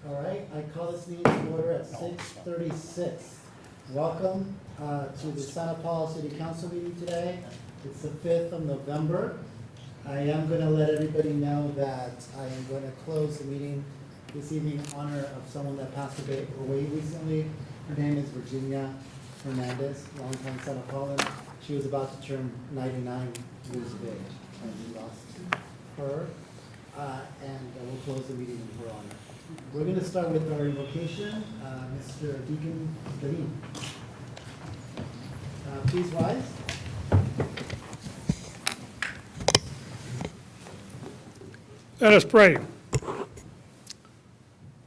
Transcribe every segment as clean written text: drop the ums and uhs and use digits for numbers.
All right, I call this meeting to order at 6:36. Welcome to the Santa Paula City Council meeting today. It's the 5th of November. I am going to let everybody know that I am going to close the meeting this evening in honor of someone that passed away recently. Her name is Virginia Hernandez, longtime Santa Paulan. She was about to turn 99 years of age, and we lost her. And we'll close the meeting in her honor. We're going to start with our invocation. Mr. Deacon Garin. Please rise. Let us pray.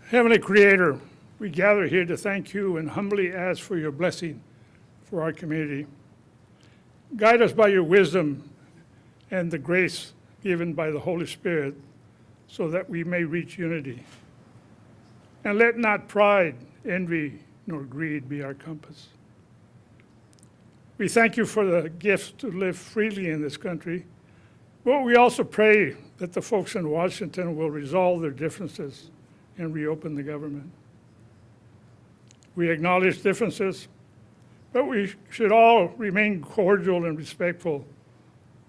Heavenly Creator, we gather here to thank you and humbly ask for your blessing for our community. Guide us by your wisdom and the grace given by the Holy Spirit so that we may reach unity. And let not pride, envy, nor greed be our compass. We thank you for the gifts to live freely in this country, but we also pray that the folks in Washington will resolve their differences and reopen the government. We acknowledge differences, but we should all remain cordial and respectful.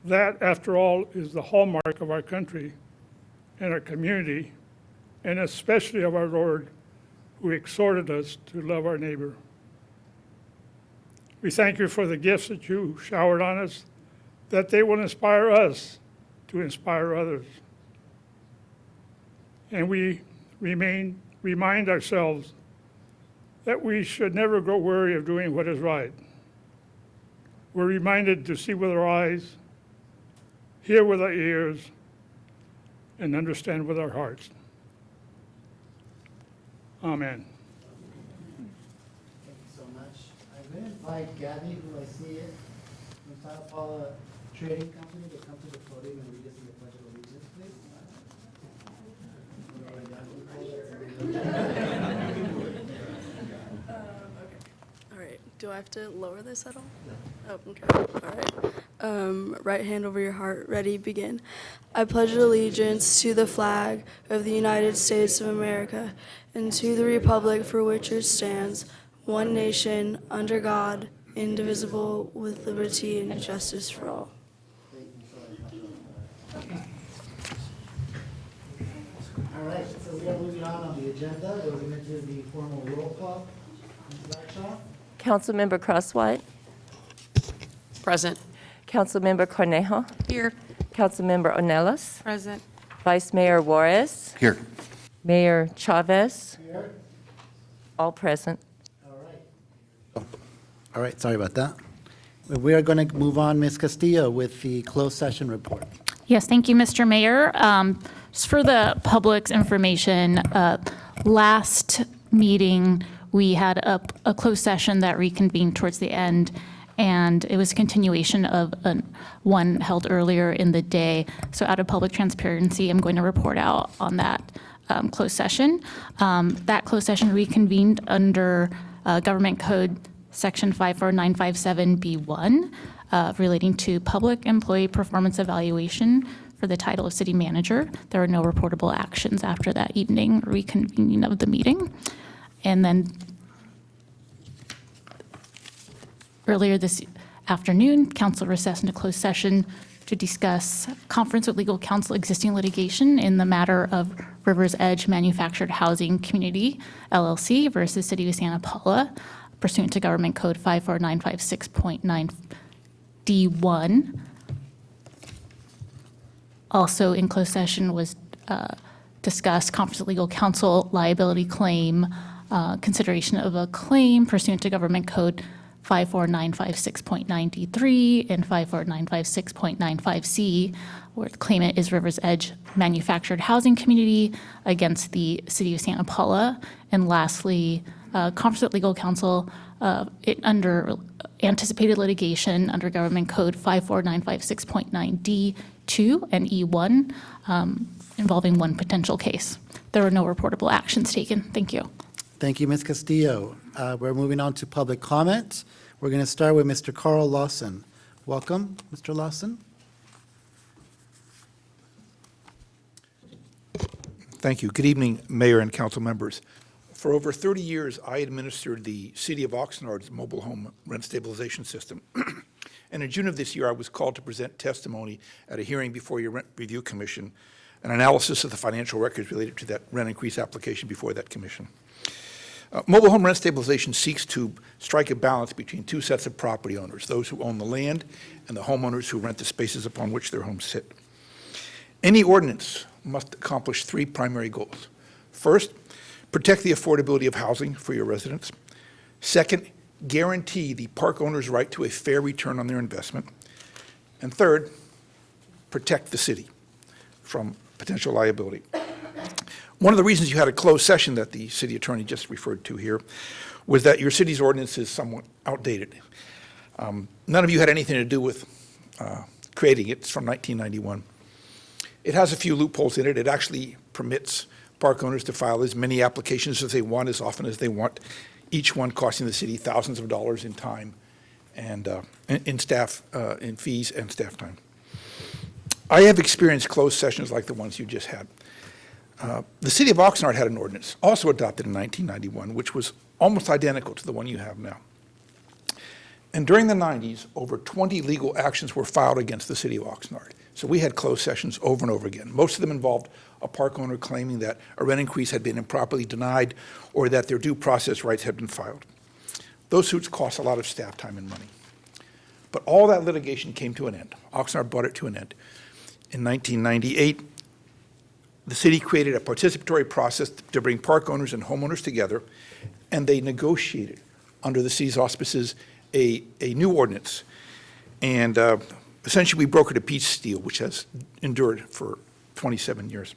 That, after all, is the hallmark of our country and our community, and especially of our Lord, who exhorted us to love our neighbor. We thank you for the gifts that you showered on us, that they will inspire us to inspire others. And we remind ourselves that we should never grow weary of doing what is right. We're reminded to see with our eyes, hear with our ears, and understand with our hearts. Amen. Thank you so much. I'm going to invite Gabby, who I see it, from Santa Paula Trading Company, to come to the podium and read us in the Pledge of Allegiance, please. All right. Do I have to lower this at all? No. Oh, okay. All right. Right hand over your heart. Ready, begin. I pledge allegiance to the flag of the United States of America and to the republic for which it stands, one nation, under God, indivisible, with liberty and justice for all. All right, so we are moving on the agenda. We're going to do the formal roll call. Ms. Bradshaw? Councilmember Crosswhite. Present. Councilmember Cornejo. Here. Councilmember Ornelas. Present. Vice Mayor Juarez. Here. Mayor Chavez. Here? All present. All right. All right, sorry about that. We are going to move on, Ms. Castillo, with the closed session report. Yes, thank you, Mr. Mayor. Just for the public's information, last meeting, we had a closed session that reconvened towards the end, and it was a continuation of one held earlier in the day. So out of public transparency, I'm going to report out on that closed session. That closed session reconvened under Government Code Section 54957B1 relating to public employee performance evaluation for the title of city manager. There were no reportable actions after that evening reconvening of the meeting. And then earlier this afternoon, council recessed into closed session to discuss conference with legal counsel existing litigation in the matter of Rivers Edge Manufactured Housing Community, LLC versus City of Santa Paula, pursuant to Government Code 54956.9 D1. Also in closed session was discussed conference with legal counsel liability claim, consideration of a claim pursuant to Government Code 54956.9 D3 and 54956.95 C, where the claimant is Rivers Edge Manufactured Housing Community against the City of Santa Paula. And lastly, conference with legal counsel under anticipated litigation under Government Code 54956.9 D2 and E1 involving one potential case. There were no reportable actions taken. Thank you. Thank you, Ms. Castillo. We're moving on to public comment. We're going to start with Mr. Carl Lawson. Welcome, Mr. Lawson. Thank you. Good evening, Mayor and council members. For over 30 years, I administered the City of Oxnard's mobile home rent stabilization system. And in June of this year, I was called to present testimony at a hearing before your Rent Review Commission, an analysis of the financial records related to that rent increase application before that commission. Mobile home rent stabilization seeks to strike a balance between two sets of property owners, those who own the land and the homeowners who rent the spaces upon which their homes sit. Any ordinance must accomplish three primary goals. First, protect the affordability of housing for your residents. Second, guarantee the park owner's right to a fair return on their investment. And third, protect the city from potential liability. One of the reasons you had a closed session that the city attorney just referred to here was that your city's ordinance is somewhat outdated. None of you had anything to do with creating it. It's from 1991. It has a few loopholes in it. It actually permits park owners to file as many applications as they want, as often as they want, each one costing the city thousands of dollars in time and in fees and staff time. I have experienced closed sessions like the ones you just had. The City of Oxnard had an ordinance, also adopted in 1991, which was almost identical to the one you have now. And during the 90s, over 20 legal actions were filed against the City of Oxnard. So we had closed sessions over and over again. Most of them involved a park owner claiming that a rent increase had been improperly denied or that their due process rights had been filed. Those suits cost a lot of staff time and money. But all that litigation came to an end. Oxnard brought it to an end. In 1998, the city created a participatory process to bring park owners and homeowners together, and they negotiated under the city's auspices a new ordinance. And essentially, we brokered a peace deal, which has endured for 27 years.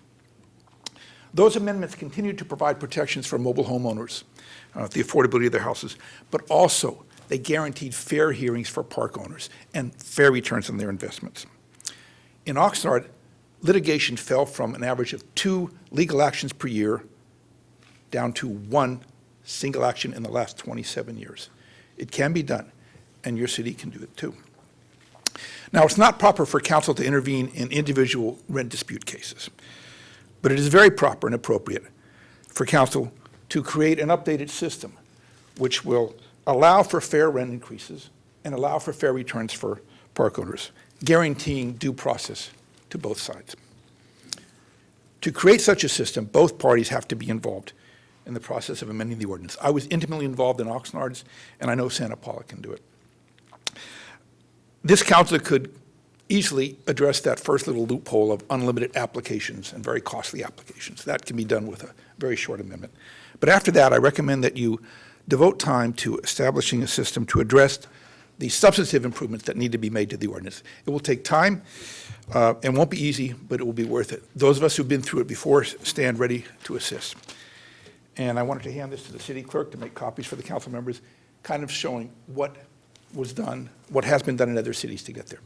Those amendments continue to provide protections for mobile homeowners, the affordability of their houses, but also they guaranteed fair hearings for park owners and fair returns on their investments. In Oxnard, litigation fell from an average of 2 legal actions per year down to 1 single action in the last 27 years. It can be done, and your city can do it too. Now, it's not proper for council to intervene in individual rent dispute cases, but it is very proper and appropriate for council to create an updated system which will allow for fair rent increases and allow for fair returns for park owners, guaranteeing due process to both sides. To create such a system, both parties have to be involved in the process of amending the ordinance. I was intimately involved in Oxnard's, and I know Santa Paula can do it. This council could easily address that first little loophole of unlimited applications and very costly applications. That can be done with a very short amendment. But after that, I recommend that you devote time to establishing a system to address the substantive improvements that need to be made to the ordinance. It will take time. It won't be easy, but it will be worth it. Those of us who've been through it before stand ready to assist. And I wanted to hand this to the city clerk to make copies for the council members, kind of showing what was done, what has been done in other cities to get there.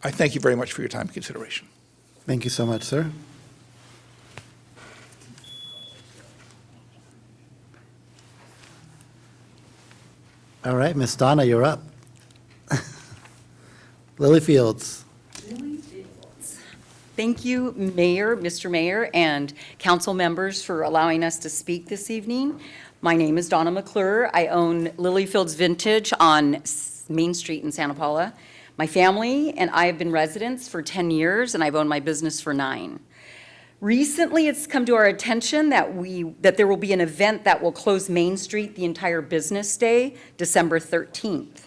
I thank you very much for your time and consideration. Thank you so much, sir. All right, Miss Donna, you're up. Lily Fields. Thank you, Mayor, Mr. Mayor, and council members for allowing us to speak this evening. My name is Donna McClure. I own Lilyfields Vintage on Main Street in Santa Paula. My family and I have been residents for 10 years, and I've owned my business for 9. Recently, it's come to our attention that there will be an event that will close Main Street the entire business day, December 13th.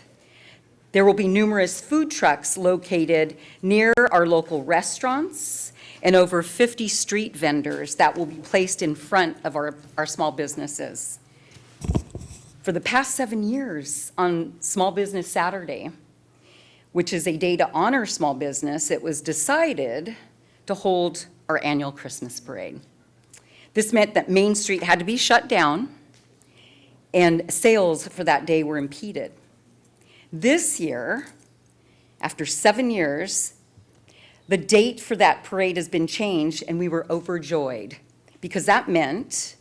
There will be numerous food trucks located near our local restaurants and over 50 street vendors that will be placed in front of our small businesses. For the past 7 years, on Small Business Saturday, which is a day to honor small business, it was decided to hold our annual Christmas parade. This meant that Main Street had to be shut down and sales for that day were impeded. This year, after 7 years, the date for that parade has been changed, and we were overjoyed because that meant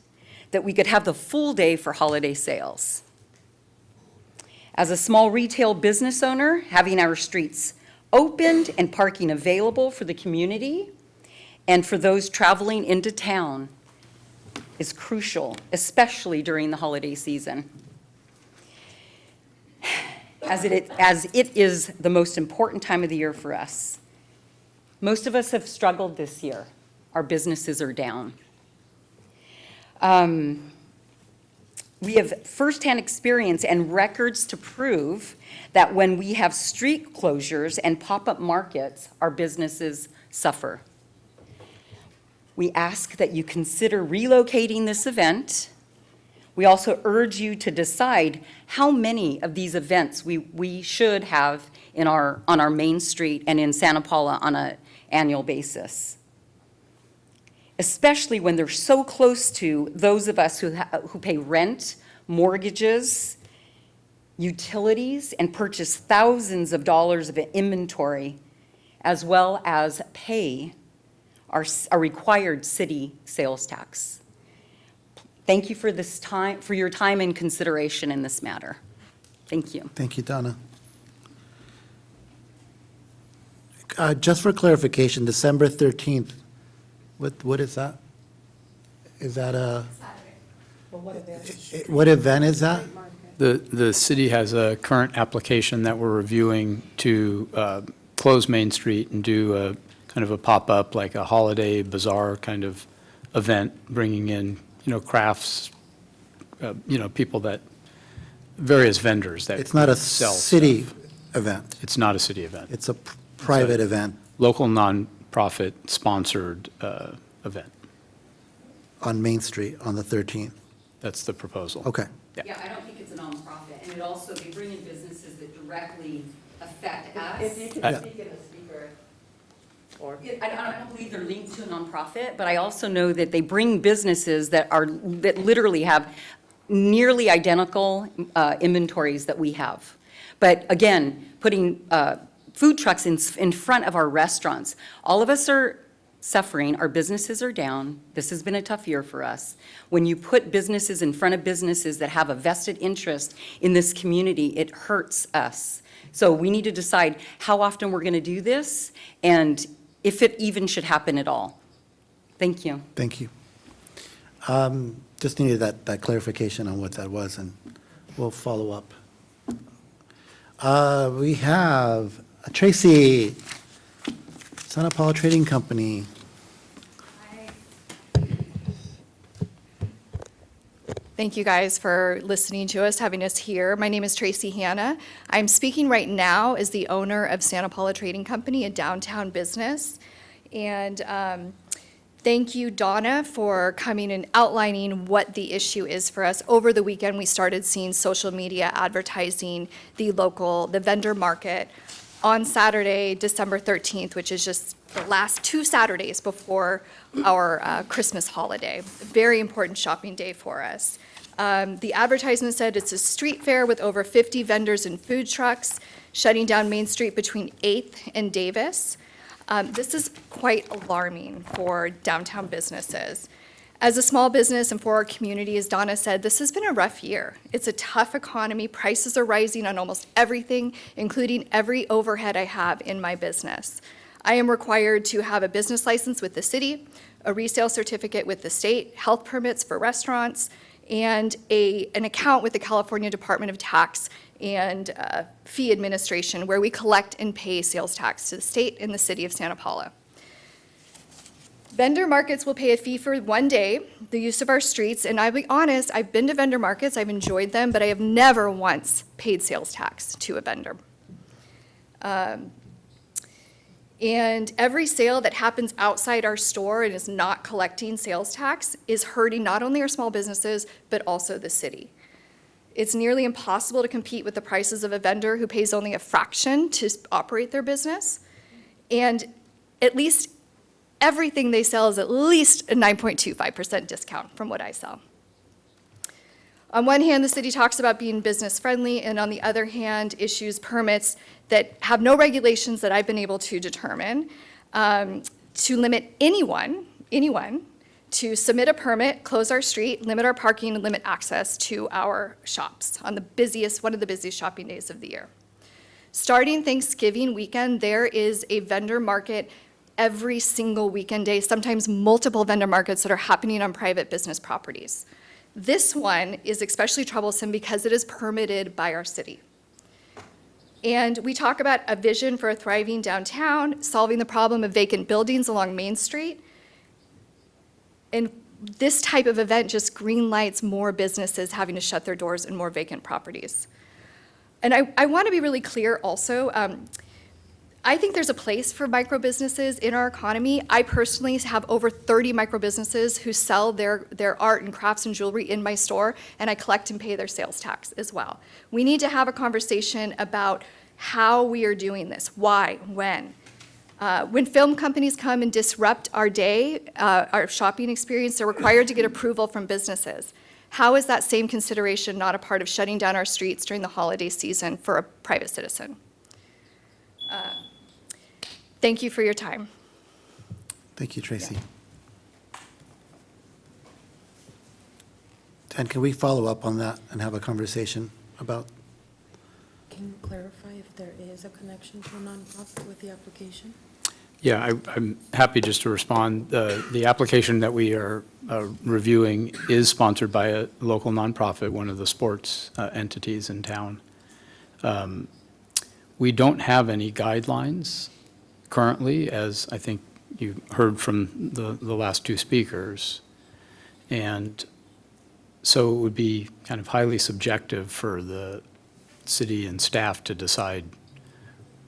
that we could have the full day for holiday sales. As a small retail business owner, having our streets opened and parking available for the community and for those traveling into town is crucial, especially during the holiday season, as it is the most important time of the year for us. Most of us have struggled this year. Our businesses are down. We have firsthand experience and records to prove that when we have street closures and pop-up markets, our businesses suffer. We ask that you consider relocating this event. We also urge you to decide how many of these events we should have on our main street and in Santa Paula on an annual basis, especially when they're so close to those of us who pay rent, mortgages, utilities, and purchase thousands of dollars of inventory, as well as pay our required city sales tax. Thank you for your time and consideration in this matter. Thank you. Thank you, Donna. Just for clarification, December 13th, what is that? Is that a? What event is that? The city has a current application that we're reviewing to close Main Street and do a kind of a pop-up, like a holiday bazaar kind of event, bringing in, crafts, people that, various vendors that It's not a sell city stuff. event. It's not a city event. It's a private event Local nonprofit sponsored event. on Main Street on the 13th. That's the proposal. Okay. Yeah, I don't think it's a nonprofit, and it also, they bring in businesses that directly affect us. If you Yeah. could speak in a speaker, or. I don't believe they're linked to a nonprofit, but I also know that they bring businesses that literally have nearly identical inventories that we have. But again, putting food trucks in front of our restaurants. All of us are suffering, our businesses are down. This has been a tough year for us. When you put businesses in front of businesses that have a vested interest in this community, it hurts us. So we need to decide how often we're going to do this and if it even should happen at all. Thank you. Thank you. Just needed that clarification on what that was, and we'll follow up. We have Tracy, Santa Paula Trading Company. Thank you guys for listening to us, having us here. My name is Tracy Hanna. I'm speaking right now as the owner of Santa Paula Trading Company, a downtown business. And thank you, Donna, for coming and outlining what the issue is for us. Over the weekend, we started seeing social media advertising the vendor market on Saturday, December 13th, which is just the last 2 Saturdays before our Christmas holiday. Very important shopping day for us. The advertisement said it's a street fair with over 50 vendors and food trucks shutting down Main Street between 8th and Davis. This is quite alarming for downtown businesses. As a small business and for our community, as Donna said, this has been a rough year. It's a tough economy. Prices are rising on almost everything, including every overhead I have in my business. I am required to have a business license with the city, a resale certificate with the state, health permits for restaurants, and an account with the California Department of Tax and Fee Administration, where we collect and pay sales tax to the state and the city of Santa Paula. Vendor markets will pay a fee for 1 day, the use of our streets, and I'll be honest, I've been to vendor markets, I've enjoyed them, but I have never once paid sales tax to a vendor. And every sale that happens outside our store and is not collecting sales tax is hurting not only our small businesses, but also the city. It's nearly impossible to compete with the prices of a vendor who pays only a fraction to operate their business. And at least everything they sell is at least a 9.25% discount from what I sell. On one hand, the city talks about being business friendly, and on the other hand, issues permits that have no regulations that I've been able to determine to limit anyone to submit a permit, close our street, limit our parking, and limit access to our shops on one of the busiest shopping days of the year. Starting Thanksgiving weekend, there is a vendor market every single weekend day, sometimes multiple vendor markets that are happening on private business properties. This one is especially troublesome because it is permitted by our city. And we talk about a vision for a thriving downtown, solving the problem of vacant buildings along Main Street. And this type of event just greenlights more businesses having to shut their doors and more vacant properties. And I want to be really clear also, I think there's a place for micro businesses in our economy. I personally have over 30 micro businesses who sell their art and crafts and jewelry in my store, and I collect and pay their sales tax as well. We need to have a conversation about how we are doing this, why, when. When film companies come and disrupt our day, our shopping experience, they're required to get approval from businesses. How is that same consideration not a part of shutting down our streets during the holiday season for a private citizen? Thank you for your time. Thank you, Tracy. And can we follow up on that and have a conversation about? Can you clarify if there is a connection to a nonprofit with the application? Yeah, I'm happy just to respond. The application that we are reviewing is sponsored by a local nonprofit, one of the sports entities in town. We don't have any guidelines currently, as I think you heard from the last two speakers. And so it would be kind of highly subjective for the city and staff to decide,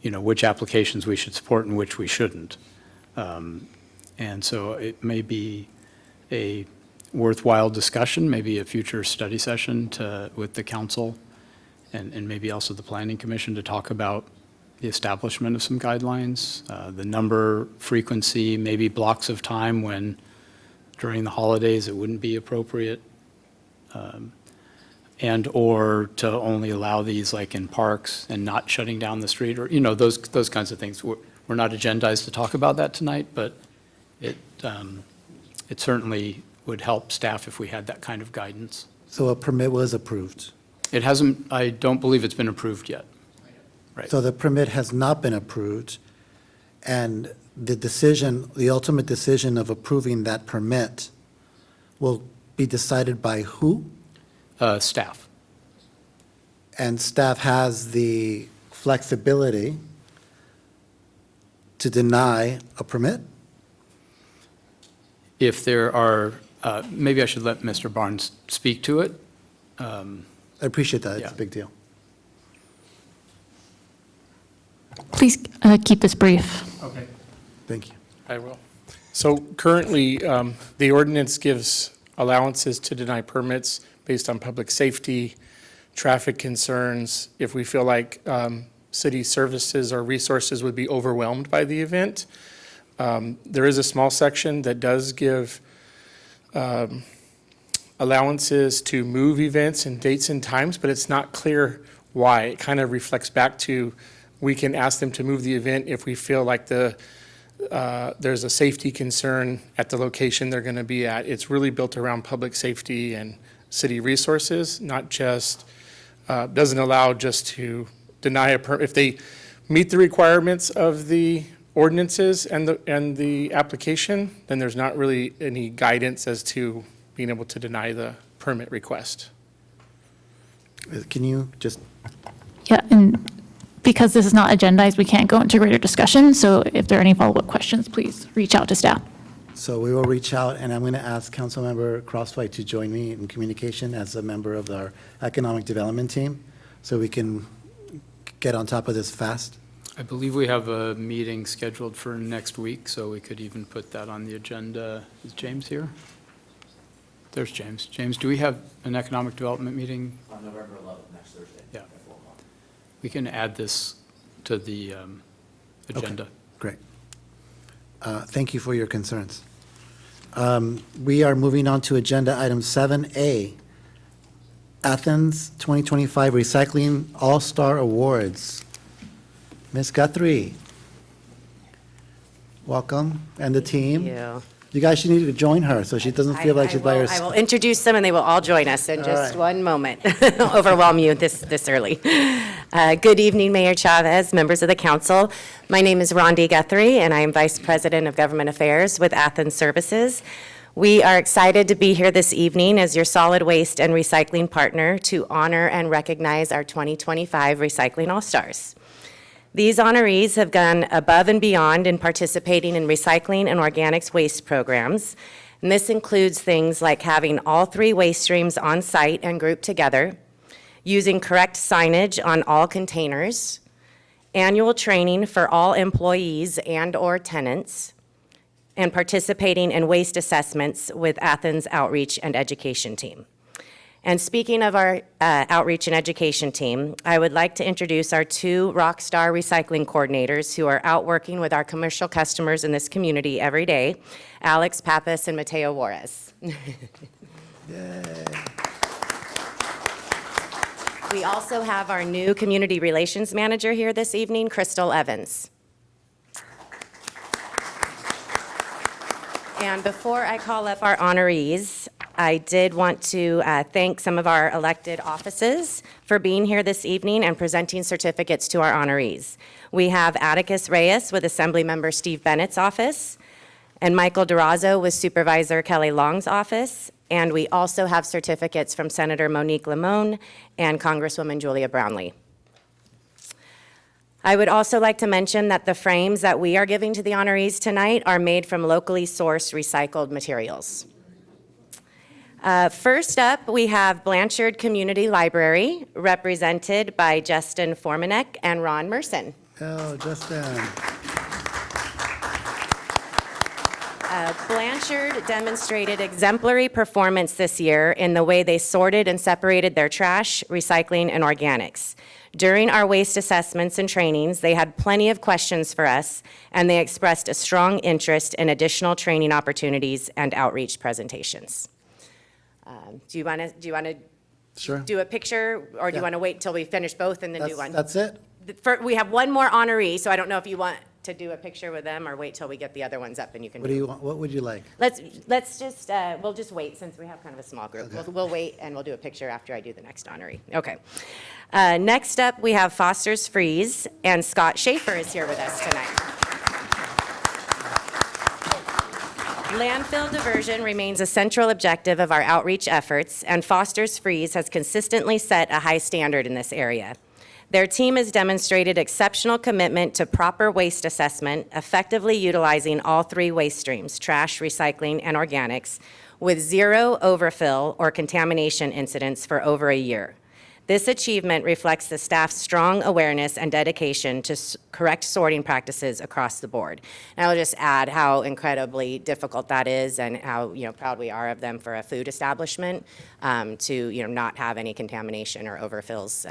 which applications we should support and which we shouldn't. And so it may be a worthwhile discussion, maybe a future study session with the council and maybe also the Planning Commission to talk about the establishment of some guidelines, the number, frequency, maybe blocks of time when during the holidays it wouldn't be appropriate, and or to only allow these like in parks and not shutting down the street, or those kinds of things. We're not agendized to talk about that tonight, but it certainly would help staff if we had that kind of guidance. So a permit was approved. It hasn't. I don't believe it's been approved yet. Right. So the permit has not been approved, and the ultimate decision of approving that permit will be decided by who? Staff. And staff has the flexibility to deny a permit? If there are, maybe I should let Mr. Barnes speak to it. I appreciate that. It's Yeah. a big deal. Please keep this brief. Okay, Thank you. I will. So currently, the ordinance gives allowances to deny permits based on public safety, traffic concerns, if we feel like city services or resources would be overwhelmed by the event. There is a small section that does give allowances to move events and dates and times, but it's not clear why. It kind of reflects back to, we can ask them to move the event if we feel like there's a safety concern at the location they're going to be at. It's really built around public safety and city resources, not just, doesn't allow just to deny a permit. If they meet the requirements of the ordinances and the application, then there's not really any guidance as to being able to deny the permit request. Can you just, Yeah, and because this is not agendized, we can't go into greater discussion. So if there are any follow-up questions, please reach out to staff. so we will reach out, and I'm going to ask Councilmember Crosswhite to join me in communication as a member of our Economic Development Team, so we can get on top of this fast. I believe we have a meeting scheduled for next week, so we could even put that on the agenda. Is James here? There's James. James, do we have an economic development meeting? On November 11th, next Thursday. Yeah. We can add this to the agenda. Great. Thank you for your concerns. We are moving on to agenda item 7A, Athens 2025 Recycling All-Star Awards. Ms. Guthrie, welcome, and the team. Yeah. You guys should need to join her so she doesn't feel like she's by I will herself. introduce them, and they will all join us in All just right. one moment. Overwhelm you this early. Good evening, Mayor Chavez, members of the council. My name is Rhonda Guthrie, and I am Vice President of Government Affairs with Athens Services. We are excited to be here this evening as your solid waste and recycling partner to honor and recognize our 2025 Recycling All-Stars. These honorees have gone above and beyond in participating in recycling and organics waste programs. And this includes things like having all 3 waste streams on site and grouped together, using correct signage on all containers, annual training for all employees and/or tenants, and participating in waste assessments with Athens Outreach and Education Team. And speaking of our outreach and education team, I would like to introduce our 2 rock star recycling coordinators who are out working with our commercial customers in this community every day, Alex Pappas and Mateo Juarez. We also have our new community relations manager here this evening, Crystal Evans. And before I call up our honorees, I did want to thank some of our elected offices for being here this evening and presenting certificates to our honorees. We have Atticus Reyes with Assemblymember Steve Bennett's office, and Michael Durazo with Supervisor Kelly Long's office, and we also have certificates from Senator Monique Limon and Congresswoman Julia Brownlee. I would also like to mention that the frames that we are giving to the honorees tonight are made from locally sourced recycled materials. First up, we have Blanchard Community Library, represented by Justin Formanek and Ron Merson. Oh, Justin. Blanchard demonstrated exemplary performance this year in the way they sorted and separated their trash, recycling, and organics. During our waste assessments and trainings, they had plenty of questions for us, and they expressed a strong interest in additional training opportunities and outreach presentations. Do you want to Sure. do a picture, or do you Yeah. want to wait until we finish both and then do one? That's it? We have one more honoree, so I don't know if you want to do a picture with them or wait till we get the other ones up and you can. What do you want, what would you like? Let's just, we'll just wait since we have kind of a small group. Okay. We'll wait and we'll do a picture after I do the next honoree. Okay. Next up, we have Foster's Freeze, and Scott Schaefer is here with us tonight. Landfill diversion remains a central objective of our outreach efforts, and Foster's Freeze has consistently set a high standard in this area. Their team has demonstrated exceptional commitment to proper waste assessment, effectively utilizing all 3 waste streams, trash, recycling, and organics, with 0 overfill or contamination incidents for over a year. This achievement reflects the staff's strong awareness and dedication to correct sorting practices across the board. And I'll just add how incredibly difficult that is and how proud we are of them for a food establishment to not have any contamination or overfills.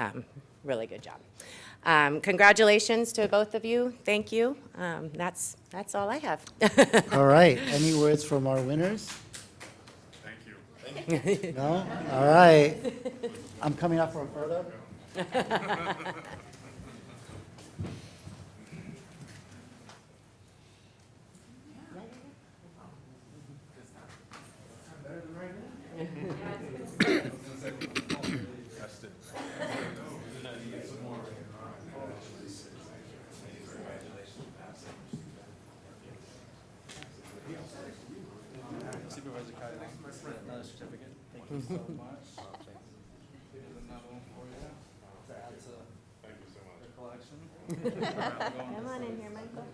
Really good job. Congratulations to both of you. Thank you. That's all I have. All right, any words from our winners? Thank you. No? All right. I'm coming up for a photo. Come on in here, Michael.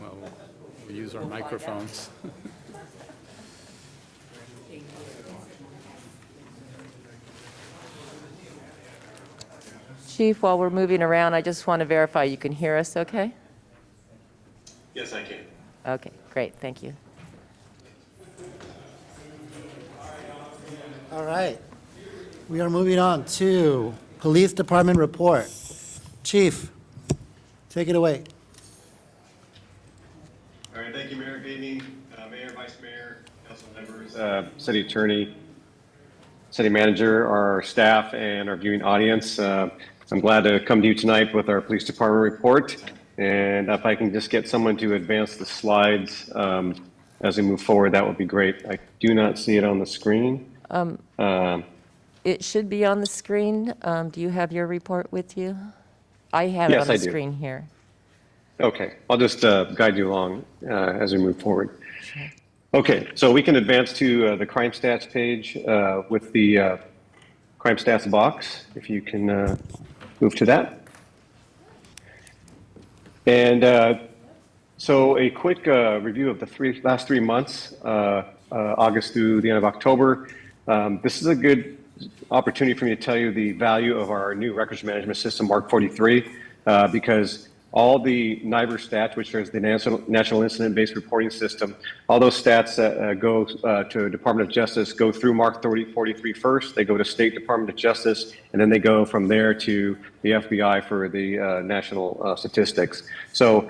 Well, we use our microphones. Chief, while we're moving around, I just want to verify you can hear us okay? Yes, I can. Okay, great, thank you. All right. We are moving on to Police Department report. Chief, take it away. All right, thank you, Mayor. Good evening, Mayor, Vice Mayor, council members, City Attorney, City Manager, our staff, and our viewing audience. I'm glad to come to you tonight with our Police Department report. And if I can just get someone to advance the slides as we move forward, that would be great. I do not see it on the screen. It should be on the screen. Do you have your report with you? I have it Yes, on the I do. screen here. Okay, I'll just guide you along as we move forward. Okay, so we can advance to the crime stats page with the crime stats box, if you can move to that. And so a quick review of the last 3 months, August through the end of October. This is a good opportunity for me to tell you the value of our new records management system, Mark 43, because all the NIBR stats, which is the National Incident-Based Reporting System, all those stats that go to Department of Justice go through Mark 43 first. They go to State Department of Justice, and then they go from there to the FBI for the national statistics. So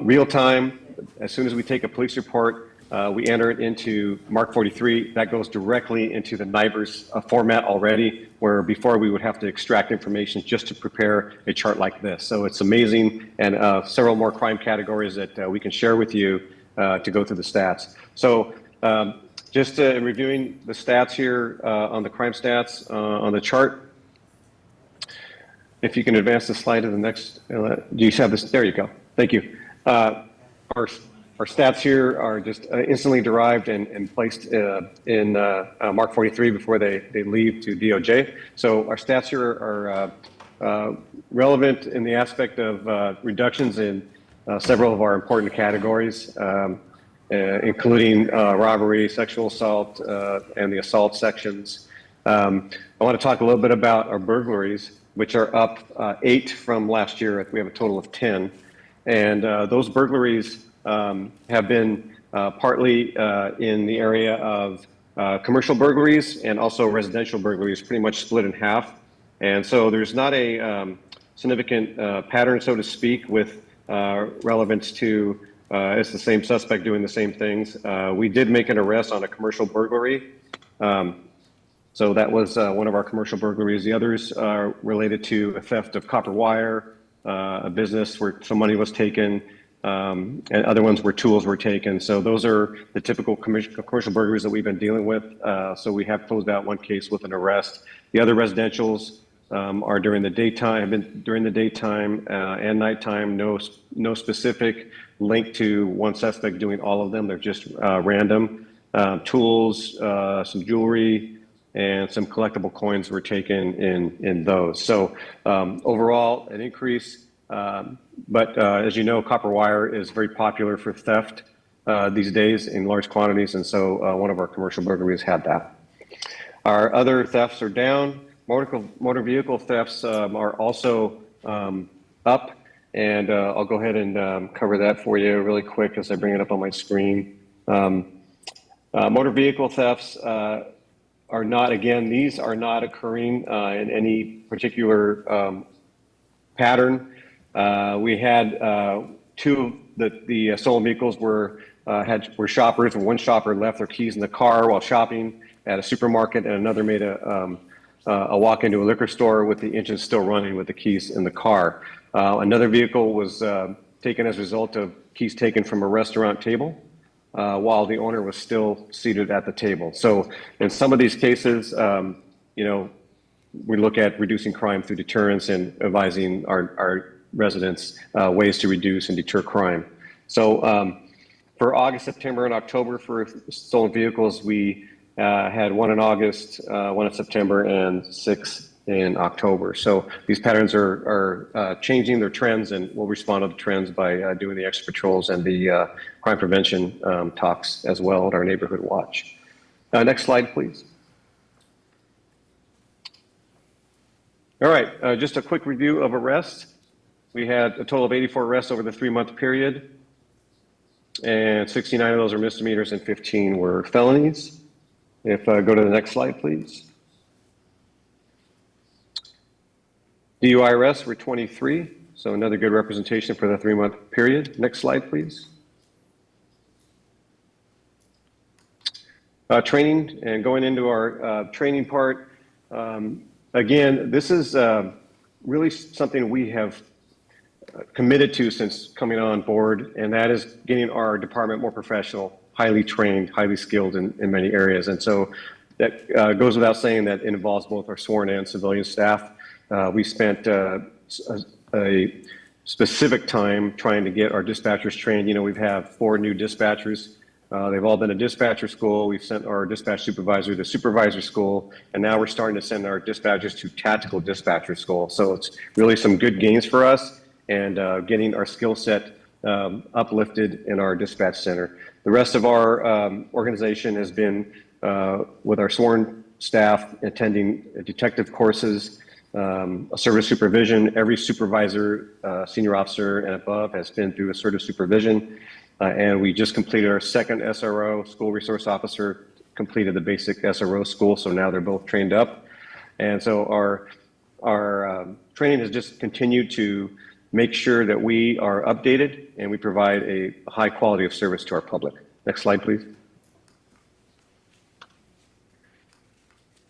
real time, as soon as we take a police report, we enter it into Mark 43. That goes directly into the NIBR's format already, where before we would have to extract information just to prepare a chart like this. So it's amazing, and several more crime categories that we can share with you to go through the stats. So just in reviewing the stats here on the crime stats on the chart, if you can advance the slide to the next, do you have this? There you go. Thank you. Our stats here are just instantly derived and placed in Mark 43 before they leave to DOJ. So our stats here are relevant in the aspect of reductions in several of our important categories, including robbery, sexual assault, and the assault sections. I want to talk a little bit about our burglaries, which are up 8 from last year. We have a total of 10. And those burglaries have been partly in the area of commercial burglaries and also residential burglaries, pretty much split in half. And so there's not a significant pattern, so to speak, with relevance to it's the same suspect doing the same things. We did make an arrest on a commercial burglary. So that was one of our commercial burglaries. The others are related to a theft of copper wire, a business where some money was taken, and other ones where tools were taken. So those are the typical commercial burglaries that we've been dealing with. So we have closed out one case with an arrest. The other residentials are during the daytime, and nighttime. No specific link to one suspect doing all of them. They're just random. Tools, some jewelry, and some collectible coins were taken in those. So overall, an increase. But as you know, copper wire is very popular for theft these days in large quantities, and so one of our commercial burglaries had that. Our other thefts are down. Motor vehicle thefts are also up, and I'll go ahead and cover that for you really quick as I bring it up on my screen. Motor vehicle thefts are not, again, these are not occurring in any particular pattern. We had two, the stolen vehicles were shoppers, and one shopper left their keys in the car while shopping at a supermarket, and another made a walk into a liquor store with the engine still running with the keys in the car. Another vehicle was taken as a result of keys taken from a restaurant table while the owner was still seated at the table. So in some of these cases, we look at reducing crime through deterrence and advising our residents ways to reduce and deter crime. So for August, September, and October for stolen vehicles, we had 1 in August, 1 in September, and 6 in October. So these patterns are changing their trends, and we'll respond to the trends by doing the extra patrols and the crime prevention talks as well at our neighborhood watch. Next slide, please. All right, just a quick review of arrests. We had a total of 84 arrests over the 3-month period, and 69 of those are misdemeanors and 15 were felonies. If go to the next slide, please. DUI arrests were 23, so another good representation for the 3-month period. Next slide, please. Training, and going into our training part, again, this is really something we have committed to since coming on board, and that is getting our department more professional, highly trained, highly skilled in many areas. And so that goes without saying that it involves both our sworn and civilian staff. We spent a specific time trying to get our dispatchers trained. You know, we have 4 new dispatchers. They've all been to dispatcher school. We've sent our dispatch supervisor to supervisor school, and now we're starting to send our dispatchers to tactical dispatcher school. So it's really some good gains for us, and getting our skill set uplifted in our dispatch center. The rest of our organization has been with our sworn staff attending detective courses, assertive supervision. Every supervisor, senior officer and above has been through assertive supervision. And we just completed our second SRO, school resource officer, completed the basic SRO school, so now they're both trained up. And so our training has just continued to make sure that we are updated and we provide a high quality of service to our public. Next slide, please.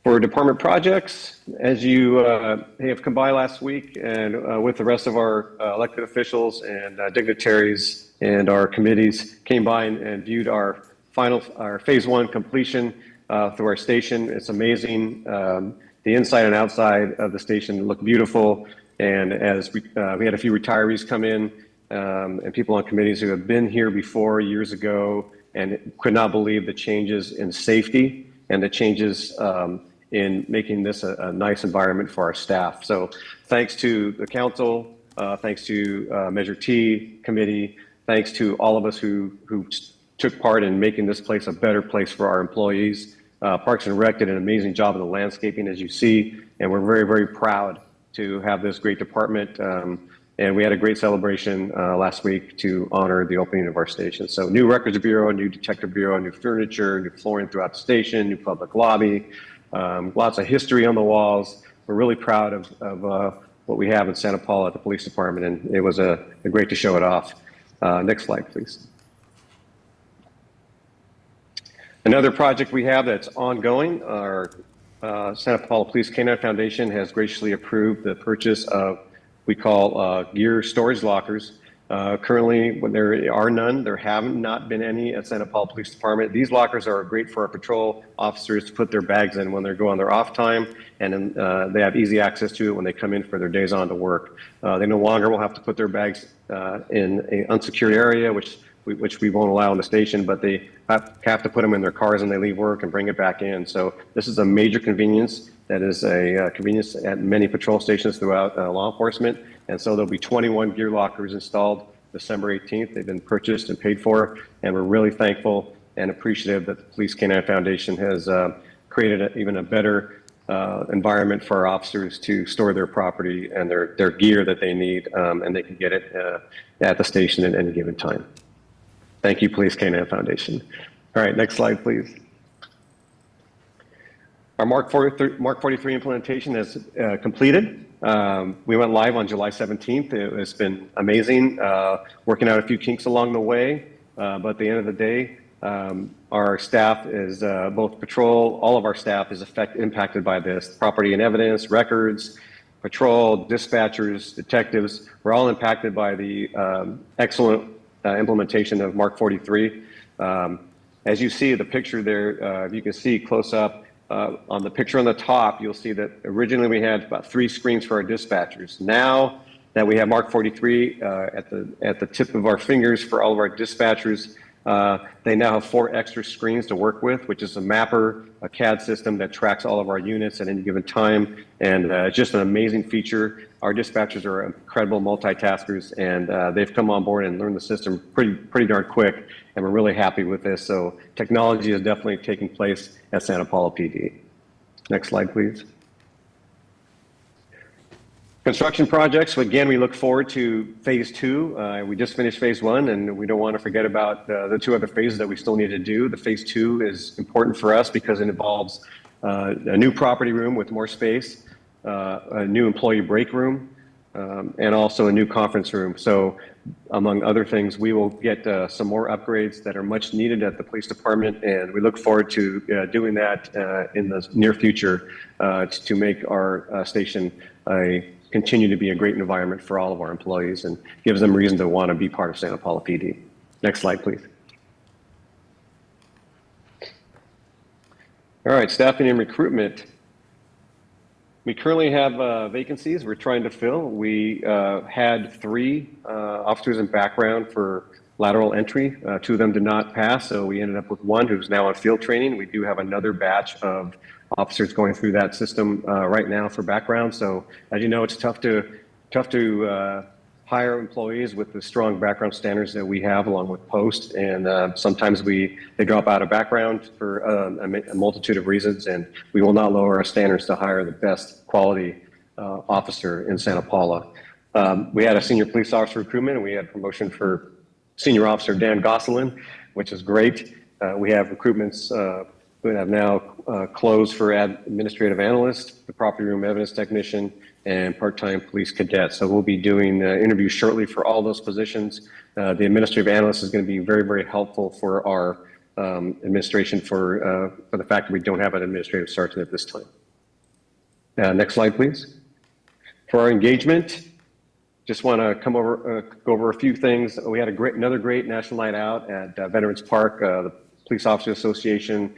For department projects, as you have come by last week and with the rest of our elected officials and dignitaries and our committees came by and viewed our phase 1 completion through our station. It's amazing. The inside and outside of the station look beautiful. And as we had a few retirees come in and people on committees who have been here before years ago and could not believe the changes in safety and the changes in making this a nice environment for our staff. So thanks to the council, thanks to Measure T committee, thanks to all of us who took part in making this place a better place for our employees. Parks and Rec did an amazing job of the landscaping, as you see, and we're very, very proud to have this great department. And we had a great celebration last week to honor the opening of our station. So new records bureau, new detective bureau, new furniture, new flooring throughout the station, new public lobby, lots of history on the walls. We're really proud of what we have in Santa Paula at the police department, and it was a great to show it off. Next slide, please. Another project we have that's ongoing, our Santa Paula Police Canine Foundation has graciously approved the purchase of we call gear storage lockers. Currently, when there are none, there have not been any at Santa Paula Police Department. These lockers are great for our patrol officers to put their bags in when they're going on their off time, and then they have easy access to it when they come in for their days on to work. They no longer will have to put their bags in an unsecured area, which we won't allow in the station, but they have to put them in their cars when they leave work and bring it back in. So this is a major convenience. That is a convenience at many patrol stations throughout law enforcement. And so there'll be 21 gear lockers installed December 18th. They've been purchased and paid for, and we're really thankful and appreciative that the Police Canine Foundation has created even a better environment for our officers to store their property and their gear that they need, and they can get it at the station at any given time. Thank you, Police Canine Foundation. All right, next slide, please. Our Mark 43 implementation is completed. We went live on July 17th. It's been amazing, working out a few kinks along the way. But at the end of the day, our staff is, both patrol, all of our staff is impacted by this. Property and evidence, records, patrol, dispatchers, detectives, we're all impacted by the excellent implementation of Mark 43. As you see the picture there, if you can see close up, on the picture on the top, you'll see that originally we had about 3 screens for our dispatchers. Now that we have Mark 43 at the tip of our fingers for all of our dispatchers, they now have 4 extra screens to work with, which is a mapper, a CAD system that tracks all of our units at any given time, and just an amazing feature. Our dispatchers are incredible multitaskers, and they've come on board and learned the system pretty darn quick, and we're really happy with this. So technology is definitely taking place at Santa Paula PD. Next slide, please. Construction projects, again, we look forward to phase 2. We just finished phase 1, and we don't want to forget about the 2 other phases that we still need to do. The phase 2 is important for us because it involves a new property room with more space, a new employee break room, and also a new conference room. So among other things, we will get some more upgrades that are much needed at the police department, and we look forward to doing that in the near future to make our station continue to be a great environment for all of our employees and gives them reason to want to be part of Santa Paula PD. Next slide, please. All right, staffing and recruitment. We currently have vacancies we're trying to fill. We had 3 officers in background for lateral entry. 2 of them did not pass, so we ended up with 1 who's now on field training. We do have another batch of officers going through that system right now for background. So as you know, it's tough to hire employees with the strong background standards that we have along with post. And sometimes they drop out of background for a multitude of reasons, and we will not lower our standards to hire the best quality officer in Santa Paula. We had a senior police officer recruitment, and we had promotion for Senior Officer Dan Gosselin, which is great. We have recruitments we have now closed for administrative analyst, the property room evidence technician, and part-time police cadet. So we'll be doing interviews shortly for all those positions. The administrative analyst is going to be very, very helpful for our administration for the fact that we don't have an administrative sergeant at this time. Next slide, please. For our engagement, just want to go over a few things. We had another great national night out at Veterans Park. The Police Officers Association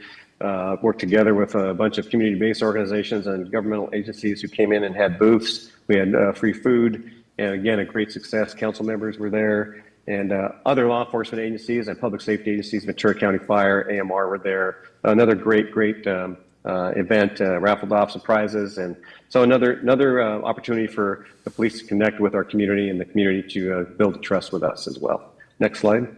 worked together with a bunch of community-based organizations and governmental agencies who came in and had booths. We had free food, and again, a great success. Council members were there, and other law enforcement agencies and public safety agencies, Ventura County Fire, AMR were there. Another great event, raffled off some prizes, and so another opportunity for the police to connect with our community and the community to build trust with us as well. Next slide.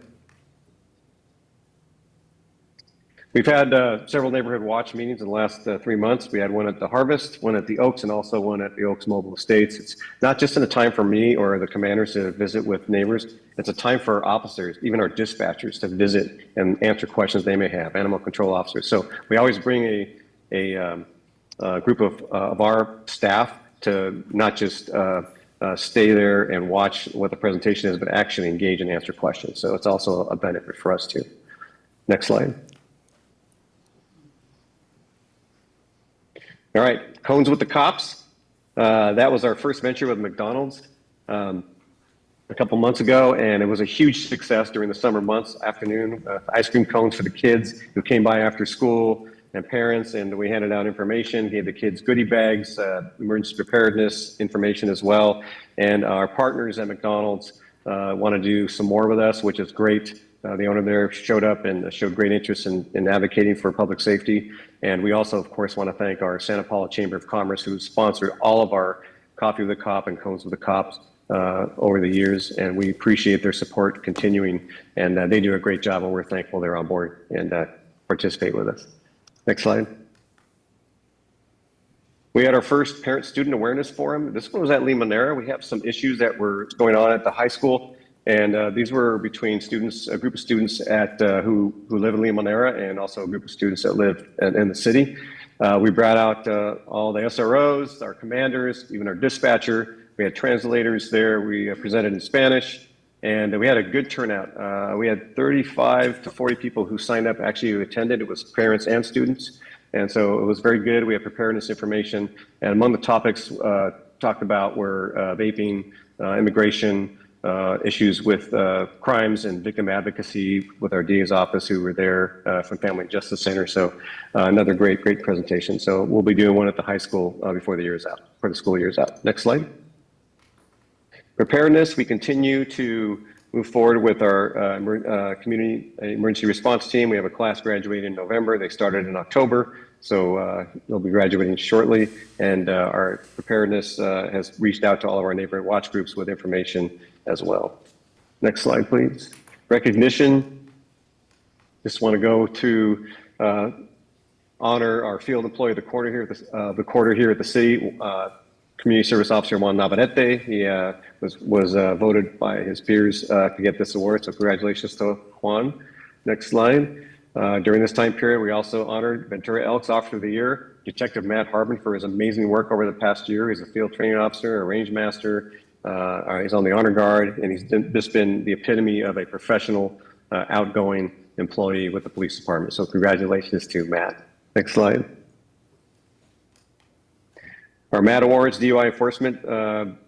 We've had several neighborhood watch meetings in the last 3 months. We had one at the Harvest, one at the Oaks, and also one at the Oaks Mobile Estates. It's not just in a time for me or the commanders to visit with neighbors. It's a time for our officers, even our dispatchers, to visit and answer questions they may have, animal control officers. So we always bring a group of our staff to not just stay there and watch what the presentation is, but actually engage and answer questions. So it's also a benefit for us too. Next slide. All right, Cones with the Cops. That was our first venture with McDonald's a couple months ago, and it was a huge success during the summer months. Afternoon ice cream cones for the kids who came by after school and parents, and we handed out information, gave the kids goodie bags, emergency preparedness information as well. And our partners at McDonald's want to do some more with us, which is great. The owner there showed up and showed great interest in advocating for public safety. And we also, of course, want to thank our Santa Paula Chamber of Commerce, who sponsored all of our Coffee with the Cop and Cones with the Cops over the years. And we appreciate their support continuing. And they do a great job, and we're thankful they're on board and participate with us. Next slide. We had our first Parent-Student Awareness Forum. This one was at Limoneira. We have some issues that were going on at the high school. And these were between students, a group of students at who live in Limoneira, and also a group of students that live in the city. We brought out all the SROs, our commanders, even our dispatcher. We had translators there. We presented in Spanish, and we had a good turnout. We had 35 to 40 people who signed up, actually who attended. It was parents and students, and so it was very good. We had preparedness information, and among the topics talked about were vaping, immigration, issues with crimes and victim advocacy with our DA's office, who were there from Family Justice Center. So another great presentation. So we'll be doing one at the high school before the school year's out. Next slide. Preparedness, we continue to move forward with our community emergency response team. We have a class graduating in November. They started in October. So they'll be graduating shortly. And our preparedness has reached out to all of our neighborhood watch groups with information as well. Next slide, please. Recognition. Just want to go to honor our field employee of the quarter here at the city. Community Service Officer Juan Navarrete. He was voted by his peers to get this award, so congratulations to Juan. Next slide. During this time period, we also honored Ventura Elks Officer of the Year, Detective Matt Harbin, for his amazing work over the past year. He's a field training officer, a range master. He's on the honor guard, and he's just been the epitome of a professional, outgoing employee with the police department. So congratulations to Matt. Next slide. Our MAT Awards, DUI enforcement,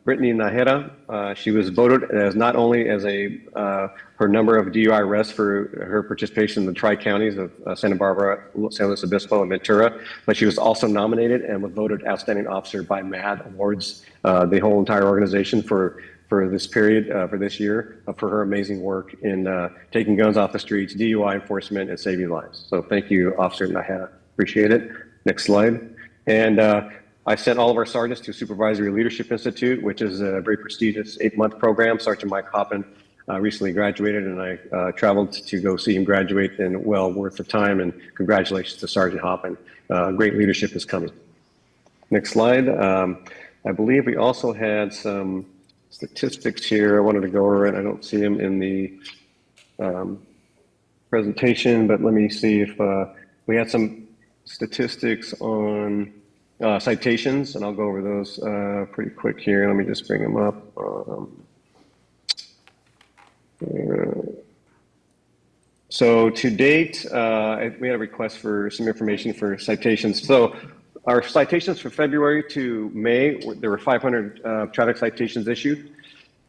Brittany Najera, she was voted as not only as her number of DUI arrests for her participation in the tri-counties of Santa Barbara, San Luis Obispo, and Ventura, but she was also nominated and was voted Outstanding Officer by MAT Awards, the whole entire organization for this period, for this year, for her amazing work in taking guns off the streets, DUI enforcement, and saving lives. So thank you, Officer Najera. Appreciate it. Next slide. And I sent all of our sergeants to Supervisory Leadership Institute, which is a very prestigious 8-month program. Sergeant Mike Hoppin recently graduated, and I traveled to go see him graduate, and well worth the time. And congratulations to Sergeant Hoppin. Great leadership is coming. Next slide. I believe we also had some statistics here. I wanted to go over it. I don't see them in the presentation, but let me see if we had some statistics on citations, and I'll go over those pretty quick here. Let me just bring them up. So to date, we had a request for some information for citations. So our citations for February to May, there were 500 traffic citations issued.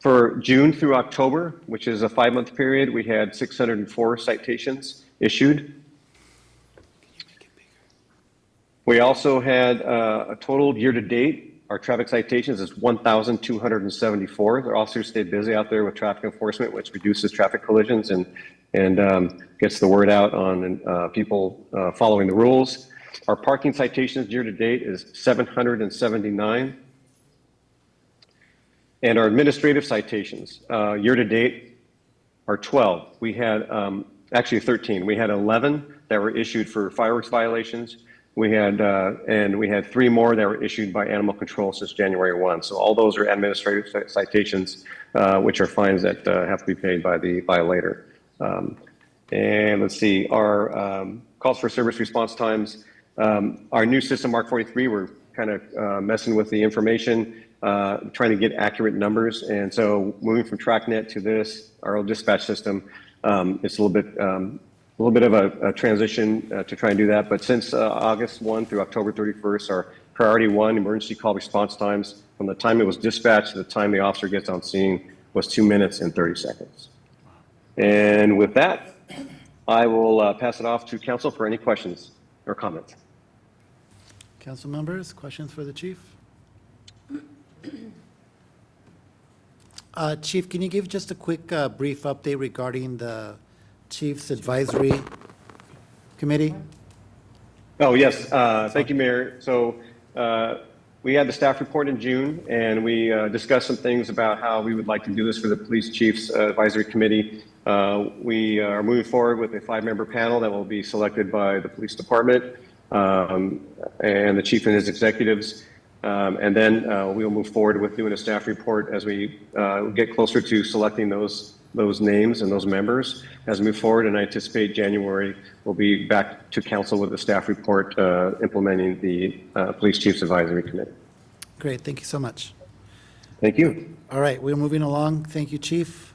For June through October, which is a 5-month period, we had 604 citations issued. We also had a total year-to-date. Our traffic citations is 1,274. The officers stayed busy out there with traffic enforcement, which reduces traffic collisions and gets the word out on people following the rules. Our parking citations year-to-date is 779. And our administrative citations year-to-date are 12. We had actually 13. We had 11 that were issued for fireworks violations. We had 3 more that were issued by animal control since January 1. So all those are administrative citations, which are fines that have to be paid by the violator. And let's see, our calls for service response times. Our new system, Mark 43, we're kind of messing with the information, trying to get accurate numbers. And so moving from TrackNet to this, our old dispatch system, it's a little bit of a transition to try and do that. But since August 1 through October 31st, our priority 1 emergency call response times from the time it was dispatched to the time the officer gets on scene was 2 minutes and 30 seconds. And with that, I will pass it off to council for any questions or comments. Council members, questions for the chief? Chief, can you give just a quick brief update regarding the Chiefs Advisory Committee? Oh, yes. Thank you, Mayor. So we had the staff report in June, and we discussed some things about how we would like to do this for the Police Chiefs Advisory Committee. We are moving forward with a 5-member panel that will be selected by the police department and the chief and his executives. And then we will move forward with doing a staff report as we get closer to selecting those names and those members as we move forward. And I anticipate January we'll be back to council with a staff report implementing the Police Chiefs Advisory Committee. Great, thank you so much. Thank you. All right, we're moving along. Thank you, Chief.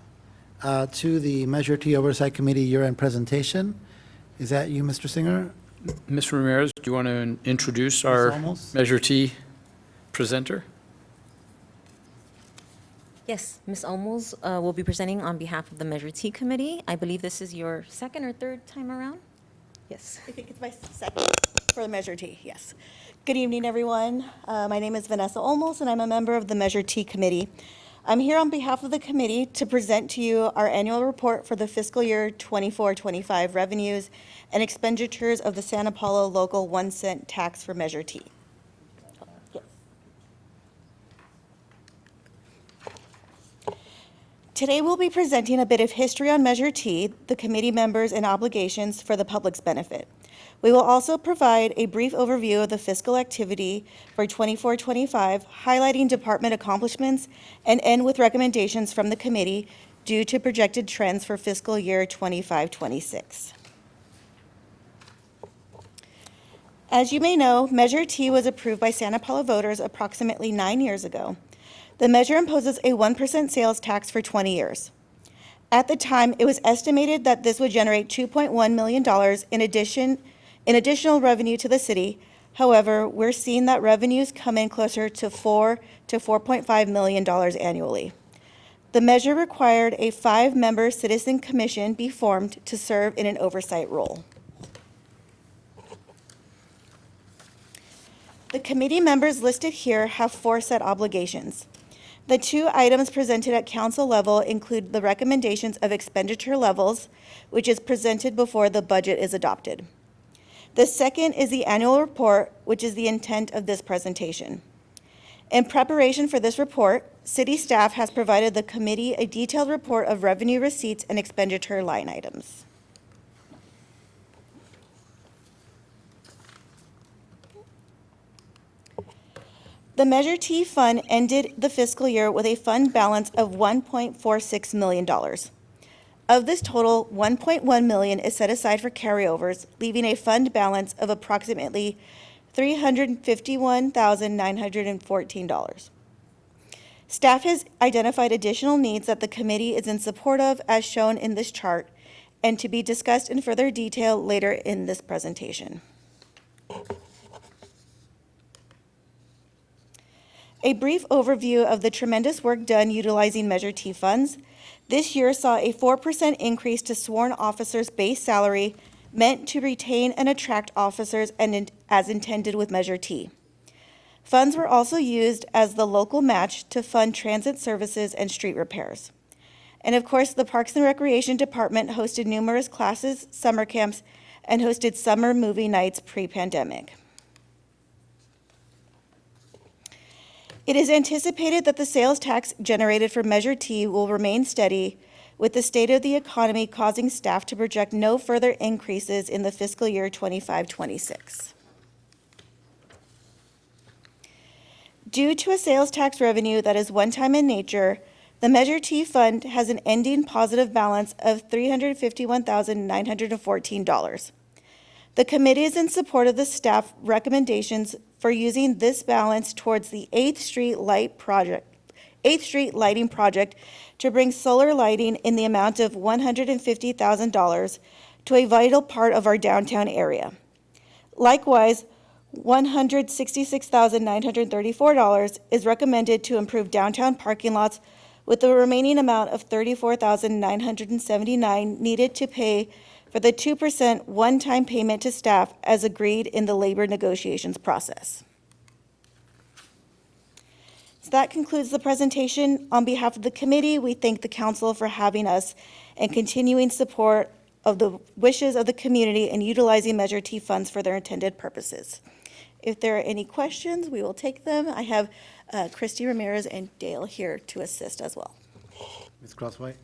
To the Measure T Oversight Committee year-end presentation. Is that you, Mr. Singer? Ms. Ramirez, do you want to introduce our Olmos? Measure T presenter? Yes, Ms. Olmos will be presenting on behalf of the Measure T Committee. I believe this is your second or third time around? Yes, I think it's my second for the Measure T, yes. Good evening, everyone. My name is Vanessa Olmos, and I'm a member of the Measure T Committee. I'm here on behalf of the committee to present to you our annual report for the fiscal year 24-25 revenues and expenditures of the Santa Paula Local 1 cent tax for Measure T. Yes. Today we'll be presenting a bit of history on Measure T, the committee members and obligations for the public's benefit. We will also provide a brief overview of the fiscal activity for 24-25, highlighting department accomplishments, and end with recommendations from the committee due to projected trends for fiscal year 25-26. As you may know, Measure T was approved by Santa Paula voters approximately 9 years ago. The measure imposes a 1% sales tax for 20 years. At the time, it was estimated that this would generate $2.1 million in additional revenue to the city. However, we're seeing that revenues come in closer to $4 to $4.5 million annually. The measure required a 5-member citizen commission be formed to serve in an oversight role. The committee members listed here have 4 set obligations. The 2 items presented at council level include the recommendations of expenditure levels, which is presented before the budget is adopted. The second is the annual report, which is the intent of this presentation. In preparation for this report, city staff has provided the committee a detailed report of revenue receipts and expenditure line items. The Measure T fund ended the fiscal year with a fund balance of $1.46 million. Of this total, $1.1 million is set aside for carryovers, leaving a fund balance of approximately $351,914. Staff has identified additional needs that the committee is in support of, as shown in this chart, and to be discussed in further detail later in this presentation. A brief overview of the tremendous work done utilizing Measure T funds. This year saw a 4% increase to sworn officers' base salary, meant to retain and attract officers as intended with Measure T. Funds were also used as the local match to fund transit services and street repairs. And of course, the Parks and Recreation Department hosted numerous classes, summer camps, and hosted summer movie nights pre-pandemic. It is anticipated that the sales tax generated for Measure T will remain steady, with the state of the economy causing staff to project no further increases in the fiscal year 25-26. Due to a sales tax revenue that is one-time in nature, the Measure T fund has an ending positive balance of $351,914. The committee is in support of the staff recommendations for using this balance towards the 8th Street lighting project to bring solar lighting in the amount of $150,000 to a vital part of our downtown area. Likewise, $166,934 is recommended to improve downtown parking lots, with the remaining amount of $34,979 needed to pay for the 2% one-time payment to staff as agreed in the labor negotiations process. So that concludes the presentation. On behalf of the committee, we thank the council for having us and continuing support of the wishes of the community and utilizing Measure T funds for their intended purposes. If there are any questions, we will take them. I have Christy Ramirez and Dale here to assist as well. Ms. Crosswhite?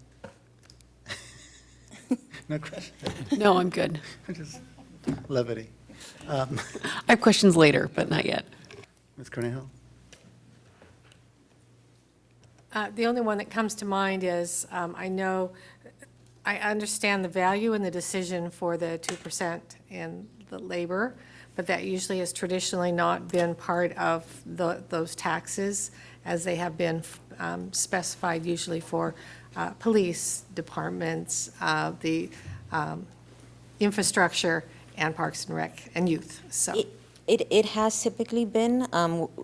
No question? No, I'm good. Just levity. I have questions later, but not yet. Ms. Cornejo? The only one that comes to mind is, I understand the value and the decision for the 2% in the labor, but that usually has traditionally not been part of those taxes, as they have been specified usually for police departments, the infrastructure, and Parks and Rec, and youth, so. It has typically been.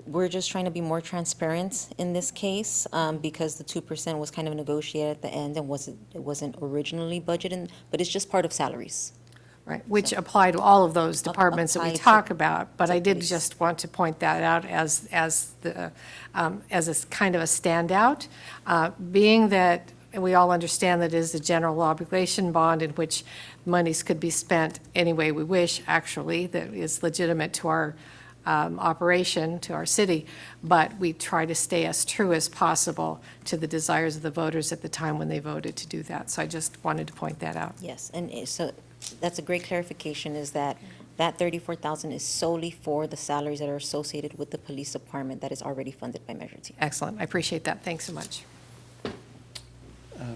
We're just trying to be more transparent in this case because the 2% was kind of negotiated at the end and it wasn't originally budgeted, but it's just part of salaries. Right, which apply to all of those departments that we talk about, but I did just want to point that out as a kind of a standout, being that we all understand that it is a general obligation bond in which monies could be spent any way we wish, actually, that is legitimate to our operation, to our city, but we try to stay as true as possible to the desires of the voters at the time when they voted to do that. So I just wanted to point that out. Yes, and so that's a great clarification, is that That 34,000 is solely for the salaries that are associated with the police department that is already funded by Measure T. Excellent. I appreciate that. Thanks so much.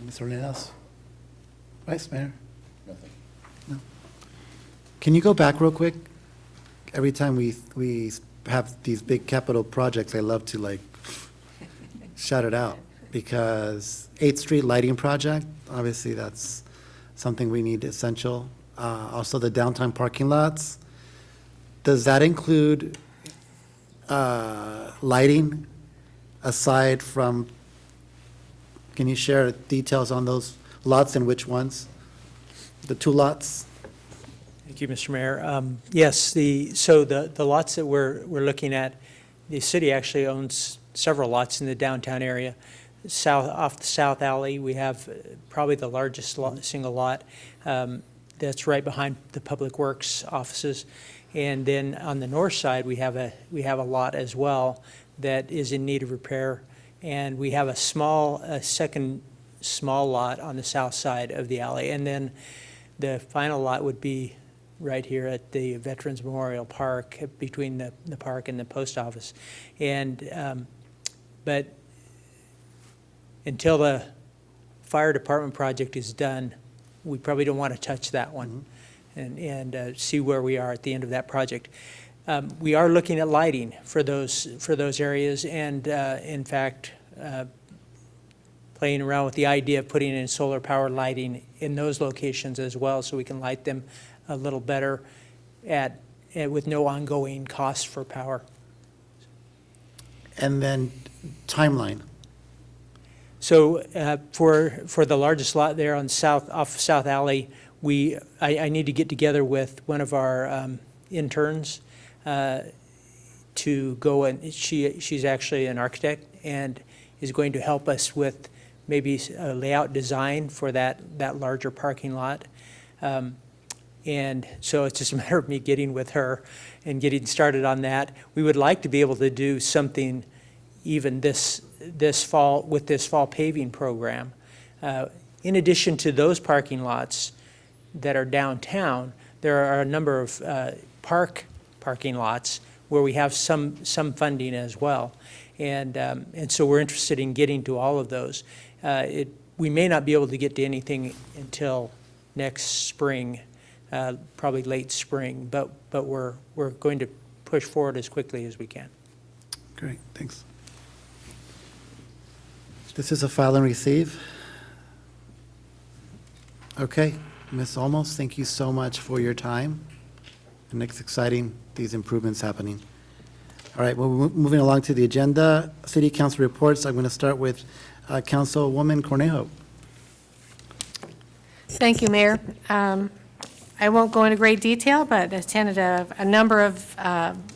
Mr. Ornelas? Vice Mayor? Nothing. No. Can you go back real quick? Every time we have these big capital projects, I love to like shout it out, because 8th Street lighting project, obviously that's something we need essential. Also the downtown parking lots. Does that include lighting aside from, can you share details on those lots and which ones? The 2 lots? Thank you, Mr. Mayor. Yes, so the lots that we're looking at, the city actually owns several lots in the downtown area. Off the South Alley, we have probably the largest single lot. That's right behind the Public Works offices. And then on the north side, we have a lot as well that is in need of repair. And we have a second small lot on the south side of the alley. And then the final lot would be right here at the Veterans Memorial Park, between the park and the post office. And but until the fire department project is done, we probably don't want to touch that one and see where we are at the end of that project. We are looking at lighting for those areas, and in fact, playing around with the idea of putting in solar power lighting in those locations as well, so we can light them a little better with no ongoing cost for power. And then timeline. So for the largest lot there on off South Alley, I need to get together with one of our interns to go, and she's actually an architect and is going to help us with maybe a layout design for that larger parking lot. And so it's just a matter of me getting with her and getting started on that. We would like to be able to do something even this fall with this fall paving program. In addition to those parking lots that are downtown, there are a number of parking lots where we have some funding as well. And so we're interested in getting to all of those. We may not be able to get to anything until next spring, probably late spring, but we're going to push forward as quickly as we can. Great, thanks. This is a file and receive. Okay, Ms. Olmos, thank you so much for your time. And it's exciting, these improvements happening. All right, well, moving along to the agenda, City Council reports. I'm going to start with Councilwoman Cornejo. Thank you, Mayor. I won't go into great detail, but attended a number of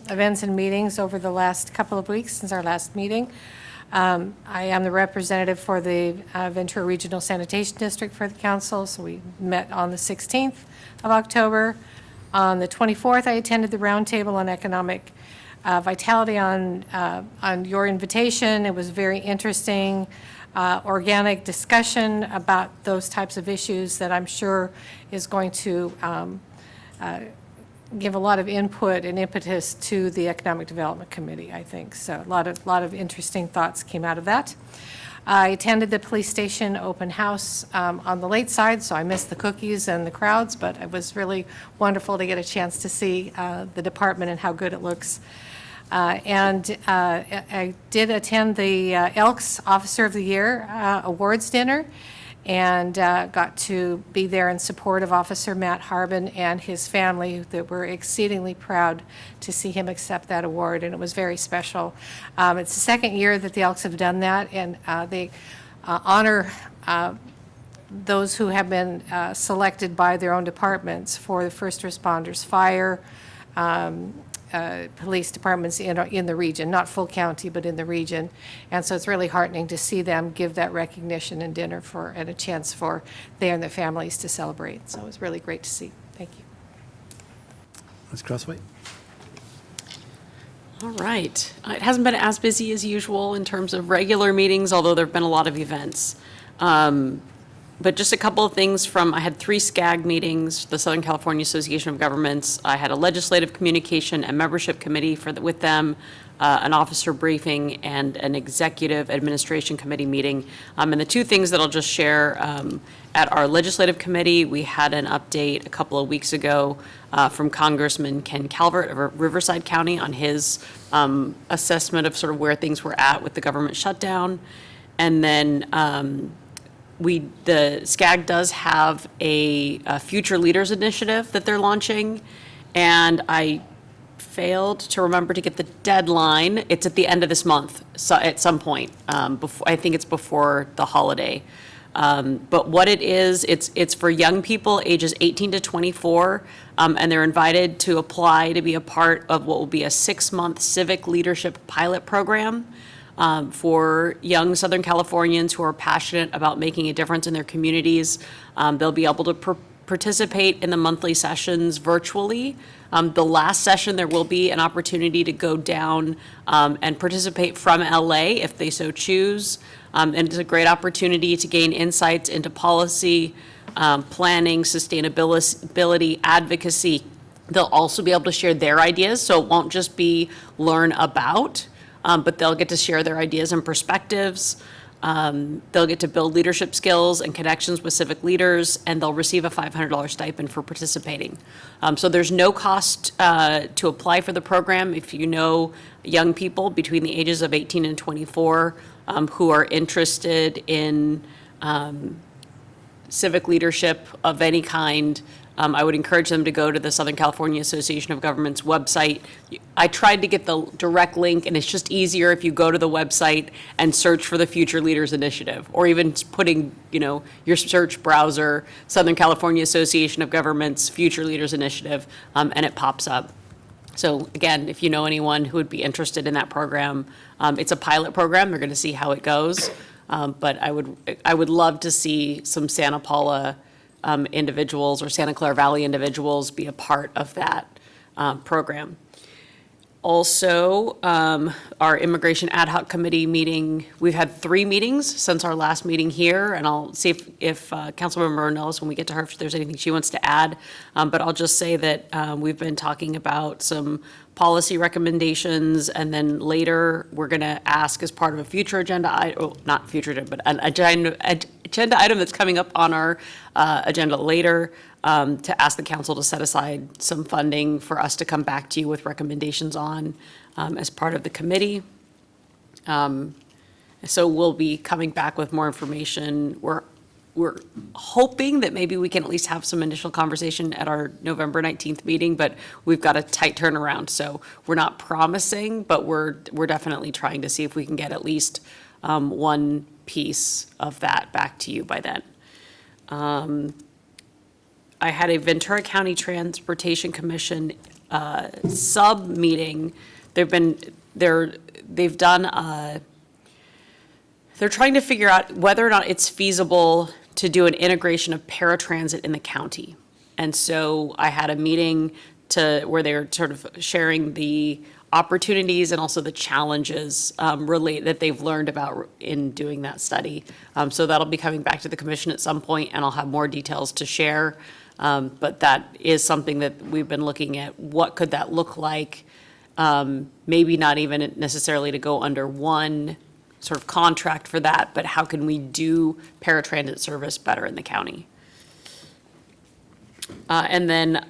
events and meetings over the last couple of weeks since our last meeting. I am the representative for the Ventura Regional Sanitation District for the council, so we met on the 16th of October. On the 24th, I attended the roundtable on economic vitality on your invitation. It was very interesting, organic discussion about those types of issues that I'm sure is going to give a lot of input and impetus to the Economic Development Committee, I think. So a lot of interesting thoughts came out of that. I attended the police station open house on the late side, so I missed the cookies and the crowds, but it was really wonderful to get a chance to see the department and how good it looks. And I did attend the Elks Officer of the Year Awards dinner, and got to be there in support of Officer Matt Harbin and his family, that were exceedingly proud to see him accept that award, and it was very special. It's the second year that the Elks have done that, and they honor those who have been selected by their own departments for the first responders, fire, police departments in the region, not full county, but in the region. And so it's really heartening to see them give that recognition and dinner and a chance for they and their families to celebrate. So it was really great to see. Thank you. Ms. Crosswhite. All right. It hasn't been as busy as usual in terms of regular meetings, although there have been a lot of events. But just a couple of things from, I had 3 SCAG meetings, the Southern California Association of Governments. I had a legislative communication and membership committee with them, an officer briefing, and an executive administration committee meeting. And the 2 things that I'll just share, at our legislative committee, we had an update a couple of weeks ago from Congressman Ken Calvert of Riverside County on his assessment of sort of where things were at with the government shutdown. And then the SCAG does have a Future Leaders Initiative that they're launching, and I failed to remember to get the deadline. It's at the end of this month, so at some point. I think it's before the holiday. But what it is, it's for young people ages 18 to 24, and they're invited to apply to be a part of what will be a 6-month civic leadership pilot program for young Southern Californians who are passionate about making a difference in their communities. They'll be able to participate in the monthly sessions virtually. The last session, there will be an opportunity to go down and participate from LA if they so choose. And it's a great opportunity to gain insights into policy, planning, sustainability, advocacy. They'll also be able to share their ideas, so it won't just be learn about, but they'll get to share their ideas and perspectives. They'll get to build leadership skills and connections with civic leaders, and they'll receive a $500 stipend for participating. So there's no cost to apply for the program. If you know young people between the ages of 18 and 24 who are interested in civic leadership of any kind, I would encourage them to go to the Southern California Association of Governments website. I tried to get the direct link, and it's just easier if you go to the website and search for the Future Leaders Initiative, or even putting, your search browser, Southern California Association of Governments Future Leaders Initiative, and it pops up. So again, if you know anyone who would be interested in that program, it's a pilot program. They're going to see how it goes. But I would love to see some Santa Paula individuals or Santa Clara Valley individuals be a part of that program. Also, our Immigration Ad Hoc Committee meeting, we've had 3 meetings since our last meeting here, and I'll see if Councilmember Ornelas, when we get to her, if there's anything she wants to add. But I'll just say that we've been talking about some policy recommendations, and then later, we're going to ask as part of a future agenda, not future agenda, but an agenda item that's coming up on our agenda later, to ask the council to set aside some funding for us to come back to you with recommendations on as part of the committee. So we'll be coming back with more information. We're hoping that maybe we can at least have some initial conversation at our November 19th meeting, but we've got a tight turnaround. So we're not promising, but we're definitely trying to see if we can get at least one piece of that back to you by then. I had a Ventura County Transportation Commission sub-meeting. They're trying to figure out whether or not it's feasible to do an integration of paratransit in the county. And so I had a meeting where they were sort of sharing the opportunities and also the challenges that they've learned about in doing that study. So that'll be coming back to the commission at some point, and I'll have more details to share. But that is something that we've been looking at. What could that look like? Maybe not even necessarily to go under one sort of contract for that, but how can we do paratransit service better in the county? And then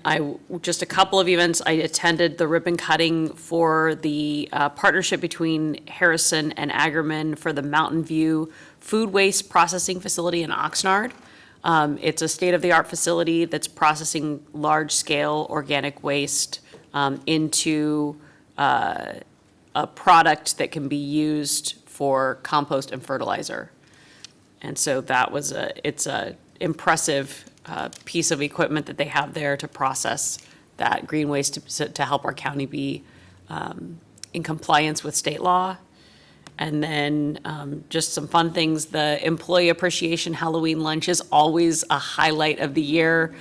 just a couple of events. I attended the ribbon cutting for the partnership between Harrison and Agerman for the Mountain View Food Waste Processing Facility in Oxnard. It's a state-of-the-art facility that's processing large-scale organic waste into a product that can be used for compost and fertilizer. And so it's a impressive piece of equipment that they have there to process that green waste to help our county be in compliance with state law. And then just some fun things. The Employee Appreciation Halloween Lunch is always a highlight of the year.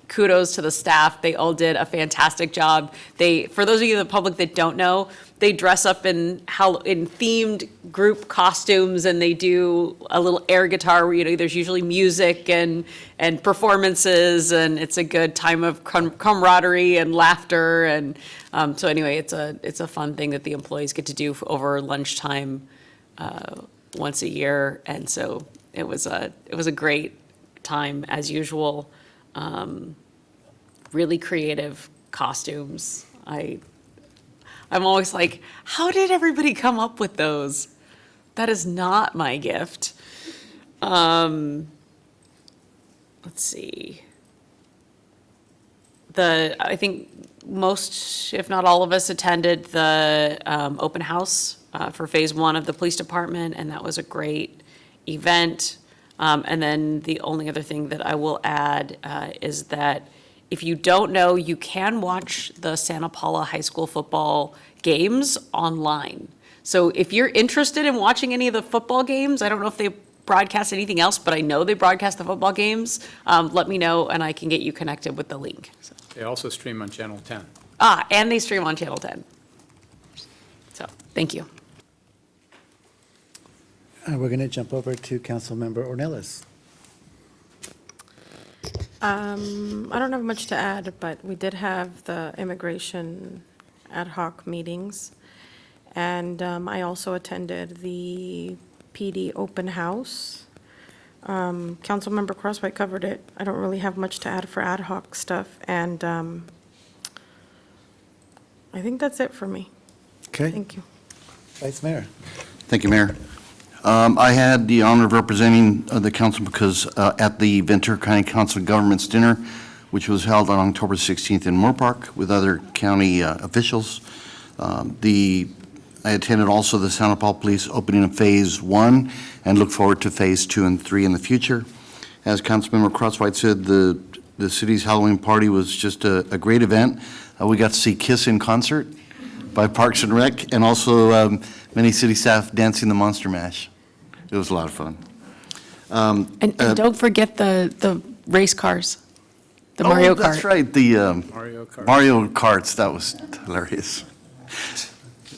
kudos to the staff. They all did a fantastic job. For those of you in the public that don't know, they dress up in themed group costumes, and they do a little air guitar where, there's usually music and performances, and it's a good time of camaraderie and laughter. And so anyway, it's a fun thing that the employees get to do over lunchtime once a year. And so it was a great time as usual. Really creative costumes. I'm always like, how did everybody come up with those? That is not my gift. Let's see. I think most, if not all of us, attended the open house for Phase 1 of the police department, and that was a great event. And then the only other thing that I will add is that if you don't know, you can watch the Santa Paula High School football games online. So if you're interested in watching any of the football games, I don't know if they broadcast anything else, but I know they broadcast the football games. Let me know, and I can get you connected with the link. So. They also stream on Channel 10. And they stream on Channel 10. So, thank you. We're going to jump over to Councilmember Ornelas. I don't have much to add, but we did have the immigration ad hoc meetings. And I also attended the PD open house. Councilmember Crosswhite covered it. I don't really have much to add for ad hoc stuff. And I think that's it for me. Okay. Thank you. Vice Mayor. Thank you, Mayor. I had the honor of representing the council because at the Ventura County Council of Governments dinner, which was held on October 16th in Moore Park with other county officials. I attended also the Santa Paula Police opening of Phase 1 and look forward to Phase 2 and 3 in the future. As Councilmember Crosswhite said, the city's Halloween party was just a great event. We got to see Kiss in concert by Parks and Rec, and also many city staff dancing the Monster Mash. It was a lot of fun. And don't forget the race cars, the Mario Kart. That's right, the Mario Kart. Mario Karts. That was hilarious.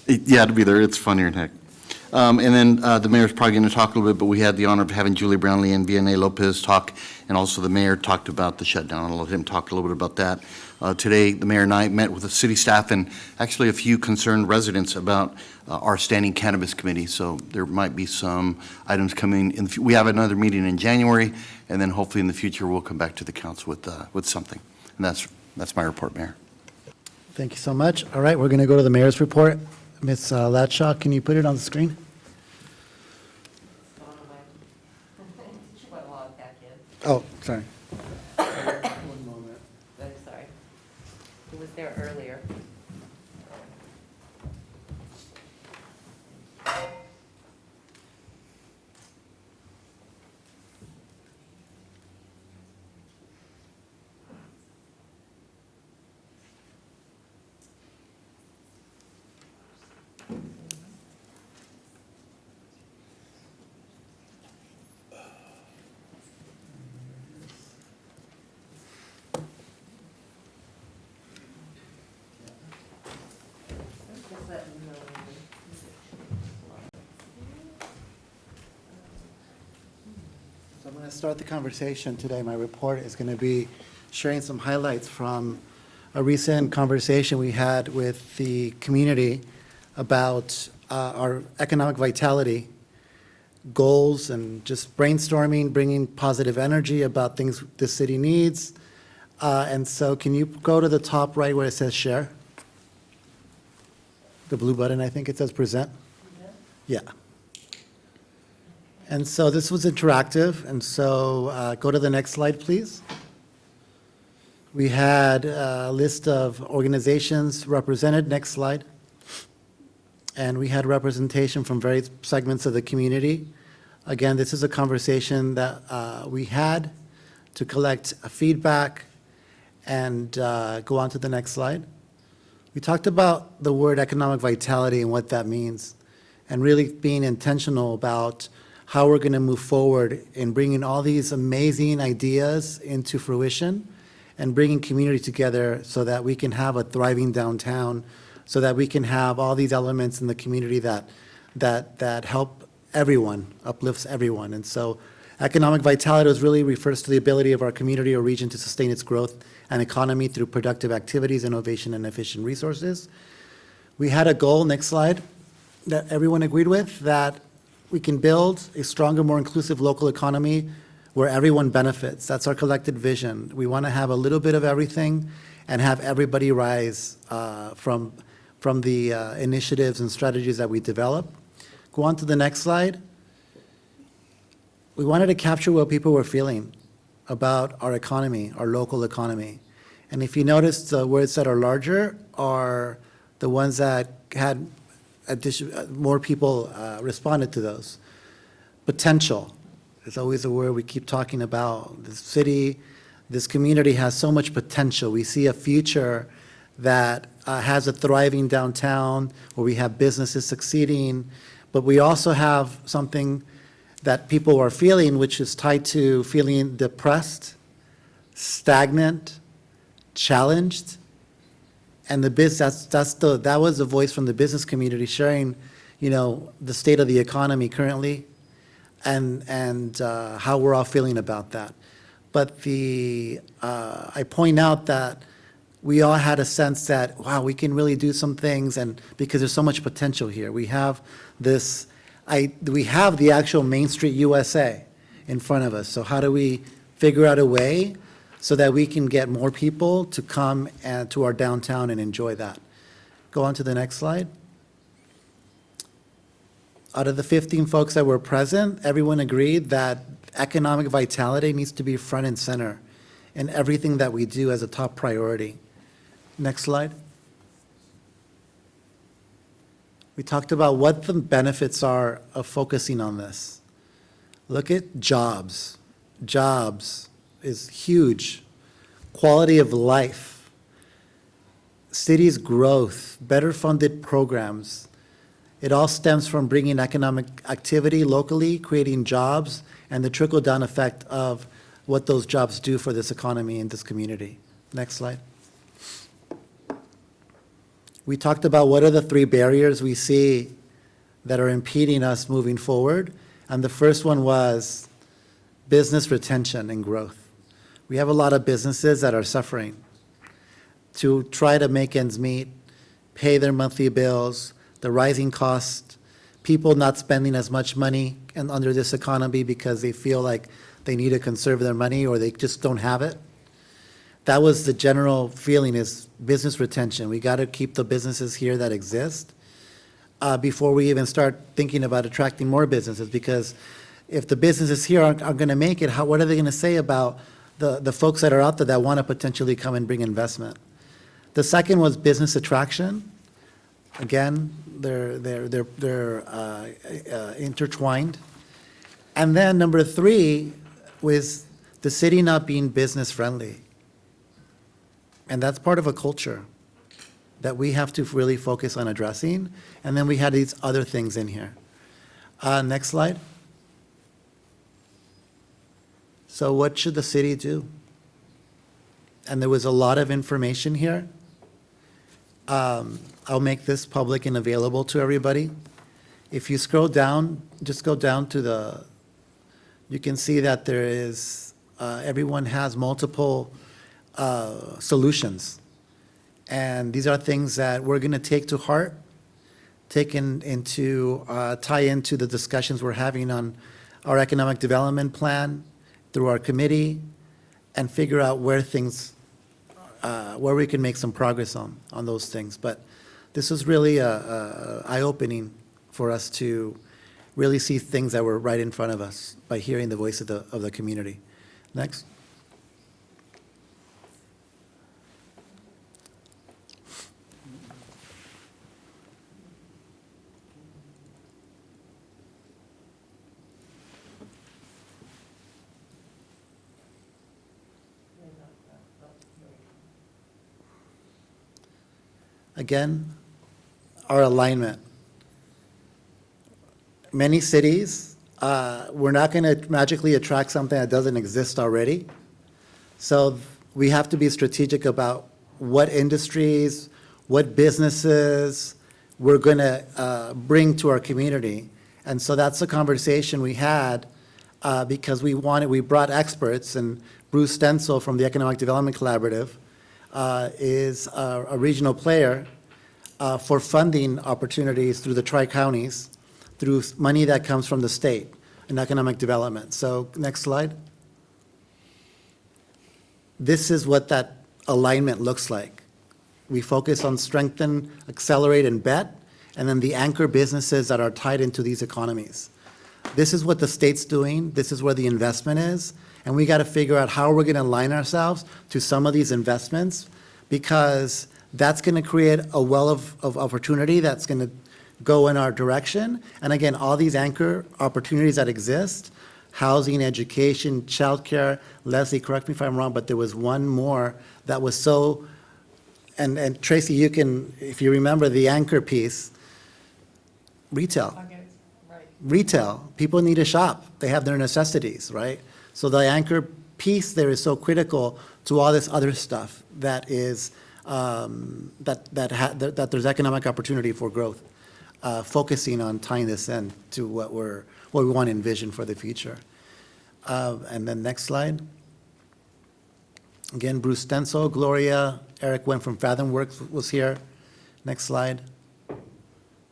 Yeah, to be there, it's funnier than heck. And then the mayor's probably going to talk a little bit, but we had the honor of having Julie Brownlee and Vianney Lopez talk, and also the mayor talked about the shutdown. I'll let him talk a little bit about that. Today, the mayor and I met with the city staff and actually a few concerned residents about our standing cannabis committee. So there might be some items coming in. We have another meeting in January, and then hopefully in the future we'll come back to the council with something. And that's my report, Mayor. Thank you so much. All right, we're going to go to the mayor's report. Ms. Latshaw, can you put it on the screen? Oh, sorry. One moment. I'm sorry. Who was there earlier? So I'm going to start the conversation today. My report is going to be sharing some highlights from a recent conversation we had with the community about our economic vitality goals and just brainstorming, bringing positive energy about things the city needs. And so can you go to the top right where it says share? The blue button, I think it says present. Yeah. And so this was interactive, and so go to the next slide, please. We had a list of organizations represented. Next slide. And we had representation from various segments of the community. Again, this is a conversation that we had to collect feedback and go on to the next slide. We talked about the word economic vitality and what that means, and really being intentional about how we're going to move forward in bringing all these amazing ideas into fruition and bringing community together so that we can have a thriving downtown, so that we can have all these elements in the community that help everyone, uplifts everyone. And so economic vitality really refers to the ability of our community or region to sustain its growth and economy through productive activities, innovation, and efficient resources. We had a goal, next slide, that everyone agreed with, that we can build a stronger, more inclusive local economy where everyone benefits. That's our collected vision. We want to have a little bit of everything and have everybody rise from the initiatives and strategies that we develop. Go on to the next slide. We wanted to capture what people were feeling about our economy, our local economy. And if you notice, the words that are larger are the ones that had more people responded to those. Potential is always a word we keep talking about. The city, this community has so much potential. We see a future that has a thriving downtown where we have businesses succeeding, but we also have something that people are feeling, which is tied to feeling depressed, stagnant, challenged. And that was the voice from the business community sharing, the state of the economy currently and how we're all feeling about that. But I point out that we all had a sense that, wow, we can really do some things, and because there's so much potential here. We have the actual Main Street USA in front of us. So how do we figure out a way so that we can get more people to come to our downtown and enjoy that? Go on to the next slide. Out of the 15 folks that were present, everyone agreed that economic vitality needs to be front and center in everything that we do as a top priority. Next slide. We talked about what the benefits are of focusing on this. Look at jobs. Jobs is huge. Quality of life, city's growth, better funded programs. It all stems from bringing economic activity locally, creating jobs, and the trickle-down effect of what those jobs do for this economy and this community. Next slide. We talked about what are the 3 barriers we see that are impeding us moving forward, and the first one was business retention and growth. We have a lot of businesses that are suffering to try to make ends meet, pay their monthly bills, the rising costs, people not spending as much money under this economy because they feel like they need to conserve their money or they just don't have it. That was the general feeling, is business retention. We got to keep the businesses here that exist before we even start thinking about attracting more businesses, because if the businesses here aren't going to make it, what are they going to say about the folks that are out there that want to potentially come and bring investment? The second was business attraction. Again, they're intertwined. And then number 3 was the city not being business friendly. And that's part of a culture that we have to really focus on addressing. And then we had these other things in here. Next slide. So what should the city do? And there was a lot of information here. I'll make this public and available to everybody. If you scroll down, just go down to you can see that there is, everyone has multiple solutions. And these are things that we're going to take to heart, tie into the discussions we're having on our economic development plan through our committee, and figure out where we can make some progress on those things. But this was really eye-opening for us to really see things that were right in front of us by hearing the voice of the community. Next. Again, our alignment. Many cities, we're not going to magically attract something that doesn't exist already. So we have to be strategic about what industries, what businesses we're going to bring to our community. And so that's the conversation we had because we brought experts, and Bruce Stencil from the Economic Development Collaborative is a regional player for funding opportunities through the tri-counties, through money that comes from the state in economic development. So next slide. This is what that alignment looks like. We focus on strengthen, accelerate, and bet, and then the anchor businesses that are tied into these economies. This is what the state's doing. This is where the investment is. And we got to figure out how we're going to align ourselves to some of these investments, because that's going to create a well of opportunity that's going to go in our direction. And again, all these anchor opportunities that exist, housing, education, childcare. Leslie, correct me if I'm wrong, but there was one more that was so, and Tracy, you can, if you remember the anchor piece, retail. Retail, people need to shop. They have their necessities, right? So the anchor piece there is so critical to all this other stuff that is, that there's economic opportunity for growth, focusing on tying this in to what we want to envision for the future. And then next slide. Again, Bruce Stencil, Gloria, Eric Wen from Fathom Works was here. Next slide.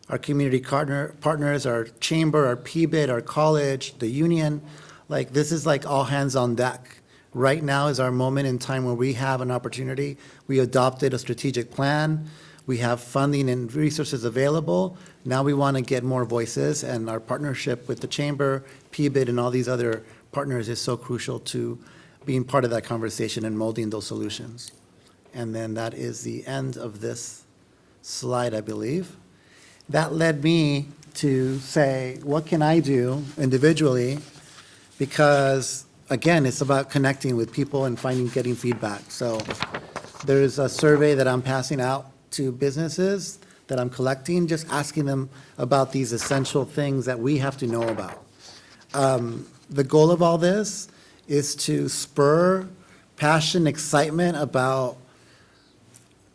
Our community partners, our chamber, our PBIT, our college, the union, like this is like all hands on deck. Right now is our moment in time where we have an opportunity. We adopted a strategic plan. We have funding and resources available. Now we want to get more voices, and our partnership with the chamber, PBIT, and all these other partners is so crucial to being part of that conversation and molding those solutions. And then that is the end of this slide, I believe. That led me to say, what can I do individually? Because, again, it's about connecting with people and getting feedback. So there's a survey that I'm passing out to businesses that I'm collecting, just asking them about these essential things that we have to know about. The goal of all this is to spur passion, excitement about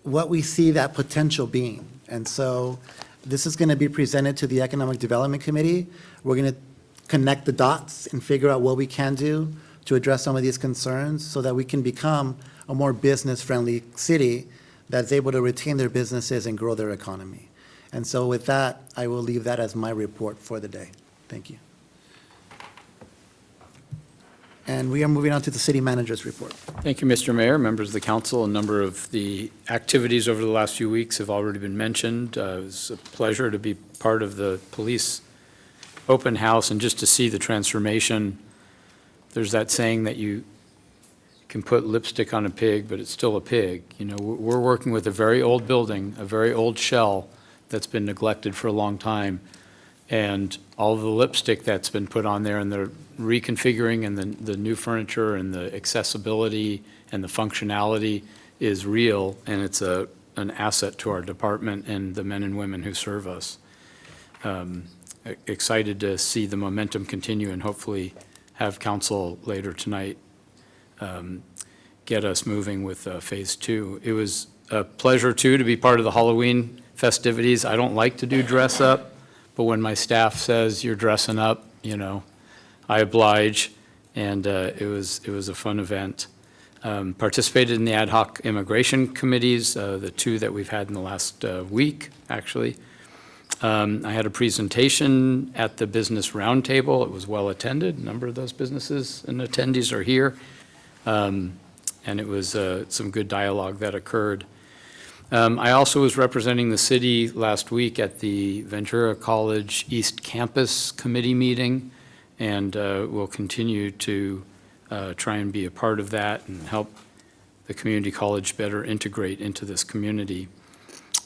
what we see that potential being. And so this is going to be presented to the Economic Development Committee. We're going to connect the dots and figure out what we can do to address some of these concerns so that we can become a more business-friendly city that's able to retain their businesses and grow their economy. And so with that, I will leave that as my report for the day. Thank you. And we are moving on to the city manager's report. Thank you, Mr. Mayor, members of the council. A number of the activities over the last few weeks have already been mentioned. It was a pleasure to be part of the police open house and just to see the transformation. There's that saying that you can put lipstick on a pig, but it's still a pig. You know, we're working with a very old building, a very old shell that's been neglected for a long time. And all the lipstick that's been put on there and the reconfiguring and the new furniture and the accessibility and the functionality is real, and it's an asset to our department and the men and women who serve us. Excited to see the momentum continue and hopefully have council later tonight get us moving with phase 2. It was a pleasure, too, to be part of the Halloween festivities. I don't like to do dress up, but when my staff says you're dressing up, you know, I oblige, and it was a fun event. Participated in the ad hoc immigration committees, the 2 that we've had in the last week, actually. I had a presentation at the Business Roundtable. It was well attended. A number of those businesses and attendees are here. And it was some good dialogue that occurred. I also was representing the city last week at the Ventura College East Campus Committee meeting, and will continue to try and be a part of that and help the community college better integrate into this community.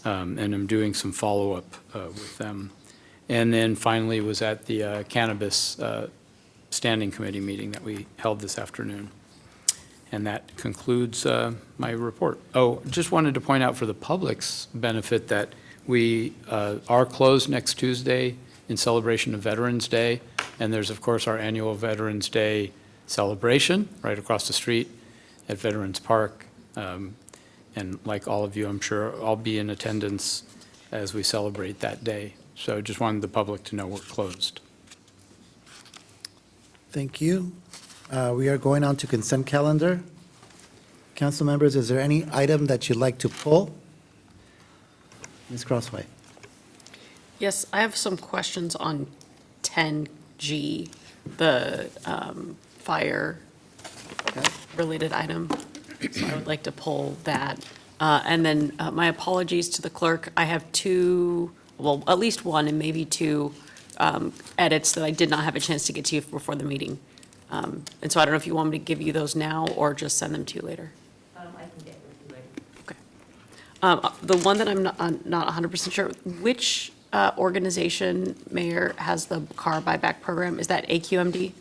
And I'm doing some follow-up with them. And then finally was at the Cannabis Standing Committee meeting that we held this afternoon. And that concludes my report. Oh, just wanted to point out for the public's benefit that we are closed next Tuesday in celebration of Veterans Day. And there's, of course, our annual Veterans Day celebration right across the street at Veterans Park. And like all of you, I'm sure I'll be in attendance as we celebrate that day. So just wanted the public to know we're closed. Thank you. We are going on to consent calendar. Council members, is there any item that you'd like to pull? Ms. Crosswhite. Yes, I have some questions on 10G, the fire-related item. So I would like to pull that. And then my apologies to the clerk. I have two, well, at least one and maybe two edits that I did not have a chance to get to you before the meeting. And so I don't know if you want me to give you those now or just send them to you later. I can get with you later. The one that I'm not 100% sure, which organization, Mayor, has the car buyback program? Is that AQMD?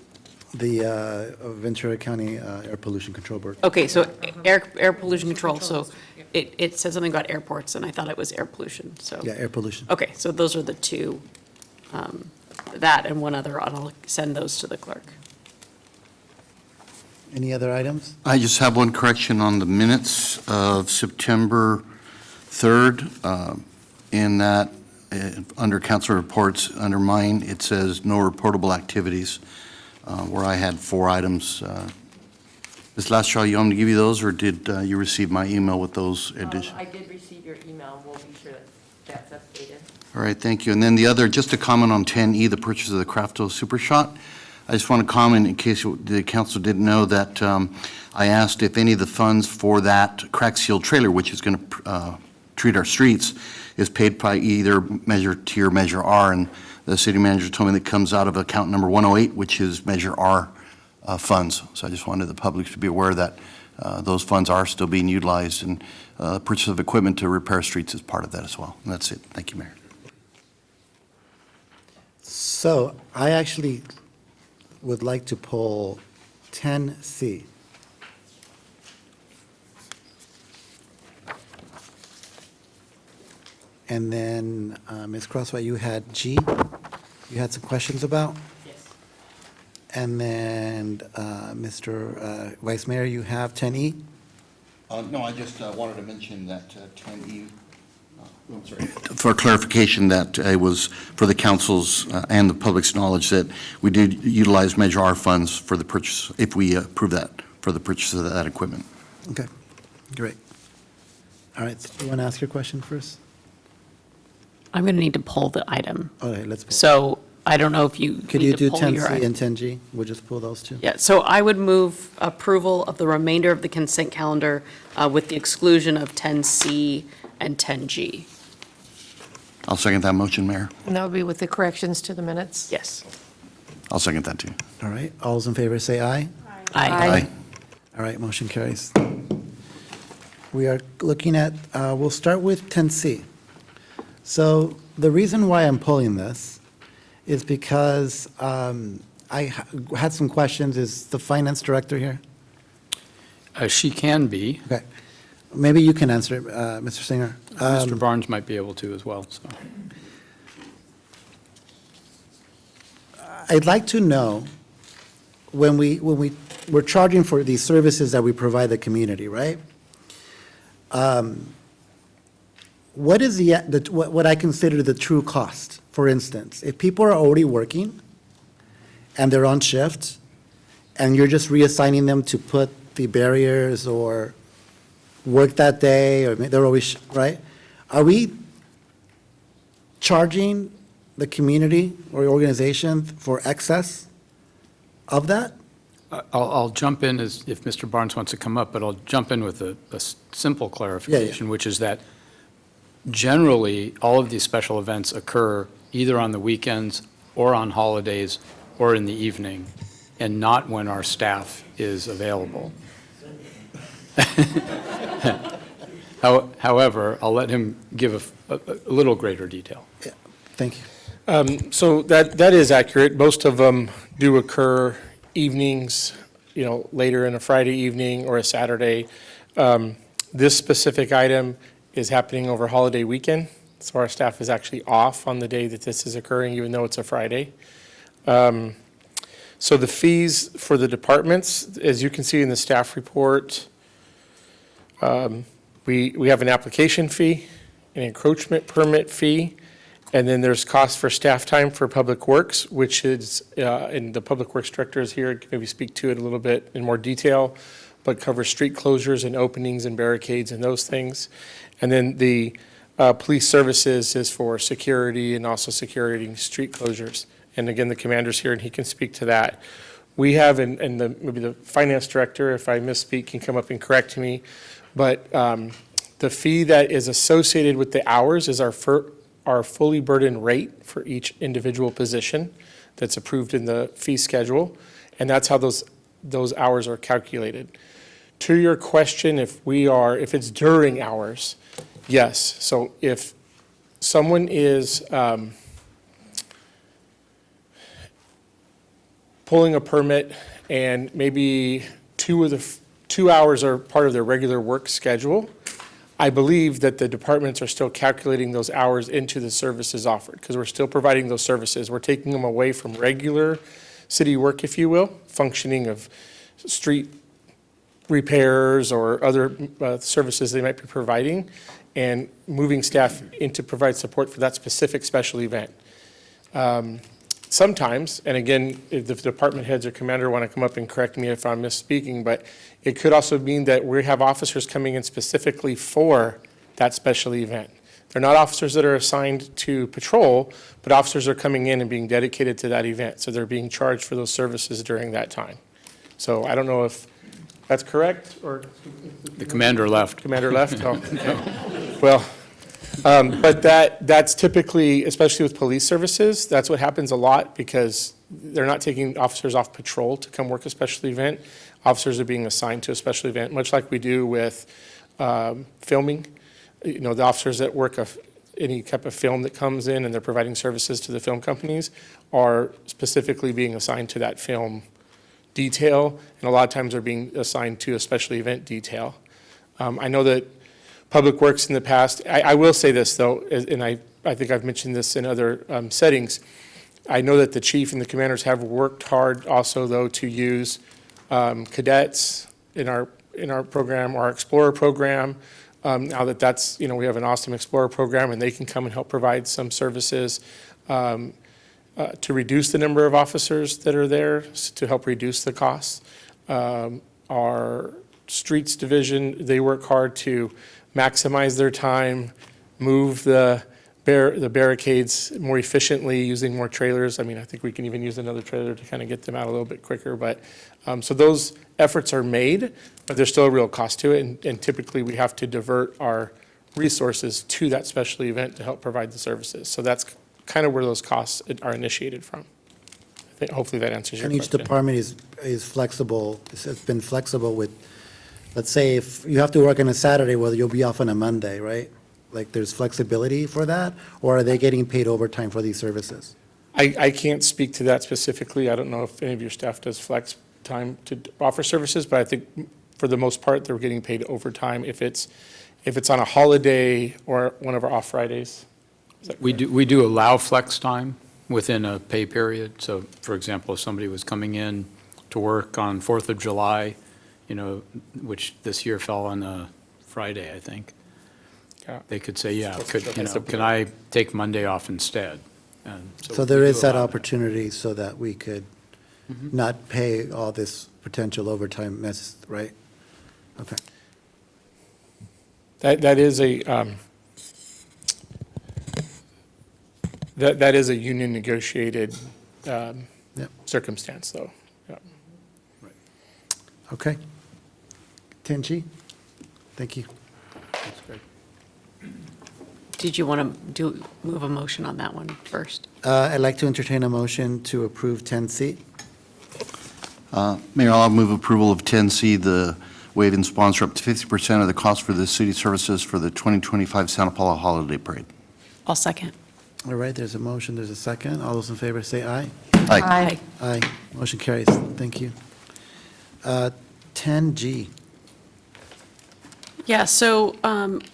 The Ventura County Air Pollution Control Board. Okay, so air pollution control, so it said something about airports, and I thought it was air pollution, so. Yeah, air pollution. Okay, so those are the two, that and one other, and I'll send those to the clerk. Any other items? I just have one correction on the minutes of September 3rd, in that, under council reports, under mine, it says no reportable activities, where I had 4 items. Ms. Lashaw, you want me to give you those, or did you receive my email with those additions? I did receive your email. We'll be sure that that's updated. All right, thank you. And then the other, just to comment on 10E, the purchase of the Crafto Super Shot. I just want to comment, in case the council didn't know, that I asked if any of the funds for that crack seal trailer, which is going to treat our streets, is paid by either Measure T or Measure R. And the city manager told me that comes out of account number 108, which is Measure R funds. So I just wanted the public to be aware that those funds are still being utilized, and purchase of equipment to repair streets is part of that as well. And that's it. Thank you, Mayor. So I actually would like to pull 10C. And then, Ms. Crosswhite, you had G, you had some questions about? Yes. And then, Mr. Vice Mayor, you have 10E? No, I just wanted to mention that 10E, I'm sorry. For clarification, that it was for the council's and the public's knowledge that we did utilize Measure R funds for the purchase, if we approve that, for the purchase of that equipment. Okay, great. All right, do you want to ask your question first? I'm going to need to pull the item. Okay, let's pull. So I don't know if you Could need you to do pull 10C your item. and 10G? We'll just pull those two. Yeah, so I would move approval of the remainder of the consent calendar with the exclusion of 10C and 10G. I'll second that motion, Mayor. And that would be with the corrections to the minutes? Yes. I'll second that, too. All right, all those in favor say aye. Aye. All right, motion carries. We are looking at, we'll start with 10C. So the reason why I'm pulling this is because had some questions. Is the finance director here? She can be. Okay. Maybe you can answer it, Mr. Singer. Mr. Barnes might be able to as well, so. I'd like to know, when we're charging for these services that we provide the community, right? What is what I consider the true cost? For instance, if people are already working and they're on shift, and you're just reassigning them to put the barriers or work that day, or they're always, right? Are we charging the community or organization for excess of that? I'll jump in if Mr. Barnes wants to come up, but I'll jump in with a simple clarification, which is that generally, all of these special events occur either on the weekends or on holidays or in the evening, and not when our staff is available. However, I'll let him give a little greater detail. Yeah, thank you. So that is accurate. Most of them do occur evenings, later in a Friday evening or a Saturday. This specific item is happening over holiday weekend, so our staff is actually off on the day that this is occurring, even though it's a Friday. So the fees for the departments, as you can see in the staff report, We have an application fee, an encroachment permit fee, and then there's cost for staff time for Public Works, which is, and the Public Works Director is here, can maybe speak to it a little bit in more detail, but covers street closures and openings and barricades and those things. And then the police services is for security and also securing street closures. And again, the commander's here and he can speak to that. We have, and maybe the finance director, if I misspeak, can come up and correct me, but the fee that is associated with the hours is our fully burdened rate for each individual position that's approved in the fee schedule, and that's how those hours are calculated. To your question, if it's during hours, yes. So if someone is pulling a permit and maybe 2 hours are part of their regular work schedule, I believe that the departments are still calculating those hours into the services offered because we're still providing those services. We're taking them away from regular city work, if you will, functioning of street repairs or other services they might be providing, and moving staff in to provide support for that specific special event. Sometimes, and again, if the department heads or commander want to come up and correct me if I'm misspeaking, but it could also mean that we have officers coming in specifically for that special event. They're not officers that are assigned to patrol, but officers are coming in and being dedicated to that event. So they're being charged for those services during that time. So I don't know if that's correct or. The commander left. Commander left? Oh, okay. Well, but that's typically, especially with police services, that's what happens a lot because they're not taking officers off patrol to come work a special event. Officers are being assigned to a special event, much like we do with filming. You know, the officers that work any type of film that comes in and they're providing services to the film companies are specifically being assigned to that film detail, and a lot of times they're being assigned to a special event detail. I know that Public Works in the past, I will say this though, and I think I've mentioned this in other settings, I know that the chief and the commanders have worked hard also though to use cadets in our program, our Explorer program. Now that's, you know, we have an awesome Explorer program and they can come and help provide some services to reduce the number of officers that are there, to help reduce the costs. Our streets division, they work hard to maximize their time, move the barricades more efficiently using more trailers. I mean, I think we can even use another trailer to kind of get them out a little bit quicker. But so those efforts are made, but there's still a real cost to it. And typically we have to divert our resources to that special event to help provide the services. So that's kind of where those costs are initiated from. I think hopefully that answers your And question. each department is flexible, it's been flexible with, let's say if you have to work on a Saturday, well, you'll be off on a Monday, right? Like there's flexibility for that, or are they getting paid overtime for these services? I can't speak to that specifically. I don't know if any of your staff does flex time to offer services, but I think for the most part, they're getting paid overtime if it's on a holiday or one of our off Fridays. We do allow flex time within a pay period. So, for example, if somebody was coming in to work on 4th of July, you know, which this year fell on a Friday, I think, Yeah. they could say, yeah, can I take Monday off instead? And So there we is do that allow opportunity so that we could not pay all this potential overtime mess, right? Okay. That is a that is a union negotiated circumstance, though. Yeah. Okay. Tenchi, thank you. That's great. Did you want to move a motion on that one first? I'd like to entertain a motion to approve 10C. Mayor, I'll move approval of 10C, the waive and sponsor up to 50% of the cost for the city services for the 2025 Santa Paula Holiday Parade. I'll second. All right, there's a motion, there's a second. All those in favor say aye. Aye. Aye. Motion carries. Thank you. 10G. Yeah, so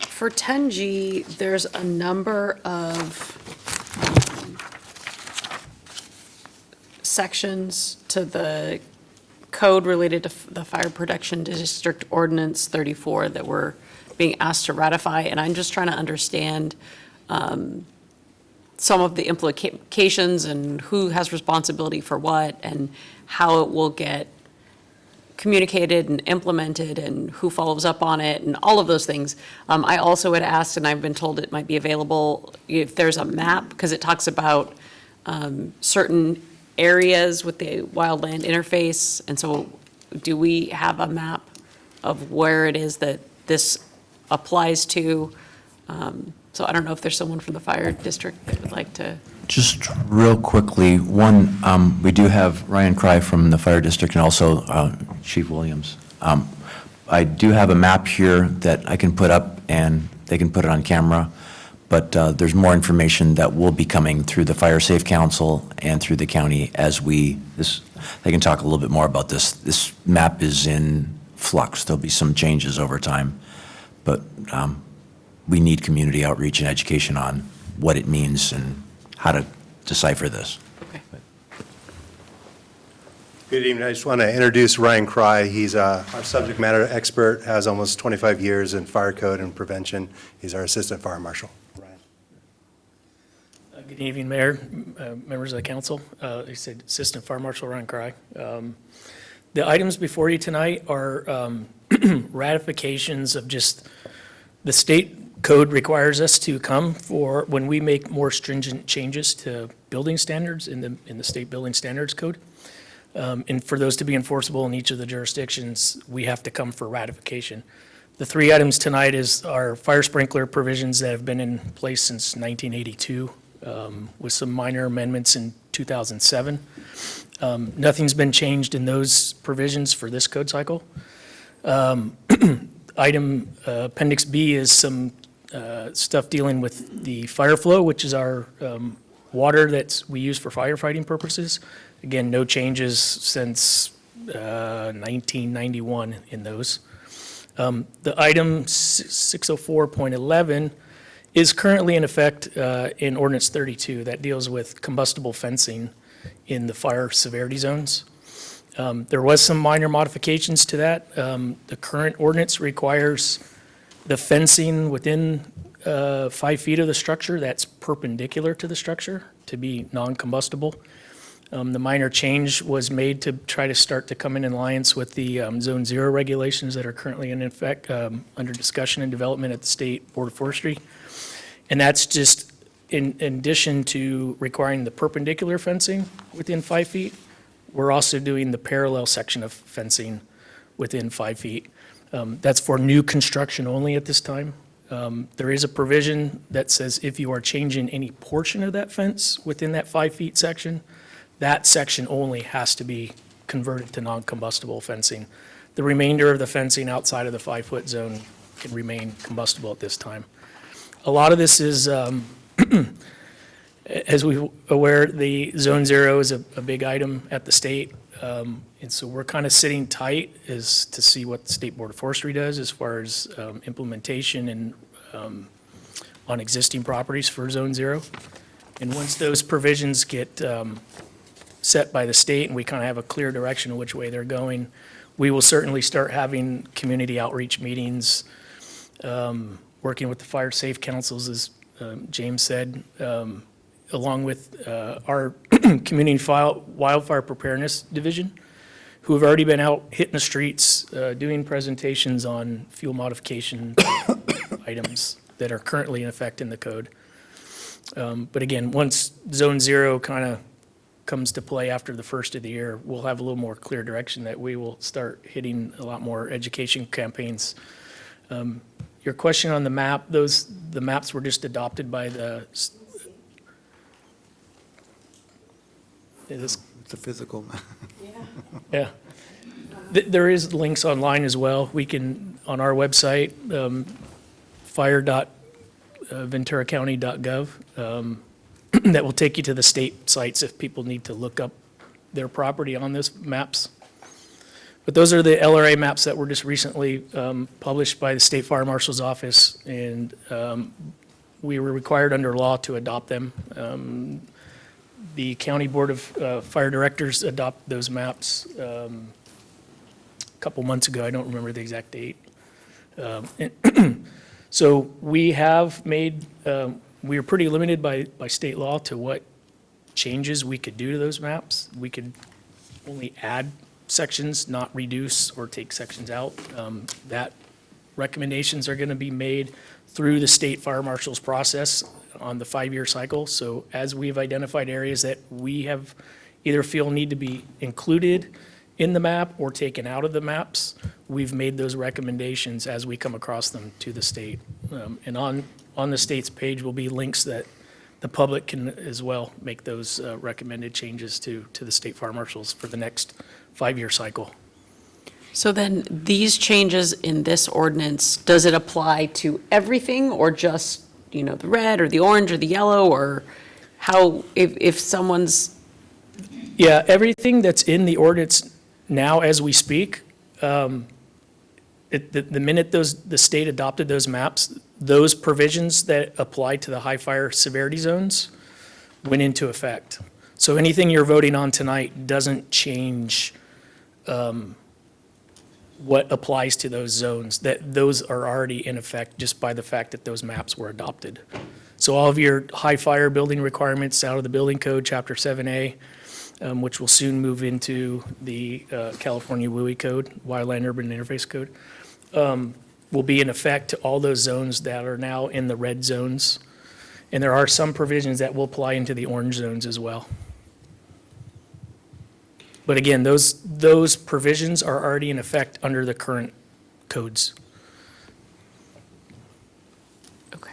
for 10G, there's a number of sections to the code related to the Fire Protection District Ordinance 34 that we're being asked to ratify, and I'm just trying to understand some of the implications and who has responsibility for what and how it will get communicated and implemented and who follows up on it and all of those things. I also had asked, and I've been told it might be available, if there's a map, because it talks about certain areas with the wildland interface. And so do we have a map of where it is that this applies to? So I don't know if there's someone from the fire district that would like to. Just real quickly, one, we do have Ryan Cry from the fire district and also Chief Williams. I do have a map here that I can put up and they can put it on camera, but there's more information that will be coming through the Fire Safe Council and through the county as they can talk a little bit more about this. This map is in flux. There'll be some changes over time, but we need community outreach and education on what it means and how to decipher this. Good evening. I just want to introduce Ryan Cry. He's our subject matter expert, has almost 25 years in fire code and prevention. He's our assistant fire marshal. Good evening, Mayor, members of the council. I said Assistant Fire Marshal Ryan Cry. The items before you tonight are ratifications of just the state code requires us to come for when we make more stringent changes to building standards in the state building standards code. And for those to be enforceable in each of the jurisdictions, we have to come for ratification. The three items tonight is our fire sprinkler provisions that have been in place since 1982, with some minor amendments in 2007. Nothing's been changed in those provisions for this code cycle. Item Appendix B is some stuff dealing with the fire flow, which is our water that we use for firefighting purposes. Again, no changes since 1991 in those. The item 604.11 is currently in effect in Ordinance 32 that deals with combustible fencing in the fire severity zones. There was some minor modifications to that. The current ordinance requires the fencing within 5 feet of the structure that's perpendicular to the structure to be non-combustible. The minor change was made to try to start to come in alliance with the Zone 0 regulations that are currently in effect under discussion and development at the State Board of Forestry. And that's just in addition to requiring the perpendicular fencing within 5 feet, we're also doing the parallel section of fencing within 5 feet. That's for new construction only at this time. There is a provision that says if you are changing any portion of that fence within that 5 feet section, that section only has to be converted to non-combustible fencing. The remainder of the fencing outside of the 5 foot zone can remain combustible at this time. A lot of this is, as we're aware, the Zone 0 is a big item at the state. And so we're kind of sitting tight as to see what the State Board of Forestry does as far as implementation and on existing properties for Zone 0. And once those provisions get set by the state and we kind of have a clear direction of which way they're going, we will certainly start having community outreach meetings, working with the fire safe councils, as James said, along with our community wildfire preparedness division, who have already been out hitting the streets, doing presentations on fuel modification items that are currently in effect in the code. But again, once Zone 0 kind of comes to play after the first of the year, we'll have a little more clear direction that we will start hitting a lot more education campaigns. Your question on the map, the maps were just adopted by the. It's a physical map. Yeah. There is links online as well. We can, on our website, fire.venturacounty.gov, that will take you to the state sites if people need to look up their property on those maps. But those are the LRA maps that were just recently published by the State Fire Marshal's Office, and we were required under law to adopt them. The County Board of Fire Directors adopt those maps couple months ago. I don't remember the exact date. So we have made, we are pretty limited by state law to what changes we could do to those maps. We could only add sections, not reduce or take sections out. That recommendations are going to be made through the state fire marshal's process on the 5-year cycle. So as we've identified areas that we have either feel need to be included in the map or taken out of the maps, we've made those recommendations as we come across them to the state. And on the state's page will be links that the public can as well make those recommended changes to the state fire marshals for the next 5-year cycle. So then these changes in this ordinance, does it apply to everything or just, the red or the orange or the yellow, or how, if someone's? Yeah, everything that's in the ordinance now as we speak, the minute the state adopted those maps, those provisions that apply to the high fire severity zones went into effect. So anything you're voting on tonight doesn't change what applies to those zones, that those are already in effect just by the fact that those maps were adopted. So all of your high fire building requirements out of the building code, chapter 7A, which will soon move into the California WUI code, Wildland Urban Interface Code, will be in effect to all those zones that are now in the red zones. And there are some provisions that will apply into the orange zones as well. But again, those provisions are already in effect under the current codes. Okay.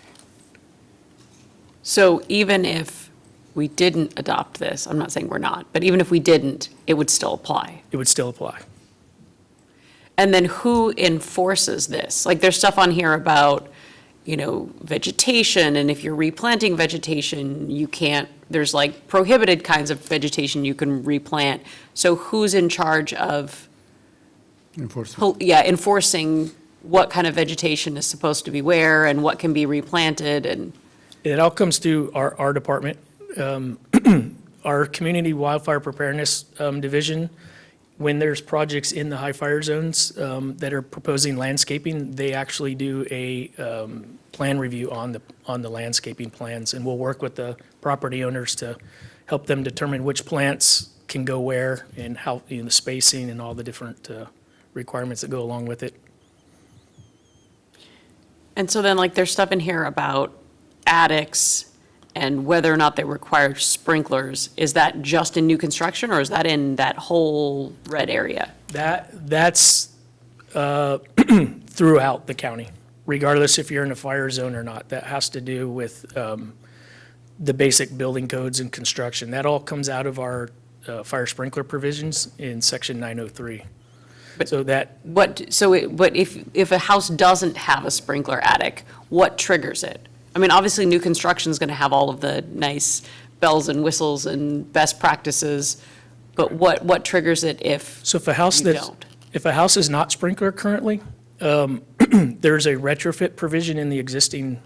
So even if we didn't adopt this, I'm not saying we're not, but even if we didn't, it would still apply. It would still apply. And then who enforces this? Like, there's stuff on here about, vegetation, and if you're replanting vegetation, you can't, there's like prohibited kinds of vegetation you can replant. So who's in charge of? Enforcing what kind of vegetation is supposed to be where and what can be replanted and? It all comes through our department. Our Community Wildfire Preparedness Division, when there's projects in the high fire zones that are proposing landscaping, they actually do a plan review on the landscaping plans, and we'll work with the property owners to help them determine which plants can go where and how, the spacing and all the different requirements that go along with it. And so then, there's stuff in here about attics and whether or not they require sprinklers. Is that just in new construction, or is that in that whole red area? That's throughout the county, regardless if you're in a fire zone or not. That has to do with the basic building codes and construction. That all comes out of our fire sprinkler provisions in section 903. But if a house doesn't have a sprinkler attic, what triggers it? I mean, obviously, new construction is going to have all of the nice bells and whistles and best practices, but what triggers it if So if a house you that's, don't? if a house is not sprinkler currently, there's a retrofit provision in the existing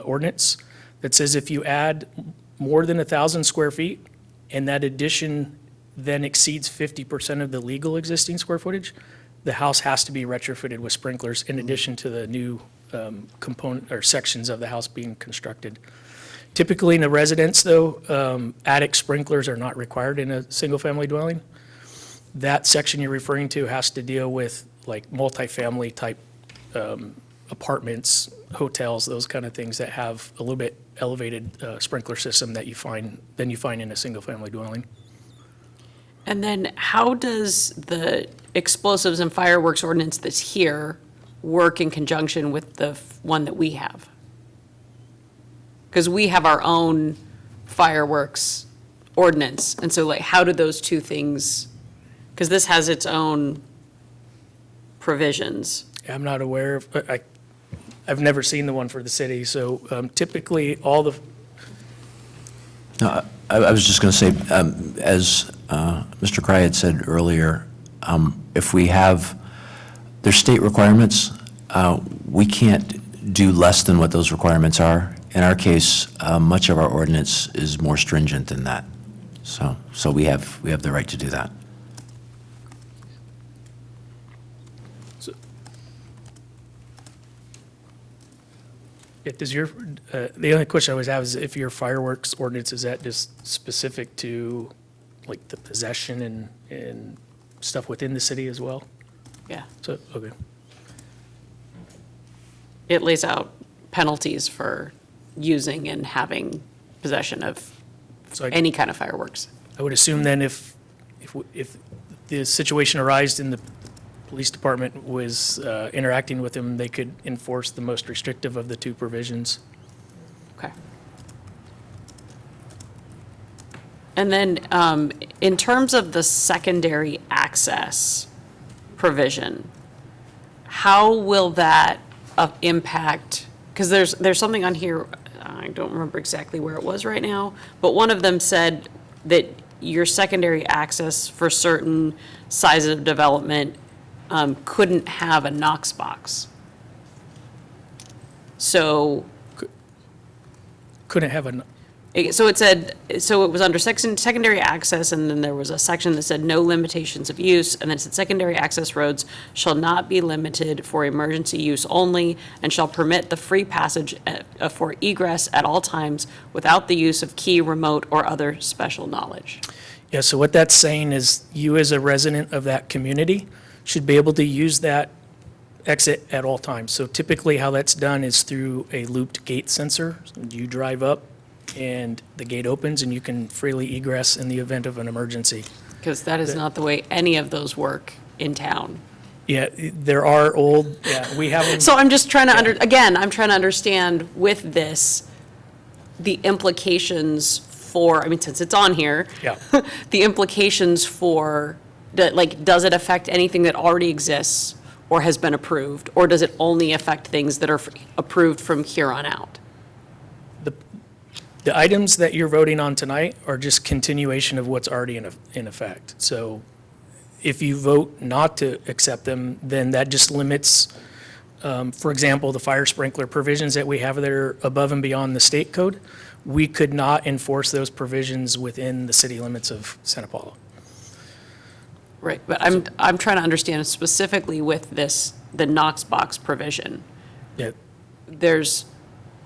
ordinance that says if you add more than 1,000 square feet and that addition then exceeds 50% of the legal existing square footage, the house has to be retrofitted with sprinklers in addition to the new component or sections of the house being constructed. Typically in a residence, though, attic sprinklers are not required in a single-family dwelling. That section you're referring to has to deal with like multifamily type apartments, hotels, those kind of things that have a little bit elevated sprinkler system that you find in a single-family dwelling. And then how does the explosives and fireworks ordinance that's here work in conjunction with the one that we have? Because we have our own fireworks ordinance, and so how do those two things, because this has its own provisions. I'm not aware of, I've never seen the one for the city, so typically all the. No, I was just going to say, as Mr. Cry had said earlier, if we have, there's state requirements, we can't do less than what those requirements are. In our case, much of our ordinance is more stringent than that. So we have the right to do that. Does your, the only question I always have is if your fireworks ordinance, is that just specific to like the possession and stuff within the city as well? Yeah. So, okay. It lays out penalties for using and having possession of So I- any kind of fireworks. I would assume then if the situation arose and the police department was interacting with them, they could enforce the most restrictive of the two provisions. Okay. And then, in terms of the secondary access provision, how will that impact, because there's something on here, I don't remember exactly where it was right now, but one of them said that your secondary access for certain sizes of development couldn't have a Knox box. So, Couldn't have a, so it said, so it was under secondary access, and then there was a section that said no limitations of use, and then it said secondary access roads shall not be limited for emergency use only, and shall permit the free passage for egress at all times without the use of key, remote, or other special knowledge. yeah, so what that's saying is you as a resident of that community should be able to use that exit at all times. So typically how that's done is through a looped gate sensor. You drive up and the gate opens and you can freely egress in the event of an emergency. Because that is not the way any of those work in town. Yeah, there are old, yeah, we have them. So I'm just trying to I'm trying to understand with this, the implications for, I mean, since it's on here. Yeah. The implications for, like, does it affect anything that already exists or has been approved? Or does it only affect things that are approved from here on out? The items that you're voting on tonight are just continuation of what's already in effect. So if you vote not to accept them, then that just limits, for example, the fire sprinkler provisions that we have that are above and beyond the state code. We could not enforce those provisions within the city limits of Santa Paula. Right, but I'm trying to understand specifically with this, the Knox box provision. Yeah. There's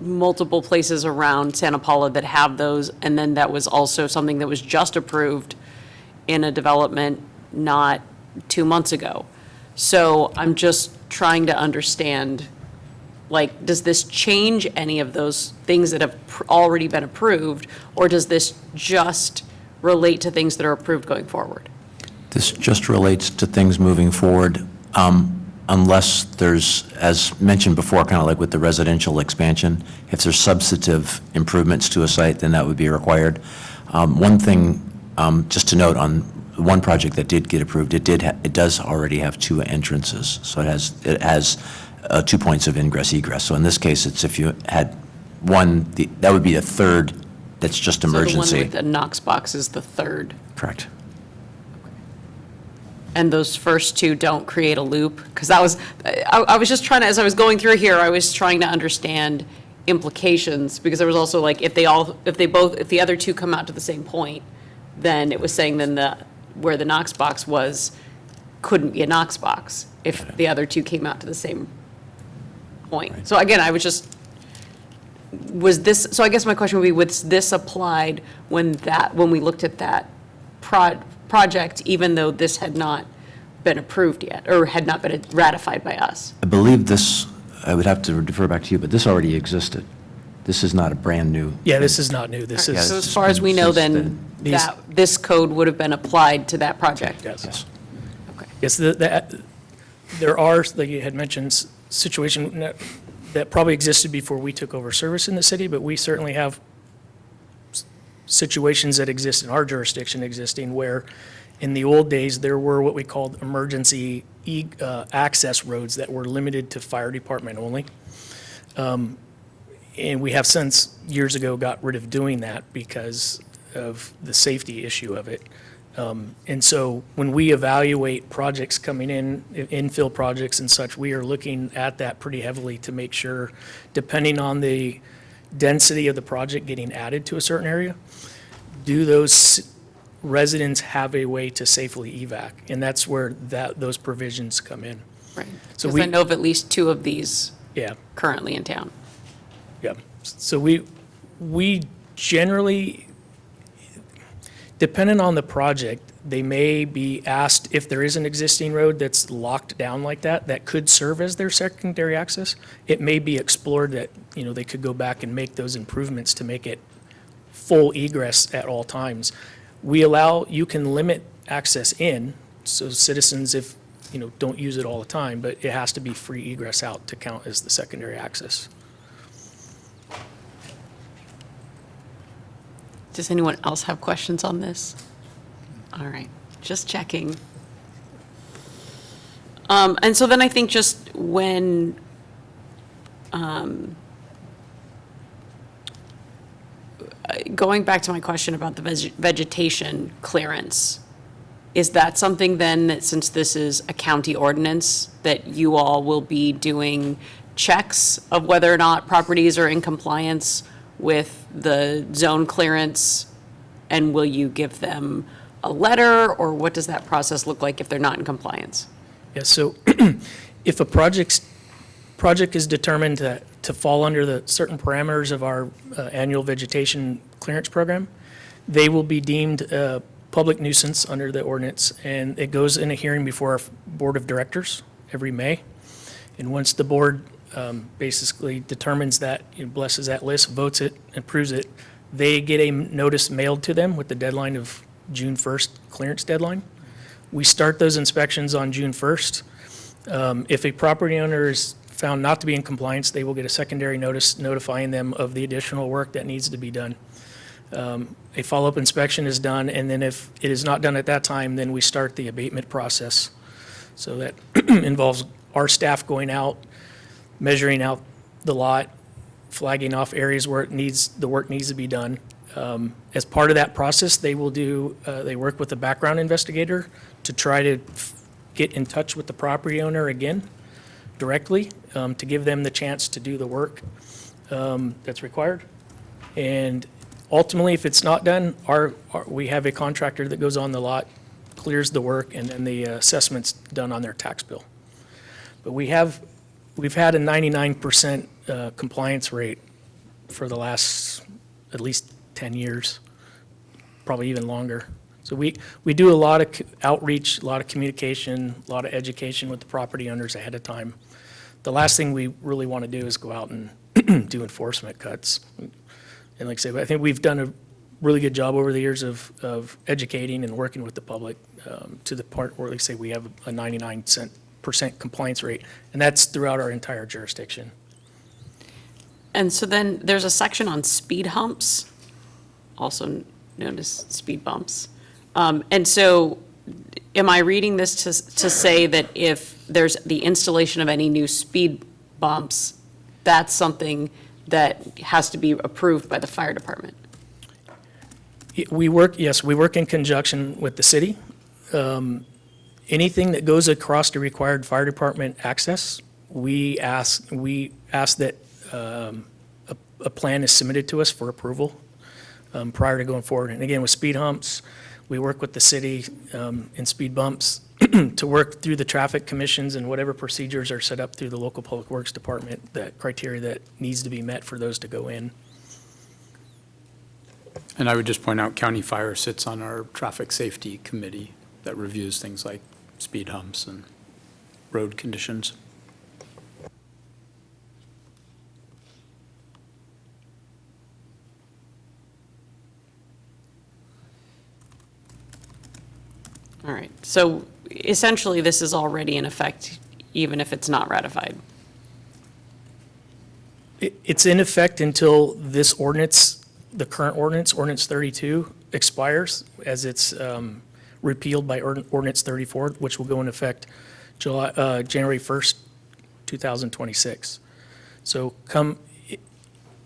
multiple places around Santa Paula that have those, and then that was also something that was just approved in a development not 2 months ago. So I'm just trying to understand, like, does this change any of those things that have already been approved, or does this just relate to things that are approved going forward? This just relates to things moving forward, unless there's, as mentioned before, kind of like with the residential expansion, if there's substantive improvements to a site, then that would be required. One thing, just to note on one project that did get approved, it does already have 2 entrances, so it has 2 points of ingress egress. So in this case, it's if you had one, that would be a third that's just emergency. So the one with the Knox box is the third. Correct. And those first 2 don't create a loop? Because that was, I was just trying to, as I was going through here, I was trying to understand implications, because there was also like, if the other 2 come out to the same point, then it was saying then where the Knox box was, couldn't be a Knox box if the other 2 came out to the same point. So again, I was just, so I guess my question would be, was this applied when we looked at that project, even though this had not been approved yet, or had not been ratified by us? I believe this, I would have to defer back to you, but this already existed. This is not a brand-new. Yeah, this is not new. This is. So as far as we know, then, this code would have been applied to that project? Yes. Okay. Yes, there are, like you had mentioned, situation that probably existed before we took over service in the city, but we certainly have situations that exist in our jurisdiction existing where in the old days, there were what we called emergency access roads that were limited to fire department only. And we have since, years ago, got rid of doing that because of the safety issue of it. And so when we evaluate projects coming in, infill projects and such, we are looking at that pretty heavily to make sure, depending on the density of the project getting added to a certain area, do those residents have a way to safely evac? And that's where those provisions come in. Right. So Because I know of at least 2 of these Yeah. currently in town. Yeah, so we generally, depending on the project, they may be asked if there is an existing road that's locked down like that, that could serve as their secondary access. It may be explored that, you know, they could go back and make those improvements to make it full egress at all times. You can limit access in, so citizens, if, you know, don't use it all the time, but it has to be free egress out to count as the secondary access. Does anyone else have questions on this? All right, just checking. And so then I think just when, going back to my question about the vegetation clearance, is that something then that, since this is a county ordinance, that you all will be doing checks of whether or not properties are in compliance with the zone clearance? And will you give them a letter, or what does that process look like if they're not in compliance? Yeah, so if a project is determined to fall under the certain parameters of our annual vegetation clearance program, they will be deemed a public nuisance under the ordinance, and it goes in a hearing before our board of directors every May. And once the board basically determines that, you know, blesses that list, votes it, approves it, they get a notice mailed to them with the deadline of June 1st, clearance deadline. We start those inspections on June 1st. If a property owner is found not to be in compliance, they will get a secondary notice notifying them of the additional work that needs to be done. A follow-up inspection is done, and then if it is not done at that time, then we start the abatement process. So that involves our staff going out, measuring out the lot, flagging off areas where the work needs to be done. As part of that process, they work with a background investigator to try to get in touch with the property owner again directly, to give them the chance to do the work that's required. And ultimately, if it's not done, we have a contractor that goes on the lot, clears the work, and then the assessment's done on their tax bill. But we've had a 99% compliance rate for the last at least 10 years, probably even longer. So we do a lot of outreach, a lot of communication, a lot of education with the property owners ahead of time. The last thing we really want to do is go out and do enforcement cuts. And like I say, I think we've done a really good job over the years of educating and working with the public to the part where, like I say, we have a 99% compliance rate, and that's throughout our entire jurisdiction. And so then there's a section on speed humps, also known as speed bumps. And so am I reading this to say that if there's the installation of any new speed bumps, that's something that has to be approved by the fire department? We work in conjunction with the city. Anything that goes across the required fire department access, we ask that a plan is submitted to us for approval prior to going forward. And again, with speed humps, we work with the city in speed bumps to work through the traffic commissions and whatever procedures are set up through the local public works department, that criteria that needs to be met for those to go in. And I would just point out, County Fire sits on our traffic safety committee that reviews things like speed humps and road conditions. All right, so essentially this is already in effect, even if it's not ratified. It's in effect until this ordinance, the current ordinance, Ordinance 32, expires, as it's repealed by Ordinance 34, which will go into effect January 1st, 2026. So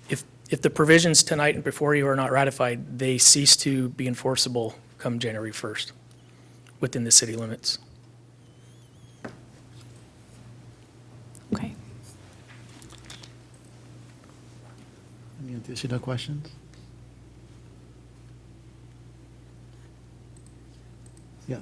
if the provisions tonight and before you are not ratified, they cease to be enforceable come January 1st within the city limits. Okay. Any additional questions? Yeah.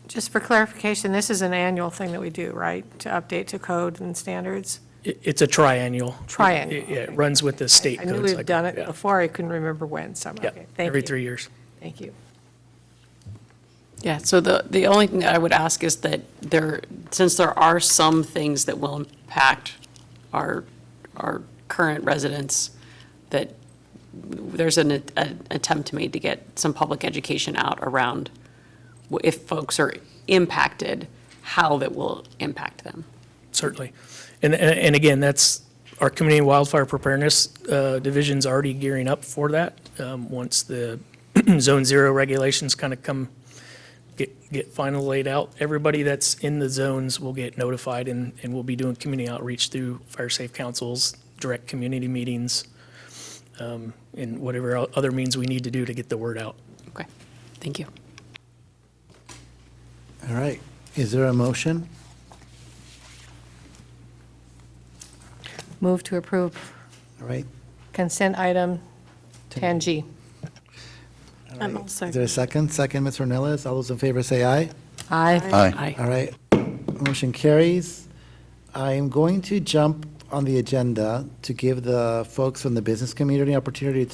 Just for clarification, this is an annual thing that we do, right? To update to code and standards? It's a triennial. Triennial, Yeah, it runs with the state I code knew we've cycle. done it Yeah. before, I couldn't remember when, so, Yeah, okay, thank you. every 3 years. Thank you. Yeah, so the only thing I would ask is that since there are some things that will impact our current residents, that there's an attempt made to get some public education out around if folks are impacted, how that will impact them. Certainly. And again, that's, our Community Wildfire Preparedness Division's already gearing up for that. Once the Zone 0 regulations kind of get final laid out, everybody that's in the zones will get notified, and we'll be doing community outreach through Fire Safe Councils, direct community meetings, and whatever other means we need to do to get the word out. Okay, thank you. All right. Is there a motion? Move to approve All right. consent item 10G. And I'll Is second. there a second? Second, Ms. Ornelas. All those in favor say aye. Aye. Aye. All right. Motion carries. I am going to jump on the agenda to give the folks from the business community an opportunity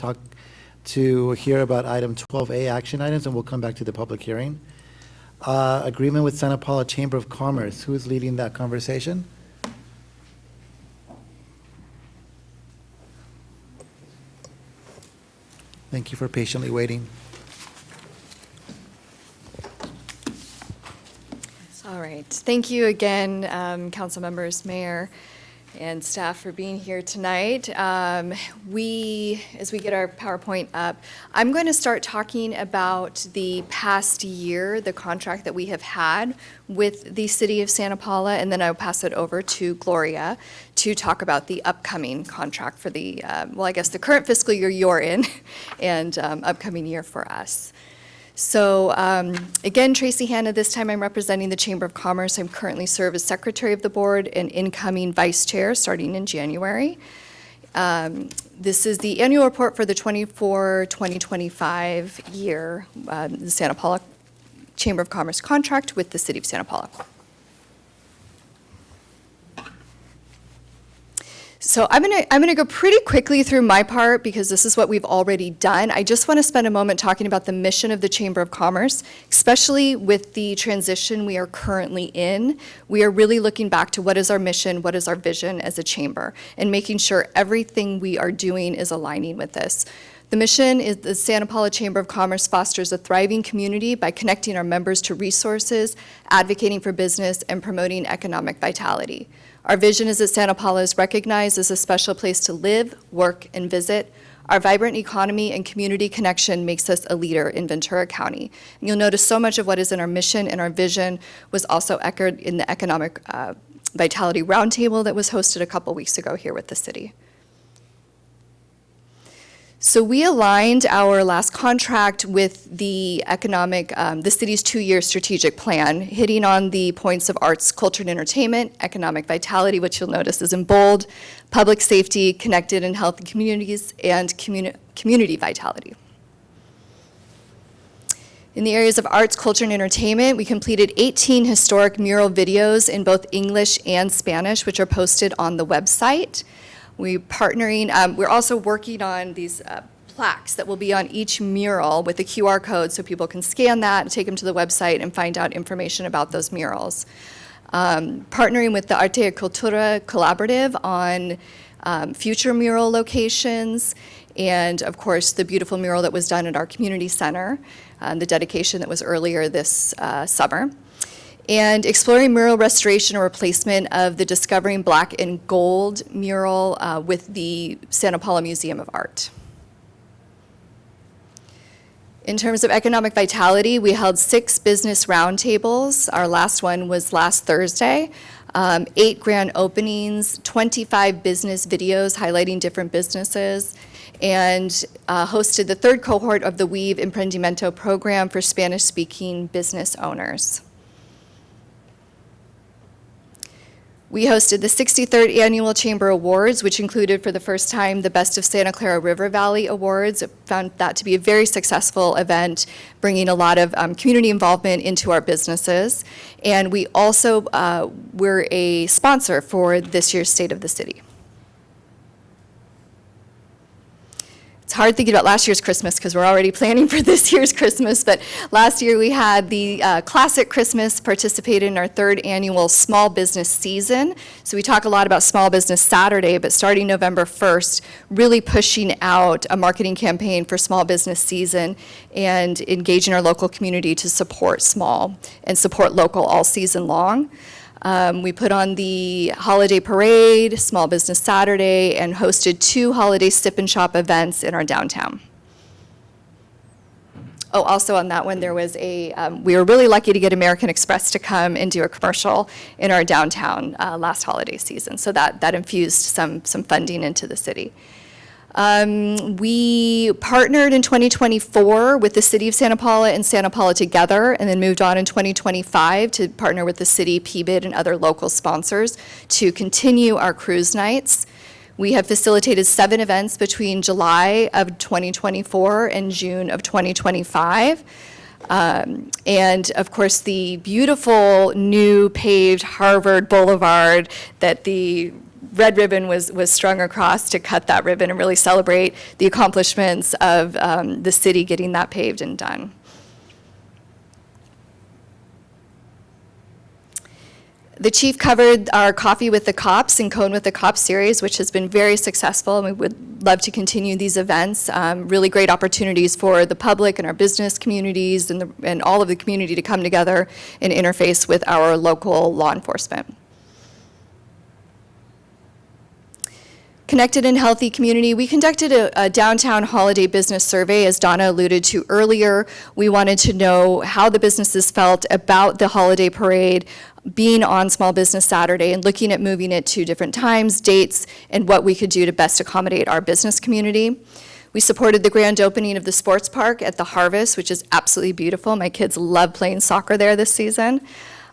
to hear about item 12A action items, and we'll come back to the public hearing. Agreement with Santa Paula Chamber of Commerce. Who's leading that conversation? Thank you for patiently waiting. All right. Thank you again, council members, mayor, and staff for being here tonight. As we get our PowerPoint up, I'm going to start talking about the past year, the contract that we have had with the city of Santa Paula, and then I'll pass it over to Gloria to talk about the upcoming contract for the, I guess the current fiscal year you're in and upcoming year for us. So again, Tracy Hanna, this time I'm representing the Chamber of Commerce. I'm currently serve as secretary of the board and incoming vice chair starting in January. This is the annual report for the 2025 year, the Santa Paula Chamber of Commerce contract with the city of Santa Paula. So I'm gonna go pretty quickly through my part because this is what we've already done. I just want to spend a moment talking about the mission of the Chamber of Commerce, especially with the transition we are currently in. We are really looking back to what is our mission, what is our vision as a chamber, and making sure everything we are doing is aligning with this. The mission is the Santa Paula Chamber of Commerce fosters a thriving community by connecting our members to resources, advocating for business, and promoting economic vitality. Our vision is that Santa Paula is recognized as a special place to live, work, and visit. Our vibrant economy and community connection makes us a leader in Ventura County. And you'll notice so much of what is in our mission and our vision was also echoed in the Economic Vitality Roundtable that was hosted a couple weeks ago here with the city. So we aligned our last contract with the the city's 2-year strategic plan, hitting on the points of arts, culture, and entertainment, economic vitality, which you'll notice is in bold, public safety, connected and healthy communities, and community vitality. In the areas of arts, culture, and entertainment, we completed 18 historic mural videos in both English and Spanish, which are posted on the website. We're also working on these plaques that will be on each mural with a QR code so people can scan that and take them to the website and find out information about those murals. Partnering with the Arte y Cultura Collaborative on future mural locations, and of course, the beautiful mural that was done at our community center, the dedication that was earlier this summer. And exploring mural restoration or replacement of the Discovering Black and Gold mural with the Santa Paula Museum of Art. In terms of economic vitality, we held 6 business roundtables. Our last one was last Thursday. 8 grand openings, 25 business videos highlighting different businesses, and hosted the 3rd cohort of the Weave Emprendimiento program for Spanish-speaking business owners. We hosted the 63rd Annual Chamber Awards, which included for the first time the Best of Santa Clara River Valley Awards. Found that to be a very successful event, bringing a lot of community involvement into our businesses. And we also were a sponsor for this year's State of the City. It's hard thinking about last year's Christmas because we're already planning for this year's Christmas, but last year we had the Classic Christmas participated in our 3rd annual Small Business Season. So we talk a lot about Small Business Saturday, but starting November 1st, really pushing out a marketing campaign for Small Business Season and engaging our local community to support small and support local all season long. We put on the holiday parade, Small Business Saturday, and hosted 2 holiday sip and shop events in our downtown. Oh, also on that one, there was we were really lucky to get American Express to come and do a commercial in our downtown last holiday season. So that infused some funding into the city. We partnered in 2024 with the City of Santa Paula and Santa Paula Together, and then moved on in 2025 to partner with the city, PBID, and other local sponsors to continue our cruise nights. We have facilitated 7 events between July of 2024 and June of 2025. And of course, the beautiful new paved Harvard Boulevard that the red ribbon was strung across to cut that ribbon and really celebrate the accomplishments of the city getting that paved and done. The chief covered our Coffee with the Cops and Cone with the Cops series, which has been very successful, and we would love to continue these events. Really great opportunities for the public and our business communities and all of the community to come together and interface with our local law enforcement. Connected and Healthy Community, we conducted a downtown holiday business survey, as Donna alluded to earlier. We wanted to know how the businesses felt about the holiday parade being on Small Business Saturday and looking at moving it to different times, dates, and what we could do to best accommodate our business community. We supported the grand opening of the sports park at the Harvest, which is absolutely beautiful. My kids love playing soccer there this season.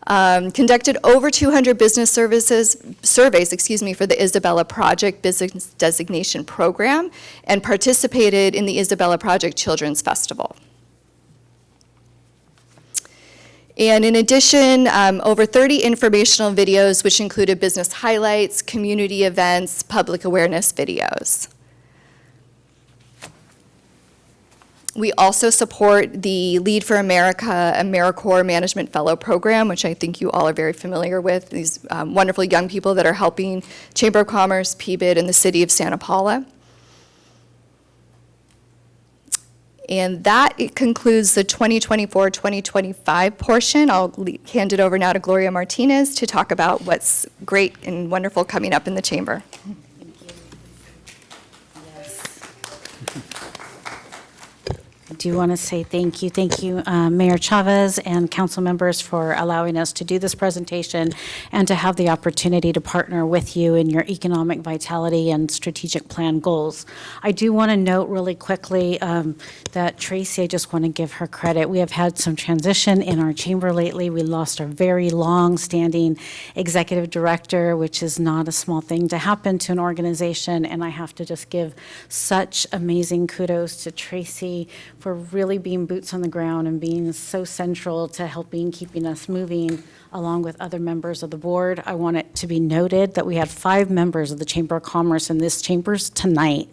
Conducted over 200 business surveys, for the Isabella Project Business Designation Program, and participated in the Isabella Project Children's Festival. And in addition, over 30 informational videos, which included business highlights, community events, public awareness videos. We also support the Lead for America AmeriCorps Management Fellow Program, which I think you all are very familiar with, these wonderful young people that are helping Chamber of Commerce, PBID, and the City of Santa Paula. And that concludes the 2024-2025 portion. I'll hand it over now to Gloria Martinez to talk about what's great and wonderful coming up in the Chamber. I do want to say thank you. Thank you, Mayor Chavez and council members, for allowing us to do this presentation and to have the opportunity to partner with you in your economic vitality and strategic plan goals. I do want to note really quickly that Tracy, I just want to give her credit. We have had some transition in our chamber lately. We lost our very long-standing executive director, which is not a small thing to happen to an organization, and I have to just give such amazing kudos to Tracy for really being boots on the ground and being so central to helping keeping us moving along with other members of the board. I want it to be noted that we had 5 members of the Chamber of Commerce in this chambers tonight.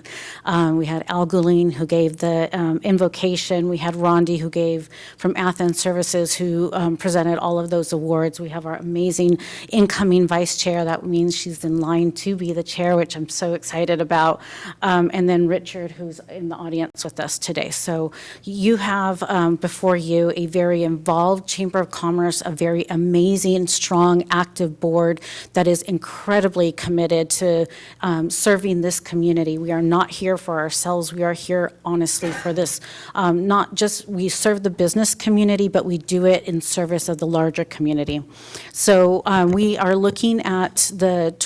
We had Al Gouline, who gave the invocation. We had Rondi, who gave from Athens Services, who presented all of those awards. We have our amazing incoming vice chair. That means she's in line to be the chair, which I'm so excited about. And then Richard, who's in the audience with us today. So you have before you a very involved Chamber of Commerce, a very amazing, strong, active board that is incredibly committed to serving this community. We are not here for ourselves. We are here, honestly, for this. Not just we serve the business community, but we do it in service of the larger community. So we are looking at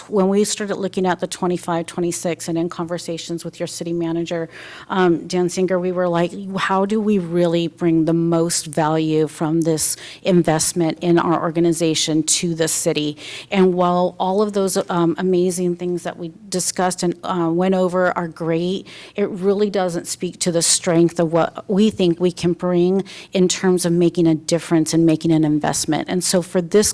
when we started looking at the 25, 26, and in conversations with your city manager, Dan Singer, we were like, how do we really bring the most value from this investment in our organization to the city? And while all of those amazing things that we discussed and went over are great, it really doesn't speak to the strength of what we think we can bring in terms of making a difference and making an investment. And so for this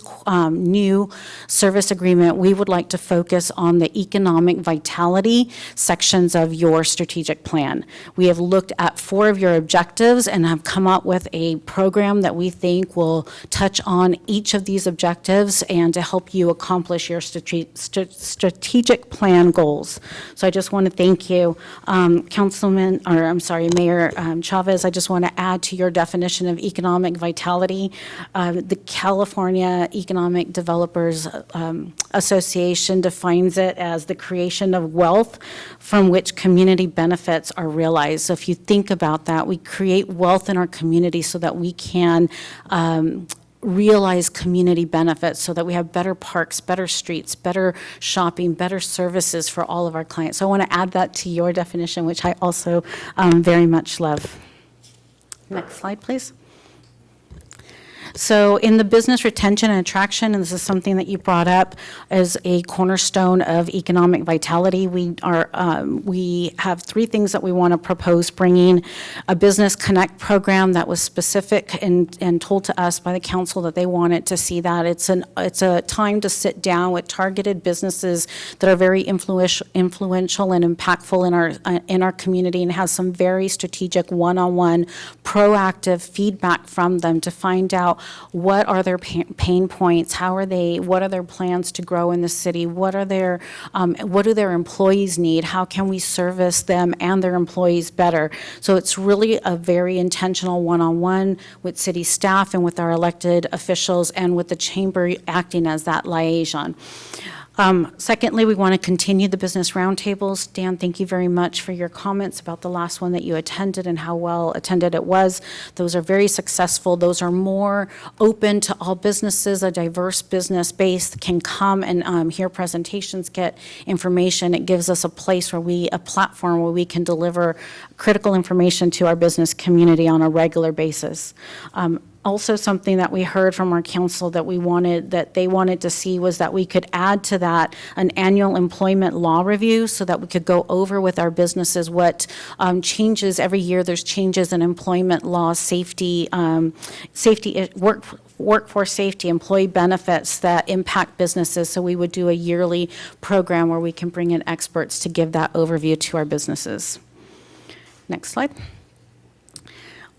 new service agreement, we would like to focus on the economic vitality sections of your strategic plan. We have looked at 4 of your objectives and have come up with a program that we think will touch on each of these objectives and to help you accomplish your strategic plan goals. So I just want to thank you, Mayor Chavez. I just want to add to your definition of economic vitality. The California Economic Developers Association defines it as the creation of wealth from which community benefits are realized. So if you think about that, we create wealth in our community so that we can realize community benefits, so that we have better parks, better streets, better shopping, better services for all of our clients. So I want to add that to your definition, which I also very much love. Next slide, please. So in the business retention and attraction, and this is something that you brought up as a cornerstone of economic vitality, we have 3 things that we want to propose bringing: a Business Connect program that was specific and told to us by the council that they wanted to see that. It's a time to sit down with targeted businesses that are very influential and impactful in our community, and has some very strategic one-on-one proactive feedback from them to find out what are their pain points, what are their plans to grow in the city, what do their employees need, how can we service them and their employees better. So it's really a very intentional one-on-one with city staff and with our elected officials and with the chamber acting as that liaison. Secondly, we want to continue the business roundtables. Dan, thank you very much for your comments about the last one that you attended and how well attended it was. Those are very successful. Those are more open to all businesses. A diverse business base can come and hear presentations, get information. It gives us a platform where we can deliver critical information to our business community on a regular basis. Also, something that we heard from our council that they wanted to see was that we could add to that an annual employment law review, so that we could go over with our businesses what changes every year. There's changes in employment law, workforce safety, employee benefits that impact businesses. So we would do a yearly program where we can bring in experts to give that overview to our businesses. Next slide.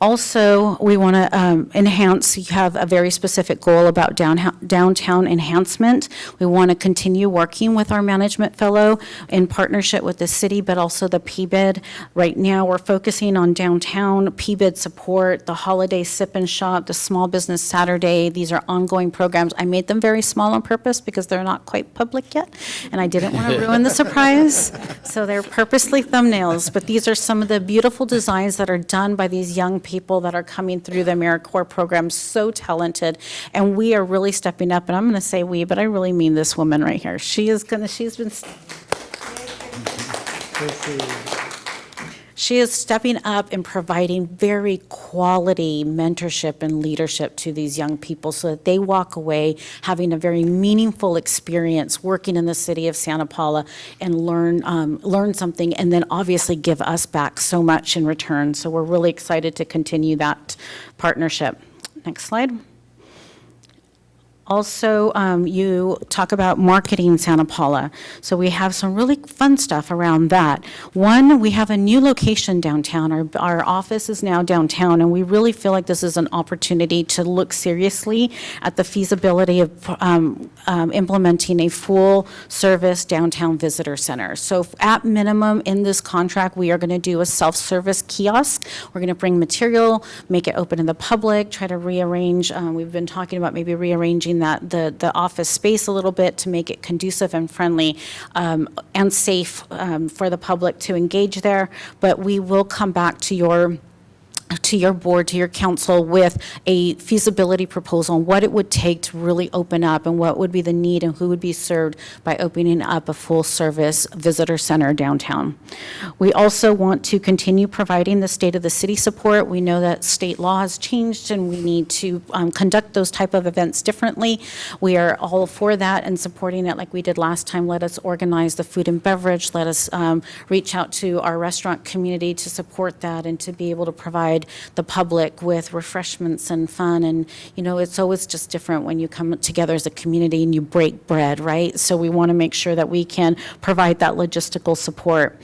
Also, we want to enhance, you have a very specific goal about downtown enhancement. We want to continue working with our management fellow in partnership with the city, but also the PBID. Right now, we're focusing on downtown PBID support, the holiday sip and shop, the small business Saturday. These are ongoing programs. I made them very small on purpose because they're not quite public yet, and I didn't want to ruin the surprise. So they're purposely thumbnails, but these are some of the beautiful designs that are done by these young people that are coming through the AmeriCorps program, so talented, and we are really stepping up, and I'm going to say we, but I really mean this woman right here. She is stepping up and providing very quality mentorship and leadership to these young people so that they walk away having a very meaningful experience working in the city of Santa Paula and learn something, and then obviously give us back so much in return. So we're really excited to continue that partnership. Next slide. Also, you talk about marketing Santa Paula. So we have some really fun stuff around that. One, we have a new location downtown. Our office is now downtown, and we really feel like this is an opportunity to look seriously at the feasibility of implementing a full-service downtown visitor center. So at minimum, in this contract, we are going to do a self-service kiosk. We're going to bring material, make it open to the public, try to rearrange. We've been talking about maybe rearranging the office space a little bit to make it conducive and friendly and safe for the public to engage there. But we will come back to your to your board, to your council, with a feasibility proposal on what it would take to really open up and what would be the need and who would be served by opening up a full-service visitor center downtown. We also want to continue providing the state of the city support. We know that state law has changed and we need to conduct those type of events differently. We are all for that and supporting it like we did last time. Let us organize the food and beverage. Let us reach out to our restaurant community to support that and to be able to provide the public with refreshments and fun. And, you know, it's always just different when you come together as a community and you break bread, right? So we want to make sure that we can provide that logistical support.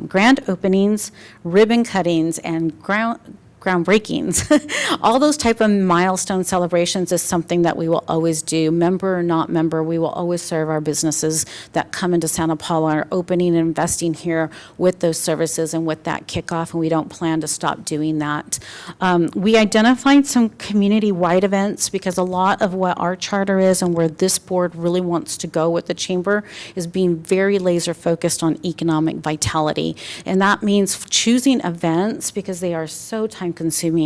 Grand openings, ribbon cuttings, and groundbreakings. All those type of milestone celebrations is something that we will always do. Member or not member, we will always serve our businesses that come into Santa Paula and are opening and investing here with those services and with that kickoff, and we don't plan to stop doing that. We identified some community-wide events because a lot of what our charter is and where this board really wants to go with the chamber is being very laser-focused on economic vitality. And that means choosing events because they are so time-consuming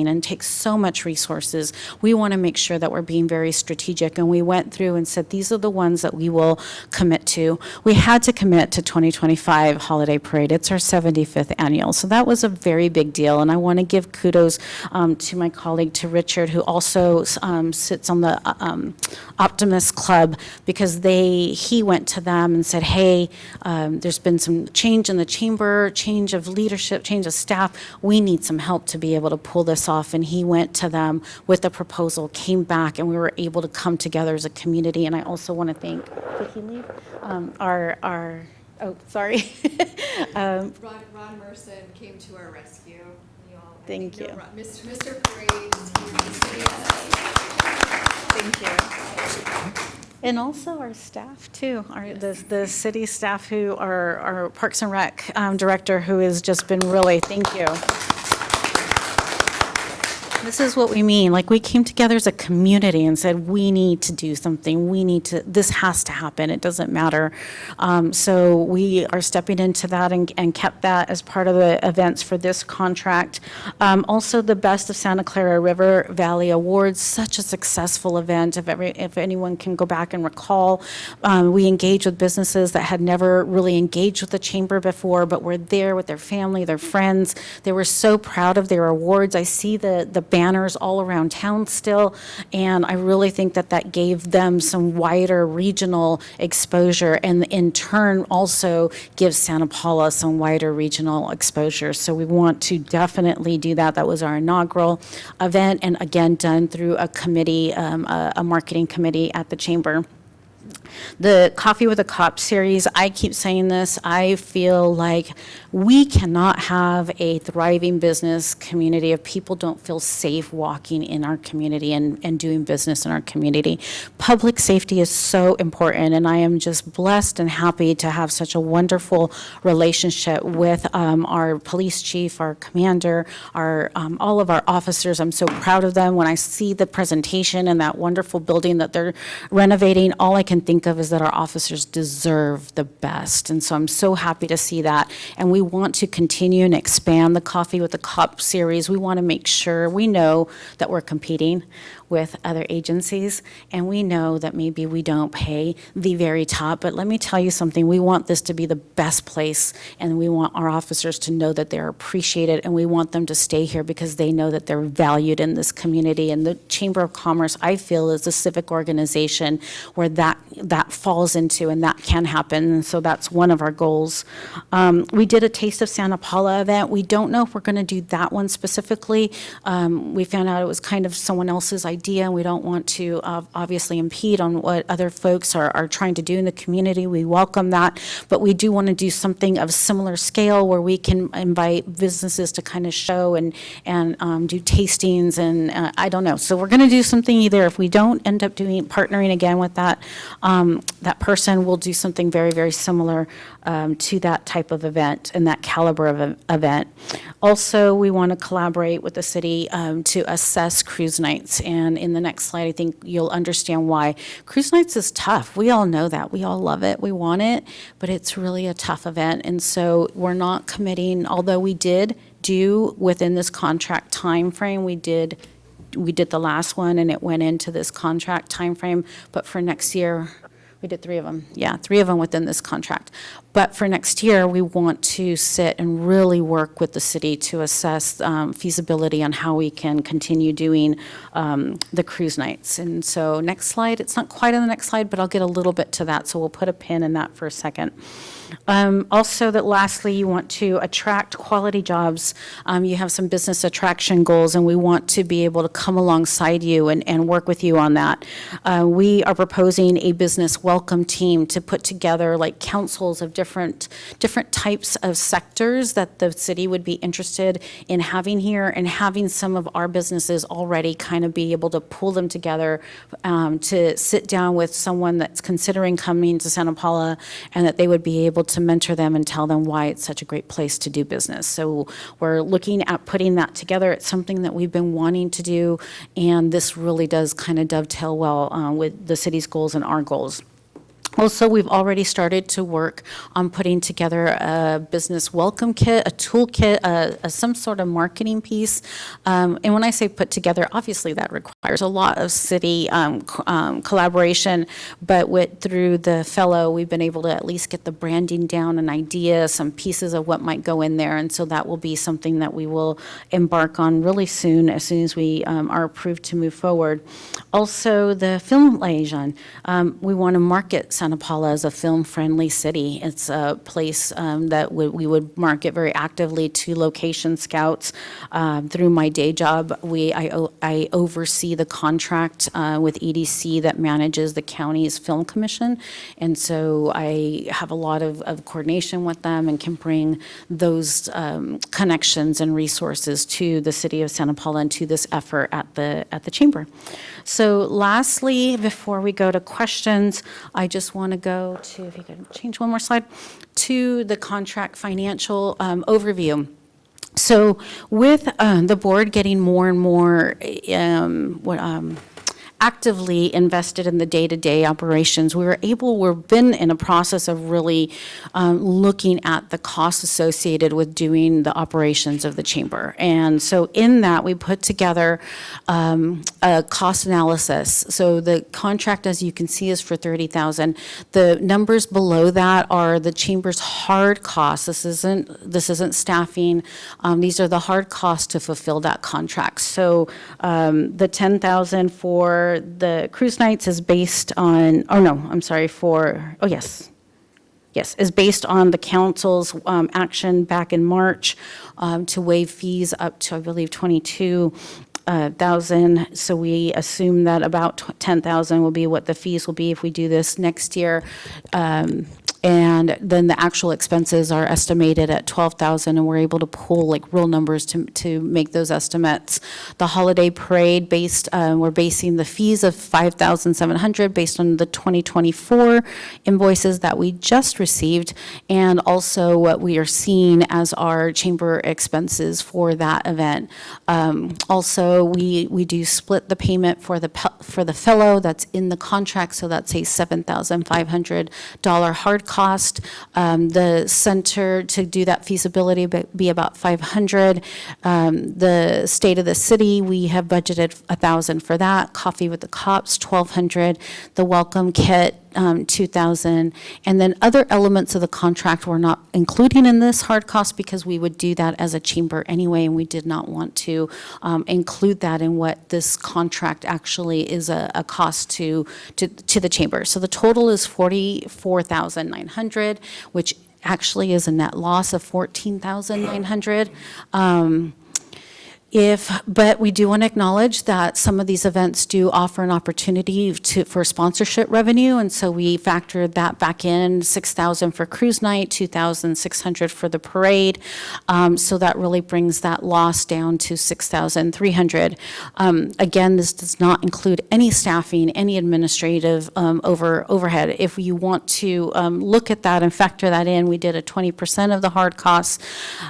and take so much resources. We want to make sure that we're being very strategic, and we went through and said these are the ones that we will commit to. We had to commit to 2025 Holiday Parade. It's our 75th annual, so that was a very big deal, and I want to give kudos to my colleague, to Richard, who also sits on the Optimist Club, because he went to them and said, hey, there's been some change in the chamber, change of leadership, change of staff. We need some help to be able to pull this off. And he went to them with a proposal, came back, and we were able to come together as a community. And I also want to thank, did he leave? Oh, sorry. Ron Merson came to our rescue. Thank you. Mr. Parade is here. Thank you. And also our staff too, the city staff who are our Parks and Rec director, who has just been really, thank you. This is what we mean. Like, we came together as a community and said, we need to do something. This has to happen. It doesn't matter. So we are stepping into that and kept that as part of the events for this contract. Also, the Best of Santa Clara River Valley Awards, such a successful event. If anyone can go back and recall, we engaged with businesses that had never really engaged with the chamber before, but were there with their family, their friends. They were so proud of their awards. I see the banners all around town still, and I really think that gave them some wider regional exposure, and in turn also gives Santa Paula some wider regional exposure. So we want to definitely do that. That was our inaugural event, and again, done through a committee, a marketing committee at the chamber. The Coffee with a Cop series, I keep saying this, I feel like we cannot have a thriving business community if people don't feel safe walking in our community and doing business in our community. Public safety is so important, and I am just blessed and happy to have such a wonderful relationship with our police chief, our commander, all of our officers. I'm so proud of them. When I see the presentation and that wonderful building that they're renovating, all I can think of is that our officers deserve the best. And so I'm so happy to see that. And we want to continue and expand the Coffee with the Cop series. We want to make sure, we know that we're competing with other agencies, and we know that maybe we don't pay the very top, but let me tell you something, we want this to be the best place, and we want our officers to know that they're appreciated, and we want them to stay here because they know that they're valued in this community. And the Chamber of Commerce, I feel, is a civic organization where that falls into, and that can happen, and so that's one of our goals. We did a Taste of Santa Paula event. We don't know if we're going to do that one specifically. We found out it was kind of someone else's idea, and we don't want to obviously impede on what other folks are trying to do in the community. We welcome that, but we do want to do something of similar scale where we can invite businesses to kind of show and do tastings, and I don't know. So we're going to do something, either if we don't end up partnering again with that person, we'll do something very, very similar to that type of event and that caliber of event. Also, we want to collaborate with the city to assess cruise nights, and And in the next slide, I think you'll understand why. Cruise Nights is tough. We all know that. We all love it. We want it, but it's really a tough event. And so we're not committing, although we did do within this contract time frame, we did the last one and it went into this contract time frame. But for next year, we did 3 of them. Yeah, 3 of them within this contract. But for next year, we want to sit and really work with the city to assess feasibility on how we can continue doing the cruise nights. And so next slide, it's not quite on the next slide, but I'll get a little bit to that. So we'll put a pin in that for a second. Also, that lastly, you want to attract quality jobs. You have some business attraction goals, and we want to be able to come alongside you and work with you on that. We are proposing a business welcome team to put together like councils of different types of sectors that the city would be interested in having here, and having some of our businesses already kind of be able to pull them together to sit down with someone that's considering coming to Santa Paula, and that they would be able to mentor them and tell them why it's such a great place to do business. So we're looking at putting that together. It's something that we've been wanting to do, and this really does kind of dovetail well with the city's goals and our goals. Also, we've already started to work on putting together a business welcome kit, a toolkit, some sort of marketing piece. And when I say put together, obviously that requires a lot of city collaboration, but through the fellow, we've been able to at least get the branding down, an idea, some pieces of what might go in there. And so that will be something that we will embark on really soon as we are approved to move forward. Also, the film liaison. We want to market Santa Paula as a film-friendly city. It's a place that we would market very actively to location scouts. Through my day job, I oversee the contract with EDC that manages the county's film commission, and so I have a lot of coordination with them and can bring those connections and resources to the city of Santa Paula and to this effort at the chamber. So lastly, before we go to questions, I just want to go to, if you could change one more slide, to the contract financial overview. So with the board getting more and more actively invested in the day-to-day operations, we've been in a process of really looking at the costs associated with doing the operations of the chamber. And so in that, we put together a cost analysis. So the contract, as you can see, is for $30,000. The numbers below that are the chamber's hard costs. This isn't staffing. These are the hard costs to fulfill that contract. So the $10,000 for the cruise nights is based on, is based on the council's action back in March to waive fees up to, I believe, $22,000. So we assume that about $10,000 will be what the fees will be if we do this next year. And then the actual expenses are estimated at $12,000, and we're able to pull like real numbers to make those estimates. The holiday parade we're basing the fees of $5,700 based on the 2024 invoices that we just received, and also what we are seeing as our chamber expenses for that event. Also, we do split the payment for the fellow that's in the contract, so that's a $7,500 hard cost. The center to do that feasibility be about $500. The state of the city, we have budgeted $1,000 for that. Coffee with the Cops, $1,200. The welcome kit, $2,000. And then other elements of the contract we're not including in this hard cost because we would do that as a chamber anyway, and we did not want to include that in what this contract actually is a cost to the chamber. So the total is $44,900, which actually is a net loss of $14,900. But we do want to acknowledge that some of these events do offer an opportunity for sponsorship revenue, and so we factored that back in, $6,000 for cruise night, $2,600 for the parade, so that really brings that loss down to $6,300. Again, this does not include any staffing, any administrative overhead. If you want to look at that and factor that in, we did a 20% of the hard costs,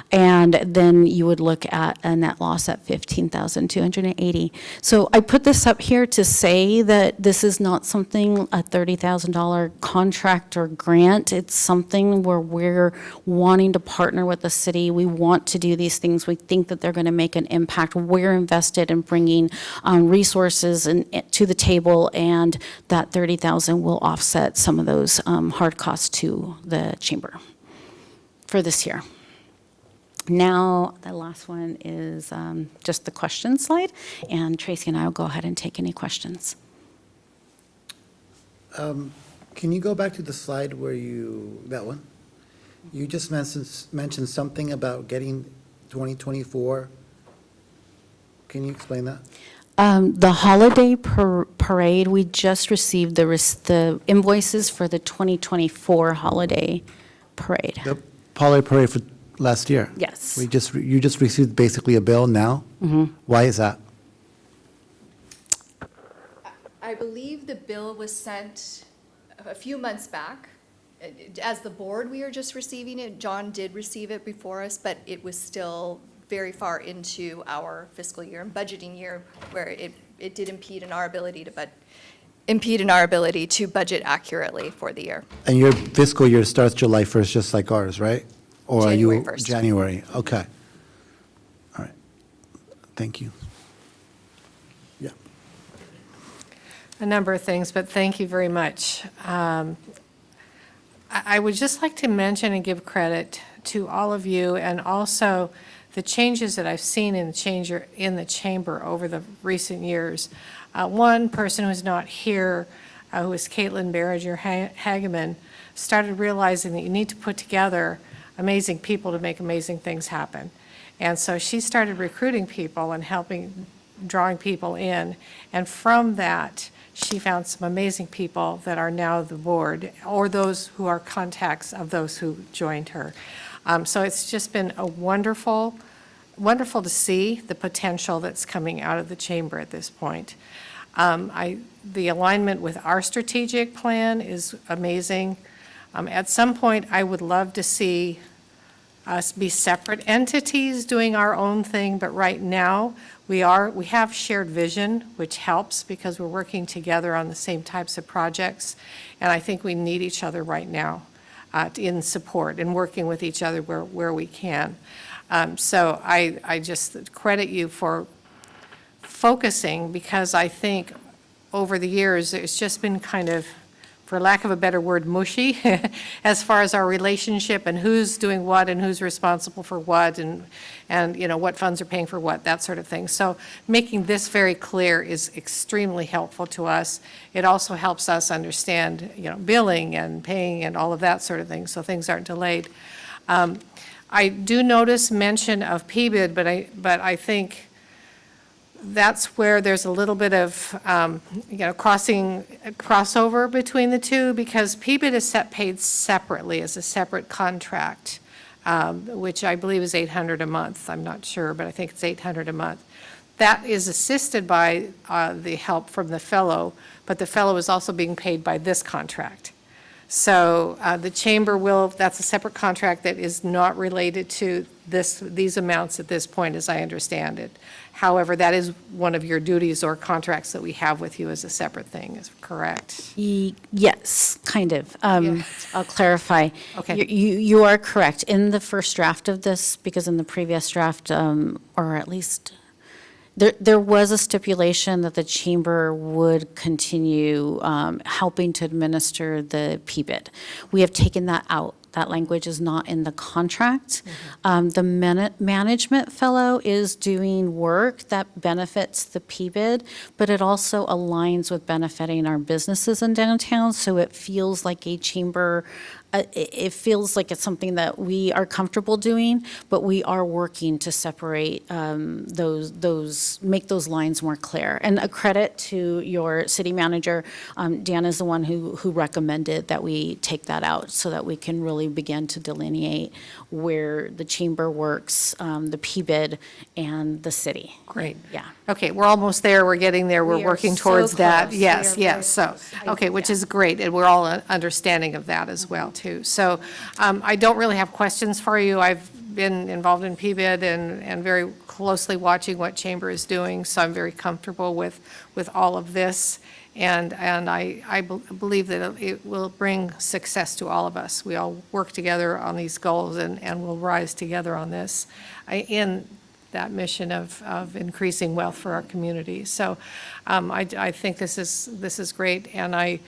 and then you would look at a net loss at at 15,280. So I put this up here to say that this is not something, a $30,000 contract or grant. It's something where we're wanting to partner with the city. We want to do these things. We think that they're going to make an impact. We're invested in bringing resources to the table, and that 30,000 will offset some of those hard costs to the chamber for this year. Now, the last one is just the question slide, and Tracy and I will go ahead and take any questions. Can you go back to the slide where that one? You just mentioned something about getting 2024. Can you explain that? The holiday parade, we just received the invoices for the 2024 holiday parade. The holiday parade for last year? Yes. You just received basically a bill now? Mhm. Why is that? I believe the bill was sent a few months back. As the board, we are just receiving it. John did receive it before us, but it was still very far into our fiscal year and budgeting year, where it did impede in our ability to budget accurately for the year. And your fiscal year starts July 1st, just like ours, right? Or are you? January 1st. January, okay. All right. Thank you. Yeah. A number of things, but thank you very much. I would just like to mention and give credit to all of you, and also the changes that I've seen in the chamber over the recent years. One person who's not here, who is Caitlin Barringer-Hageman, started realizing that you need to put together amazing people to make amazing things happen. And so she started recruiting people and drawing people in. And from that, she found some amazing people that are now the board, or those who are contacts of those who joined her. So it's just been a wonderful to see the potential that's coming out of the chamber at this point. The alignment with our strategic plan is amazing. At some point, I would love to see us be separate entities doing our own thing, but right now, we have shared vision, which helps because we're working together on the same types of projects, and I think we need each other right now in support and working with each other where we can. So I just credit you for focusing, because I think over the years, it's just been kind of, for lack of a better word, mushy as far as our relationship and who's doing what and who's responsible for what, and what funds are paying for what, that sort of thing. So making this very clear is extremely helpful to us. It also helps us understand, billing and paying and all of that sort of thing, so things aren't delayed. I do notice mention of PBID, but I think that's where there's a little bit of, crossover between the two, because PBID is paid separately as a separate contract, which I believe is $800 a month. I'm not sure, but I think it's $800 a month. That is assisted by the help from the fellow, but the fellow is also being paid by this contract. So the chamber that's a separate contract that is not related to these amounts at this point, as I understand it. However, that is one of your duties or contracts that we have with you as a separate thing, is correct? Yes, kind of. I'll clarify. Okay. You are correct. In the first draft of this, because in the previous draft, or at least there was a stipulation that the chamber would continue helping to administer the PBID. We have taken that out. That language is not in the contract. The management fellow is doing work that benefits the PBID, but it also aligns with benefiting our businesses in downtown, so it feels like a chamber, it feels like it's something that we are comfortable doing, but we are working to separate make those lines more clear. And a credit to your city manager, Dan is the one who recommended that we take that out so that we can really really begin to delineate where the chamber works, the PBID, and the city. Great. Yeah. Okay, we're almost there, we're getting there, we're We are working so towards that. close. We Yes, are very yes, so, close. okay, which is great, and we're all understanding of that as well, too. So I don't really have questions for you. I've been involved in PBID and very closely watching what Chamber is doing, so I'm very comfortable with all of this. And I believe that it will bring success to all of us. We all work together on these goals and we'll rise together on this in that mission of increasing wealth for our community. So I think this is great. And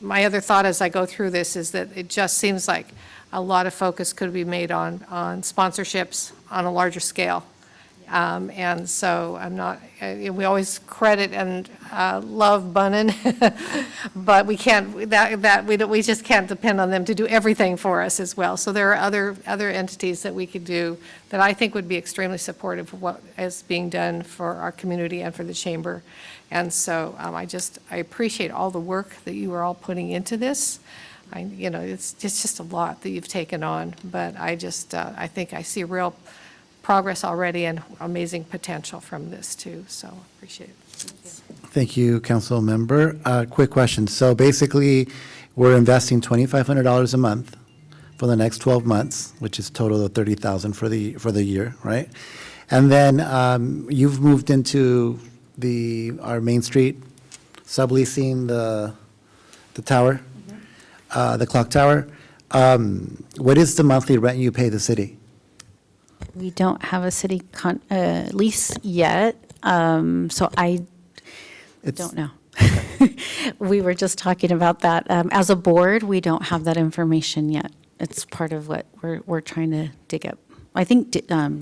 my other thought as I go through this is that it just seems like a lot of focus could be made on sponsorships on a larger scale. And so I'm not, we always credit and love Bunnan, but we can't, we just can't depend on them to do everything for us as well. So there are other entities that we could do that I think would be extremely supportive of what is being done for our community and for the chamber. And so I appreciate all the work that you are all putting into this. It's just a lot that you've taken on, but I think I see real progress already and amazing potential from this too, so appreciate it. Thank you, Council Member. Quick question. So basically, we're investing $2,500 a month for the next 12 months, which is total of $30,000 for the year, right? And then you've moved into our Main Street subleasing the tower, the clock tower. What is the monthly rent you pay the city? We don't have a city lease yet, so I don't know. We were just talking about that. As a board, we don't have that information yet. It's part of what we're trying to dig up. I think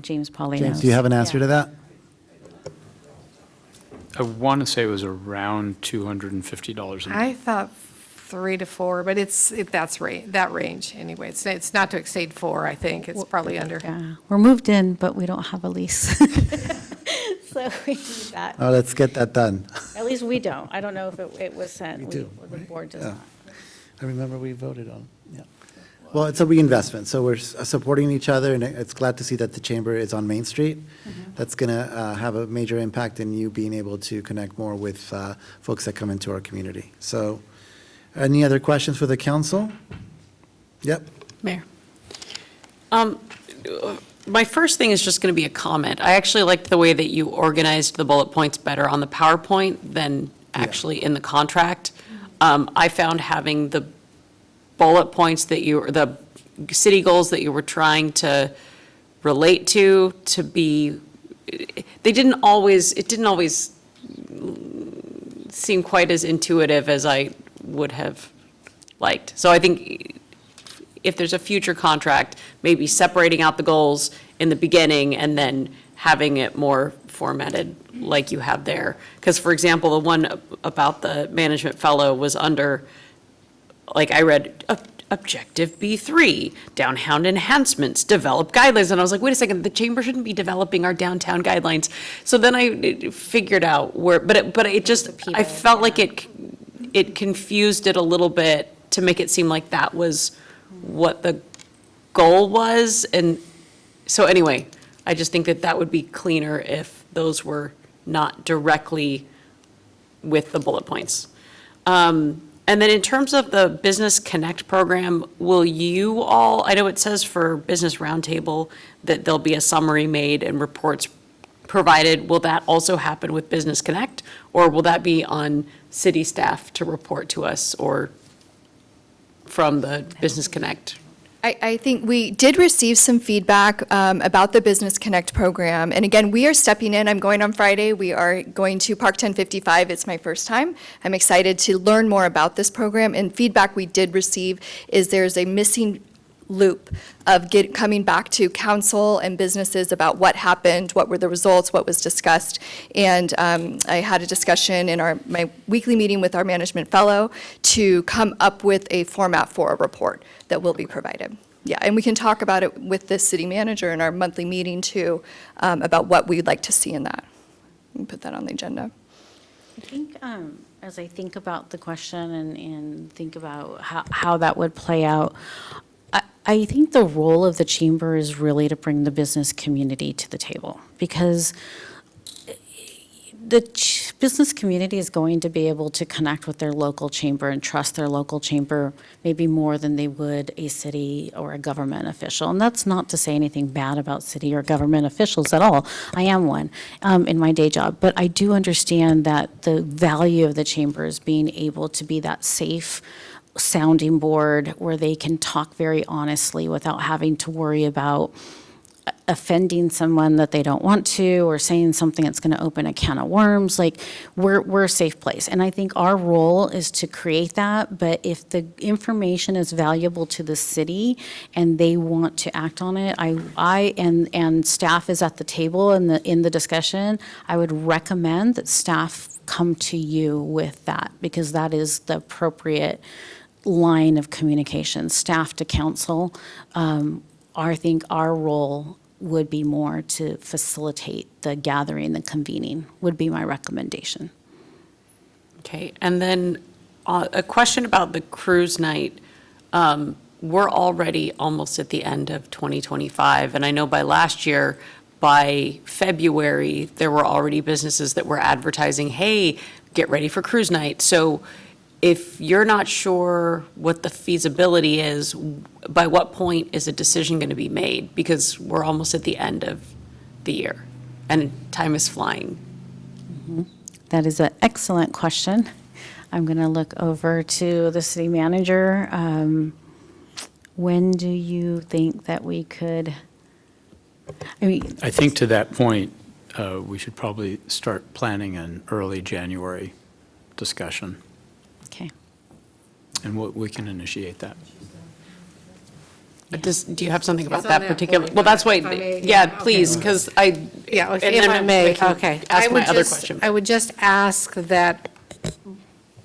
James probably knows. James, do you have an answer to that? I want to say it was around $250 a month. I thought 3 to 4, but that range anyway. It's not to exceed 4, I think. It's probably under. Yeah, we're moved in, but we don't have a lease. So we need that. Oh, let's get that done. At least we don't. I don't know if it was sent. We do, The board does Yeah. not. I remember we voted on, yeah. Well, it's a reinvestment, so we're supporting each other, and it's glad to see that the chamber is on Main Street. That's going to have a major impact in you being able to connect more with folks that come into our community. So, any other questions for the council? Yep. Mayor. My first thing is just going to be a comment. I actually liked the way that you organized the bullet points better on the PowerPoint than actually in the contract. I found having the bullet points the city goals that you were trying to relate to be, it didn't always seem quite as intuitive as I would have liked. So I think if there's a future contract, maybe separating out the goals in the beginning and then having it more formatted like you have there. Because, for example, the one about the management fellow was under, like, I read Objective B3, downtown enhancements, develop guidelines. And I was like, wait a second, the chamber shouldn't be developing our downtown guidelines. So then I figured out where, but it just, I felt like it confused it a little bit to make it seem like that was what the goal was. And so anyway, I just think that would be cleaner if those were not directly with the bullet points. And then in terms of the Business Connect program, will you all, I know it says for Business Roundtable that there'll be a summary made and reports provided. Will that also happen with Business Connect? Or will that be on city staff to report to us or from the Business Connect? I think we did receive some feedback about the Business Connect program. And again, we are stepping in. I'm going on Friday. We are going to Park 1055. It's my first time. I'm excited to learn more about this program. And feedback we did receive is there's a missing loop of coming back to council and businesses about what happened, what were the results, what was discussed. And I had a discussion in my weekly meeting with our management fellow to come up with a format for a report that will be provided. Yeah, and we can talk about it with the city manager in our monthly meeting too, about what we'd like to see in that. We can put that on the agenda. I think as I think about the question and think about how that would play out, I think the role of the chamber is really to bring the business community to the table, because the business community is going to be able to connect with their local chamber and trust their local chamber maybe more than they would a city or a government official. And that's not to say anything bad about city or government officials at all. I am one in my day job. But I do understand that the value of the chamber is being able to be that safe sounding board where they can talk very honestly without having to worry about offending someone that they don't want to, or saying something that's going to open a can of worms. Like, we're a safe place. And I think our role is to create that. But if the information is valuable to the city and they want to act on it, and staff is at the table in the discussion, I would recommend that staff come to you with that, because that is the appropriate line of communication, staff to council. I think our role would be more to facilitate the gathering, the convening, would be my recommendation. Okay, and then a question about the cruise night. We're already almost at the end of 2025, and I know by last year, by February, there were already businesses that were advertising, hey, get ready for cruise night. So if you're not sure what the feasibility is, by what point is a decision going to be made? Because we're almost at the end of the year, and time is flying. That is an excellent question. I'm going to look over to the city manager. When do you think that we could, I think to that point, we should probably start planning an early January discussion. Okay. And we can initiate that. Do you have something about It's on that that particular? point, Well, that's why, if I may, yeah, okay. please, because I. Yeah, if and if then I may, can okay. Ask I my would other just- question. I would just ask that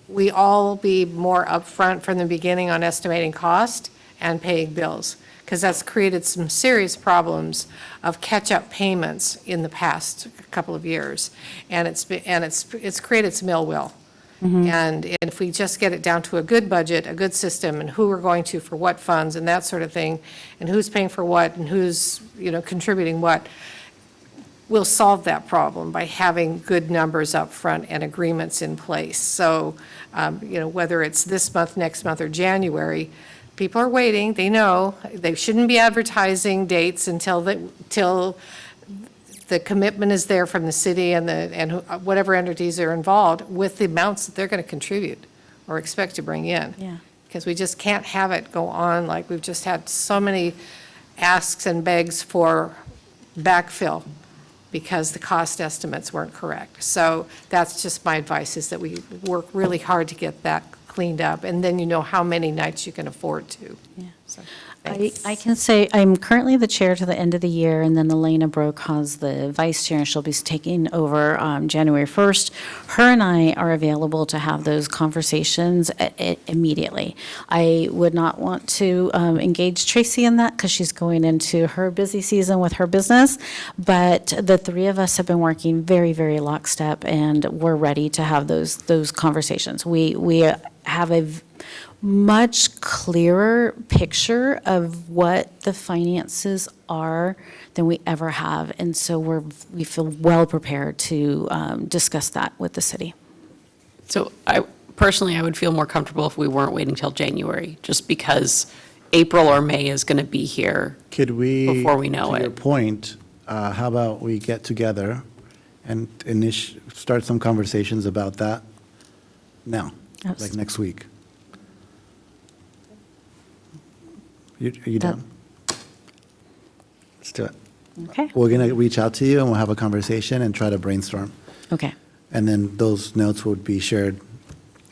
we all be more upfront from the beginning on estimating cost and paying bills, because that's created some serious problems of catch-up payments in the past couple of years. And it's created some ill will. And if we just get it down to a good budget, a good system, and who we're going to for what funds and that sort of thing, and who's paying for what and who's, contributing what, we'll solve that problem by having good numbers up front and agreements in place. So, whether it's this month, next month, or January, people are waiting. They know they shouldn't be advertising dates until the commitment is there from the city and whatever entities are involved with the amounts that they're going to contribute or expect to bring in. Yeah. Because we just can't have it go on like we've just had so many asks and begs for backfill because the cost estimates weren't correct. So that's just my advice, is that we work really hard to get that cleaned up, and then you know how many nights you can afford to. Yeah. So, I thanks. can say I'm currently the chair to the end of the year, and then Elena Brokaw, the vice chair, and she'll be taking over January 1st. Her and I are available to have those conversations immediately. I would not want to engage Tracy in that because she's going into her busy season with her business, but the three of us have been working very, very lockstep, and we're ready to have those conversations. We have a much clearer picture of what the finances are than we ever have. And so we feel well prepared to discuss that with the city. So I would feel more comfortable if we weren't waiting till January, just because April or May is going to be here Could we, before we know to your it. point, how about we get together and start some conversations about that now, like next week? Are you done? Let's do it. Okay. We're going to reach out to you and we'll have a conversation and try to brainstorm. Okay. And then those notes would be shared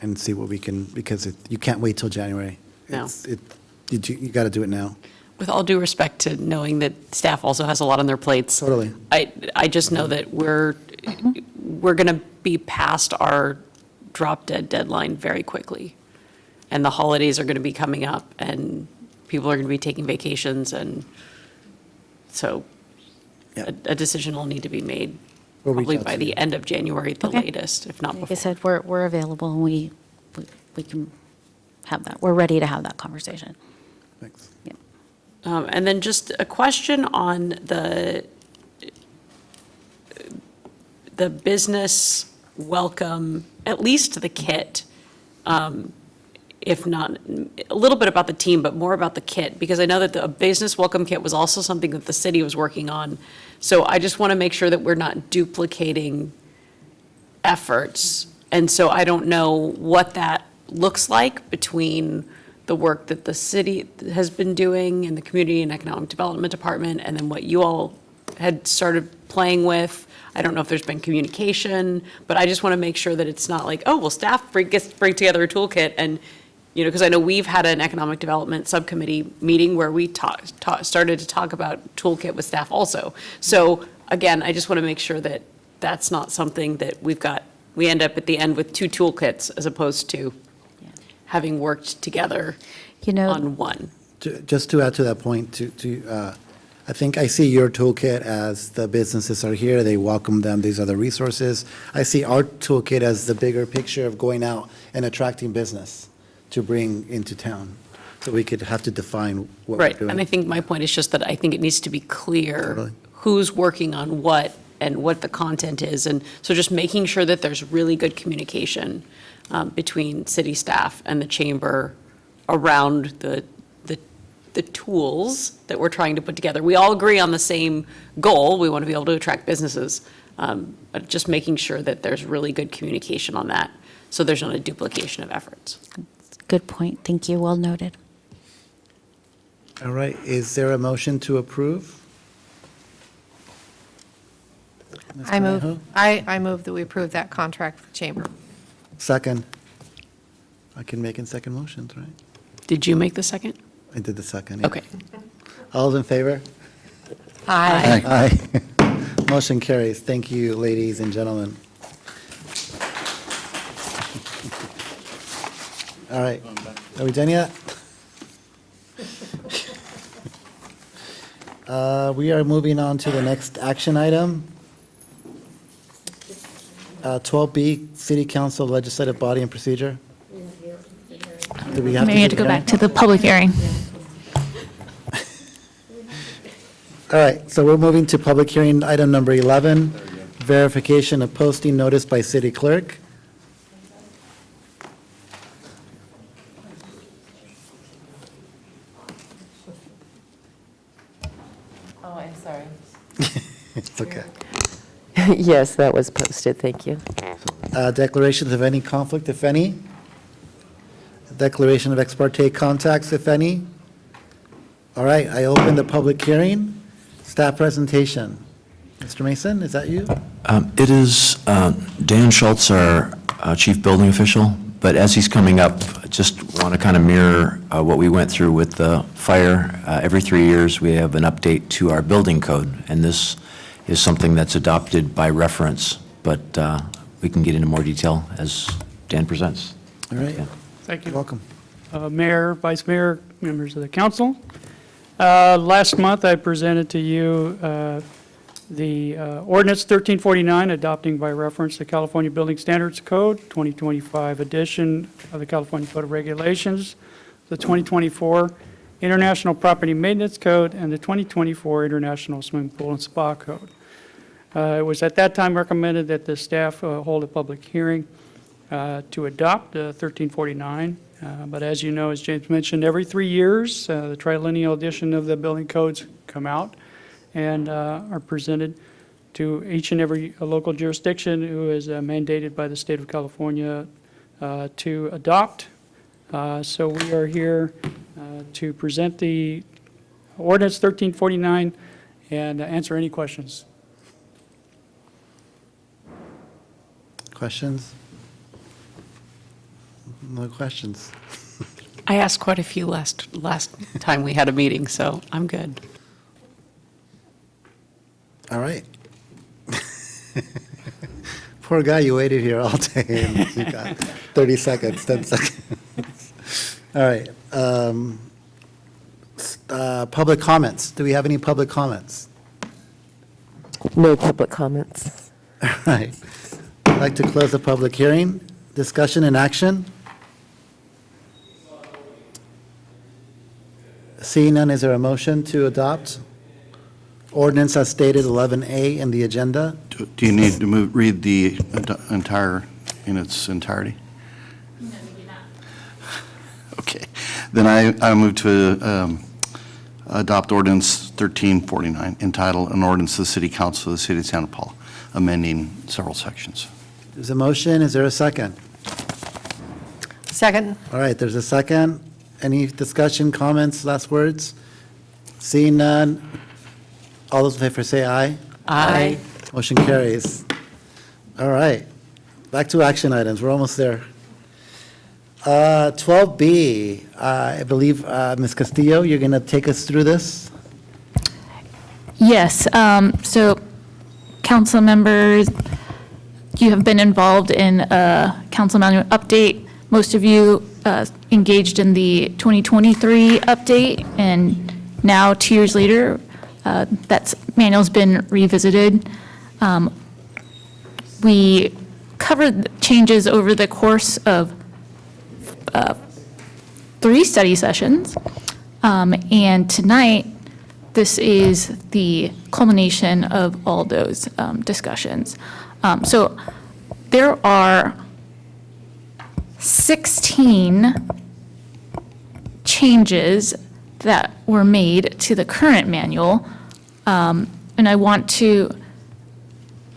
and see what we can, because you can't wait till January. No. You got to do it now. With all due respect to knowing that staff also has a lot on their plates. Totally. I just know that we're going to be past our drop dead deadline very quickly. And the holidays are going to be coming up, and people are going to be taking vacations, and so a decision will need to be made We'll reach probably out by to the you. end of January at the Okay. latest, if not Like I before. said, we're available, and we can have that. We're ready to have that conversation. Thanks. Yep. And then just a question on the business welcome, at least the kit. If not, a little bit about the team, but more about the kit, because I know that the business welcome kit was also something that the city was working on. So I just want to make sure that we're not duplicating efforts. And so I don't know what that looks like between the work that the city has been doing in the Community and Economic Development Department, and then what you all had started playing with. I don't know if there's been communication, but I just want to make sure that it's not like, oh, well, staff bring together a toolkit and, because I know we've had an economic development subcommittee meeting where we started to talk about toolkit with staff also. So again, I just want to make sure that that's not something that we end up at the end with two toolkits as opposed to having worked together on one. Just to add to that point, I think I see your toolkit as the businesses are here, they welcome them, these are the resources. I see our toolkit as the bigger picture of going out and attracting business to bring into town. So we could have to define what we're Right, doing. and I think my point is just that I think it needs to be clear Totally. who's working on what and what the content is. And so just making sure that there's really good communication between city staff and the chamber around the tools that we're trying to put together. We all agree on the same goal. We want to be able to attract businesses, but just making sure that there's really good communication on that, so there's not a duplication of efforts. Good point. Thank you. Well noted. All right, is there a motion to approve? Ms. I move, Conejo? I move that we approve that contract with Chamber. Second. I can make in second motions, right? Did you make the second? I did the second. yeah. Okay. All those in favor? Aye. Aye. Motion carries. Thank you, ladies and gentlemen. All right, are we done yet? We are moving on to the next action item. 12B, City Council Legislative Body and Procedure. Do we have Maybe you have to do go the back to the public hearing. All right, so we're moving to public hearing item number 11, verification of posting notice by city clerk. Oh, I'm sorry. It's okay. Yes, that was posted, thank you. Declarations of any conflict, if any. Declaration of ex parte contacts, if any. All right, I open the public hearing. Staff presentation. Mr. Mason, is that you? It is Dan Schultz, our chief building official, but as he's coming up, I just want to kind of mirror what we went through with the fire. Every 3 years, we have an update to our building code, and this is something that's adopted by reference, but we can get into more detail as Dan presents. All right. Thank you. Welcome. Mayor, Vice Mayor, members of the council. Last month, I presented to you the ordinance 1349, adopting by reference the California Building Standards Code, 2025 edition of the California Code of Regulations, the 2024 International Property Maintenance Code, and the 2024 International Swimming Pool and Spa Code. It was at that time recommended that the staff hold a public hearing to adopt 1349. But as you know, as James mentioned, every 3 years, the triennial edition of the building codes come out and are presented to each and every local jurisdiction who is mandated by the state of California to adopt. So we are here to present the ordinance 1349 and answer any questions. Questions? No questions. I asked quite a few last time we had a meeting, so I'm good. All right. Poor guy, you waited here all day, and you got 30 seconds, 10 seconds. All right. Public comments. Do we have any public comments? No public comments. All right. I'd like to close the public hearing. Discussion and action. Seeing none, is there a motion to adopt? Ordinance as stated 11A in the agenda. Do you need to read the in its entirety? Okay. Then I move to adopt ordinance 1349, entitled An Ordinance of the City Council of the City of Santa Paula, amending several sections. There's a motion, is there a second? Second. All right, there's a second. Any discussion, comments, last words? Seeing none, all those in favor say aye. Aye. Motion carries. All right, back to action items, we're almost there. 12B, I believe, Ms. Castillo, you're going to take us through this? Yes, so council members, you have been involved in a council manual update. Most of you engaged in the 2023 update, and now 2 years later, that manual's been revisited. We covered changes over the course of 3 study sessions, and tonight, this is the culmination of all those discussions. So there are 16 changes that were made to the current manual, and I want to,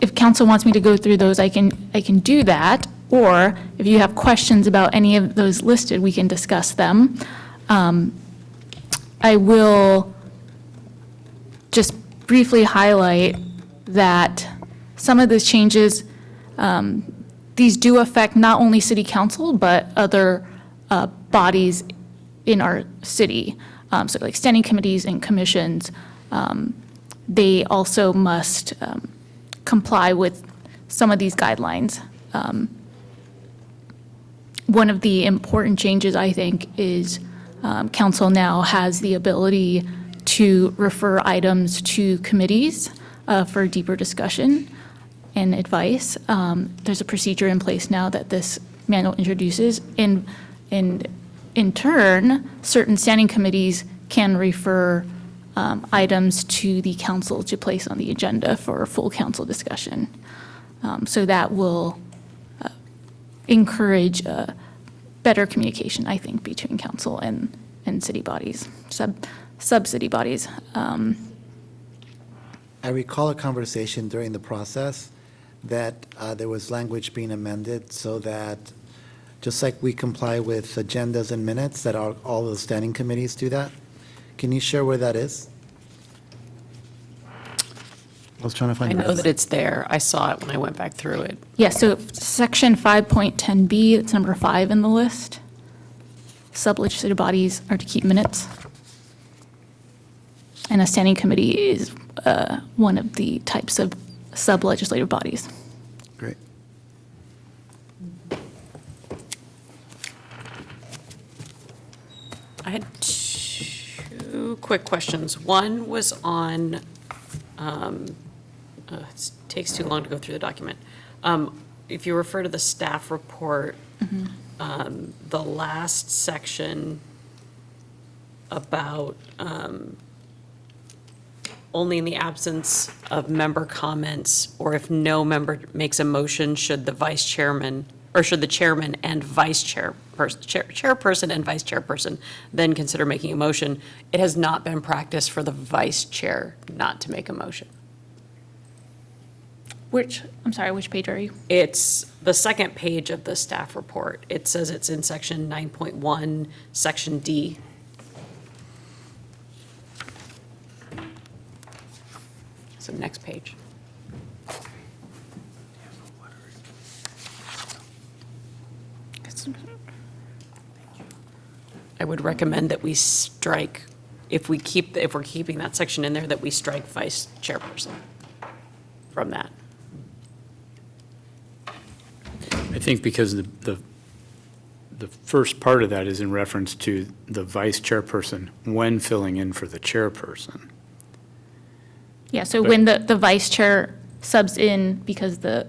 if council wants me to go through those, I can do that, or if you have questions about any of those listed, we can discuss them. I will just briefly highlight that some of those changes, these do affect not only city council, but other bodies in our city. So like standing committees and commissions, they also must comply with some of these guidelines. One of the important changes, I think, is council now has the ability to refer items to committees for deeper discussion and advice. There's a procedure in place now that this manual introduces. In turn, certain standing committees can refer items to the council to place on the agenda for a full council discussion. So that will encourage better communication, I think, between council and city bodies, sub-city bodies. I recall a conversation during the process that there was language being amended so that, just like we comply with agendas and minutes, that all the standing committees do that. Can you share where that is? I was trying to find I it. know that it's there. I saw it when I went back through it. Yeah, so section 5.10B, it's number 5 in the list. Sub-legislative bodies are to keep minutes. And a standing committee is one of the types of sub-legislative bodies. Great. I had 2 quick questions. One was on, it takes too long to go through the document. If you refer to the staff report, the last section about only in the absence of member comments, or if no member makes a motion, should the vice chairman, or should the chairman and vice chairperson and vice chairperson then consider making a motion? It has not been practiced for the vice chair not to make a motion. I'm sorry, which page are you? It's the second page of the staff report. It says it's in section 9.1, section D. So next page. I would recommend that we strike, if we're keeping that section in there, that we strike vice chairperson from that. I think because the first part of that is in reference to the vice chairperson when filling in for the chairperson. Yeah, so when the vice chair subs in because the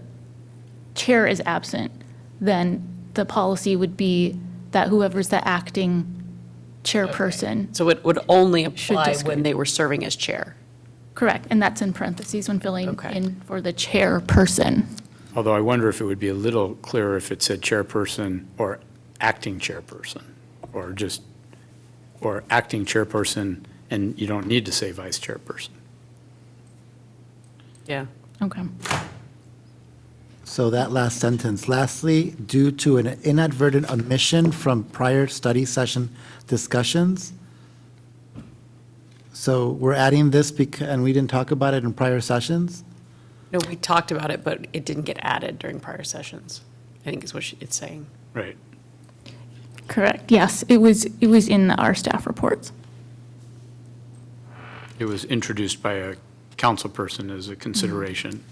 chair is absent, then the policy would be that whoever's the acting chairperson. So it would only Should apply discuss. when they were serving as chair. Correct, and that's in parentheses when filling Okay. in for the chairperson. Although I wonder if it would be a little clearer if it said chairperson or acting chairperson, or just, or acting chairperson, and you don't need to say vice chairperson. Yeah. Okay. So that last sentence, lastly, due to an inadvertent omission from prior study session discussions. So we're adding this because, and we didn't talk about it in prior sessions? No, we talked about it, but it didn't get added during prior sessions, I think is what it's saying. Right. Correct, yes, it was in our staff reports. It was introduced by a council person as a consideration.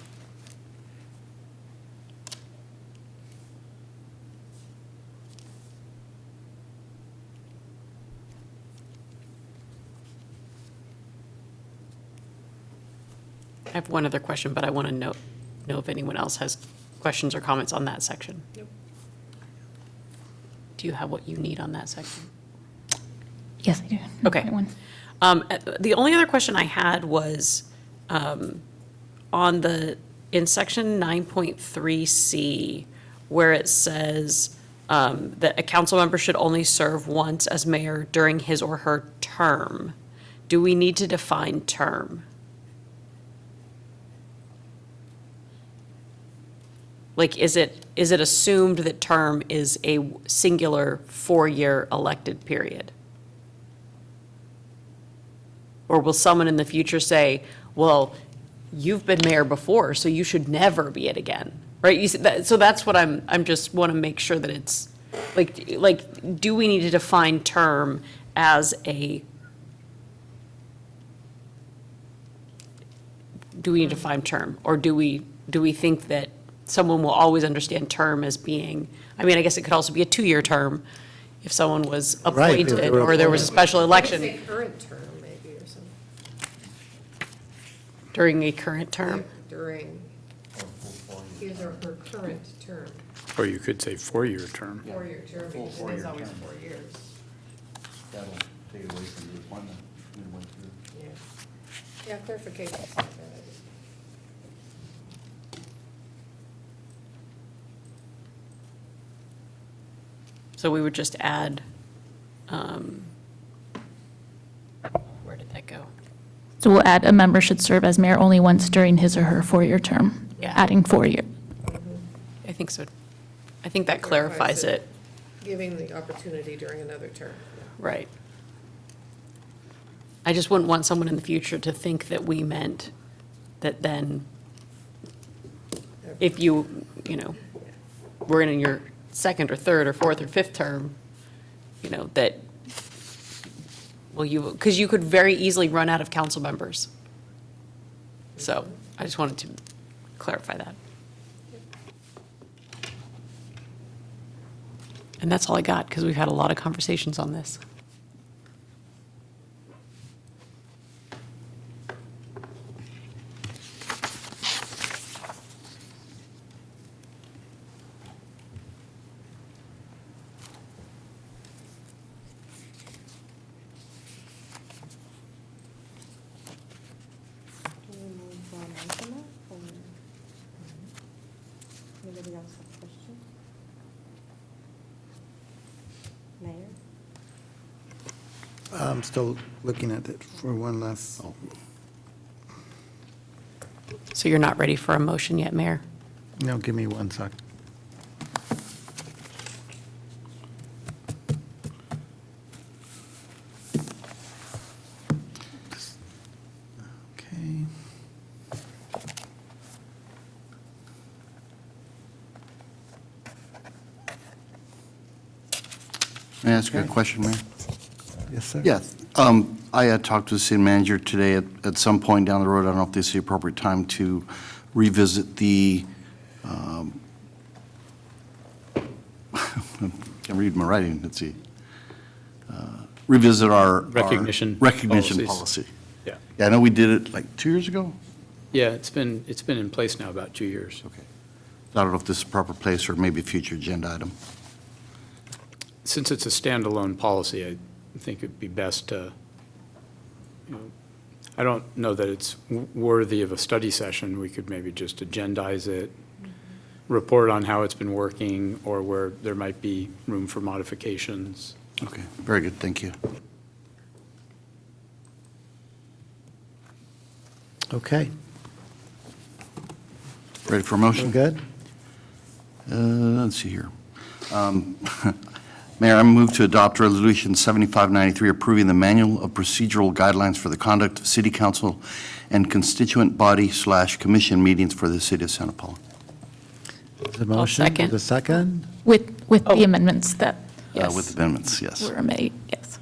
I have one other question, but I want to know if anyone else has questions or comments on that section. Do you have what you need on that section? Yes, I do. Okay. Right one. The only other question I had was in section 9.3C, where it says that a council member should only serve once as mayor during his or her term. Do we need to define term? Like, is it assumed that term is a singular 4-year elected period? Or will someone in the future say, well, you've been mayor before, so you should never be it again, right? You see so that's what I'm just want to make sure that it's, like, do we need to define term as do we need to define term? Or do we think that someone will always understand term as being, I mean, I guess it could also be a 2-year term if someone was Right, if they appointed, were or there was a special election Say current term, maybe, or something, during a current term. during his or her current term, Or you could say 4-year term. 4-year term, because it is always 4 years. That'll take away from the appointment midway through. Yeah, clarification is not a bad idea. So we would just add, where did that go? So we'll add, a member should serve as mayor only once during his or her 4-year term. Yeah. Adding 4 year. I think so. I think that clarifies it. Giving the opportunity during another term. Right. I just wouldn't want someone in the future to think that we meant that then, if you were in your second or third or fourth or fifth term, that, well, because you could very easily run out of council members. So I just wanted to clarify that. And that's all I got, because we've had a lot of conversations on this. Anybody else have a question? Mayor? I'm still looking at it for one last. So you're not ready for a motion yet, Mayor? No, give me one sec. Okay. May I ask you a question, Mayor? Yes, sir. Yeah, I had talked to the city manager today at some point down the road. I don't know if this is the appropriate time to revisit the, can't read my writing, let's see. Revisit our Recognition recognition policies. policy. Yeah. Yeah, I know we did it like 2 years ago. Yeah, it's been in place now about 2 years. Okay. I don't know if this is the proper place or maybe a future agenda item. Since it's a standalone policy, think it'd be best to, I don't know that it's worthy of a study session. We could maybe just agendize it, report on how it's been working, or where there might be room for modifications. Okay, very good, thank you. Okay, Ready for a motion? good? Let's see here. Mayor, I move to adopt Resolution 7593, approving the Manual of Procedural Guidelines for the Conduct of City Council and Constituent Body/Commission Meetings for the City of Santa Paula. The motion, second. the second? With the amendments that With amendments, yes. were made, yes.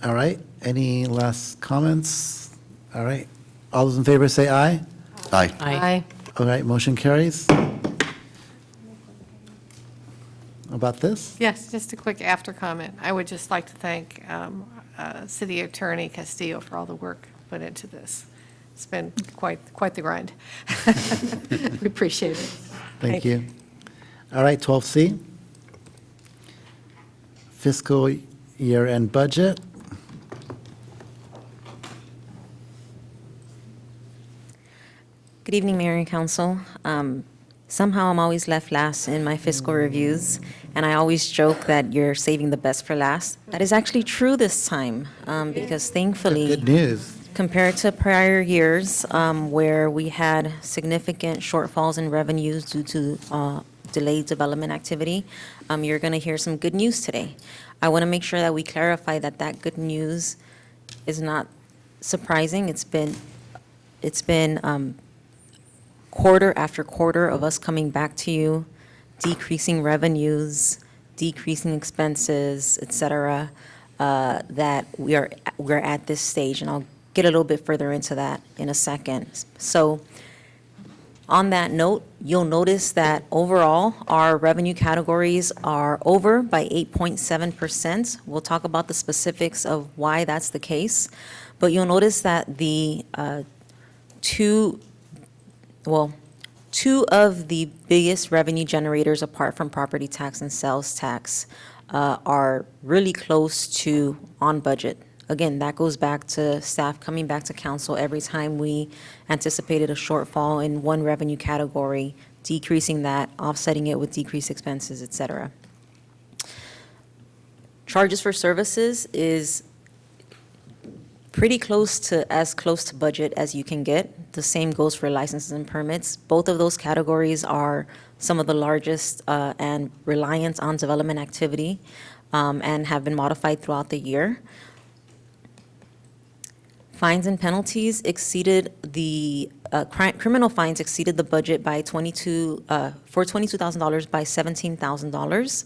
All right, any last comments? All right, all those in favor say aye. Aye. Aye. All right, motion carries. About this? Yes, just a quick after comment. I would just like to thank City Attorney Castillo for all the work put into this. It's been quite the grind. We appreciate it. Thank you. All right, 12C. Fiscal year-end budget. Good evening, Mayor and Council. Somehow I'm always left last in my fiscal reviews, and I always joke that you're saving the best for last. That is actually true this time, because thankfully, Good news. compared to prior years, where we had significant shortfalls in revenues due to delayed development activity, you're going to hear some good news today. I want to make sure that we clarify that that good news is not surprising. It's been quarter after quarter of us coming back to you, decreasing revenues, decreasing expenses, et cetera, that we're at this stage, and I'll get a little bit further into that in a second. So on that note, you'll notice that overall, our revenue categories are over by 8.7%. We'll talk about the specifics of why that's the case, but you'll notice that the two of the biggest revenue generators apart from property tax and sales tax are really close to on budget. Again, that goes back to staff coming back to council every time we anticipated a shortfall in one revenue category, decreasing that, offsetting it with decreased expenses, et cetera. Charges for services is pretty close to budget as you can get. The same goes for licenses and permits. Both of those categories are some of the largest and reliant on development activity and have been modified throughout the year. Fines and penalties exceeded the, criminal fines exceeded the budget by $22,000 by $17,000.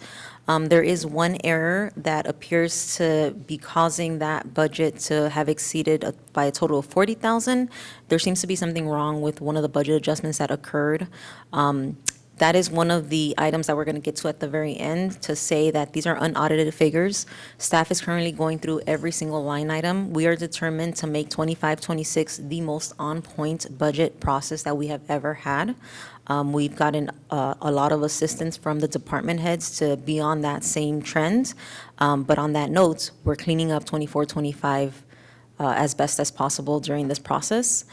There is one error that appears to be causing that budget to have exceeded by a total of $40,000. There seems to be something wrong with one of the budget adjustments that occurred. That is one of the items that we're going to get to at the very end, to say that these are unaudited figures. Staff is currently going through every single line item. We are determined to make 25-26 the most on-point budget process that we have ever had. We've gotten a lot of assistance from the department heads to be on that same trend. But on that note, we're cleaning up 24-25 as best as possible during this process.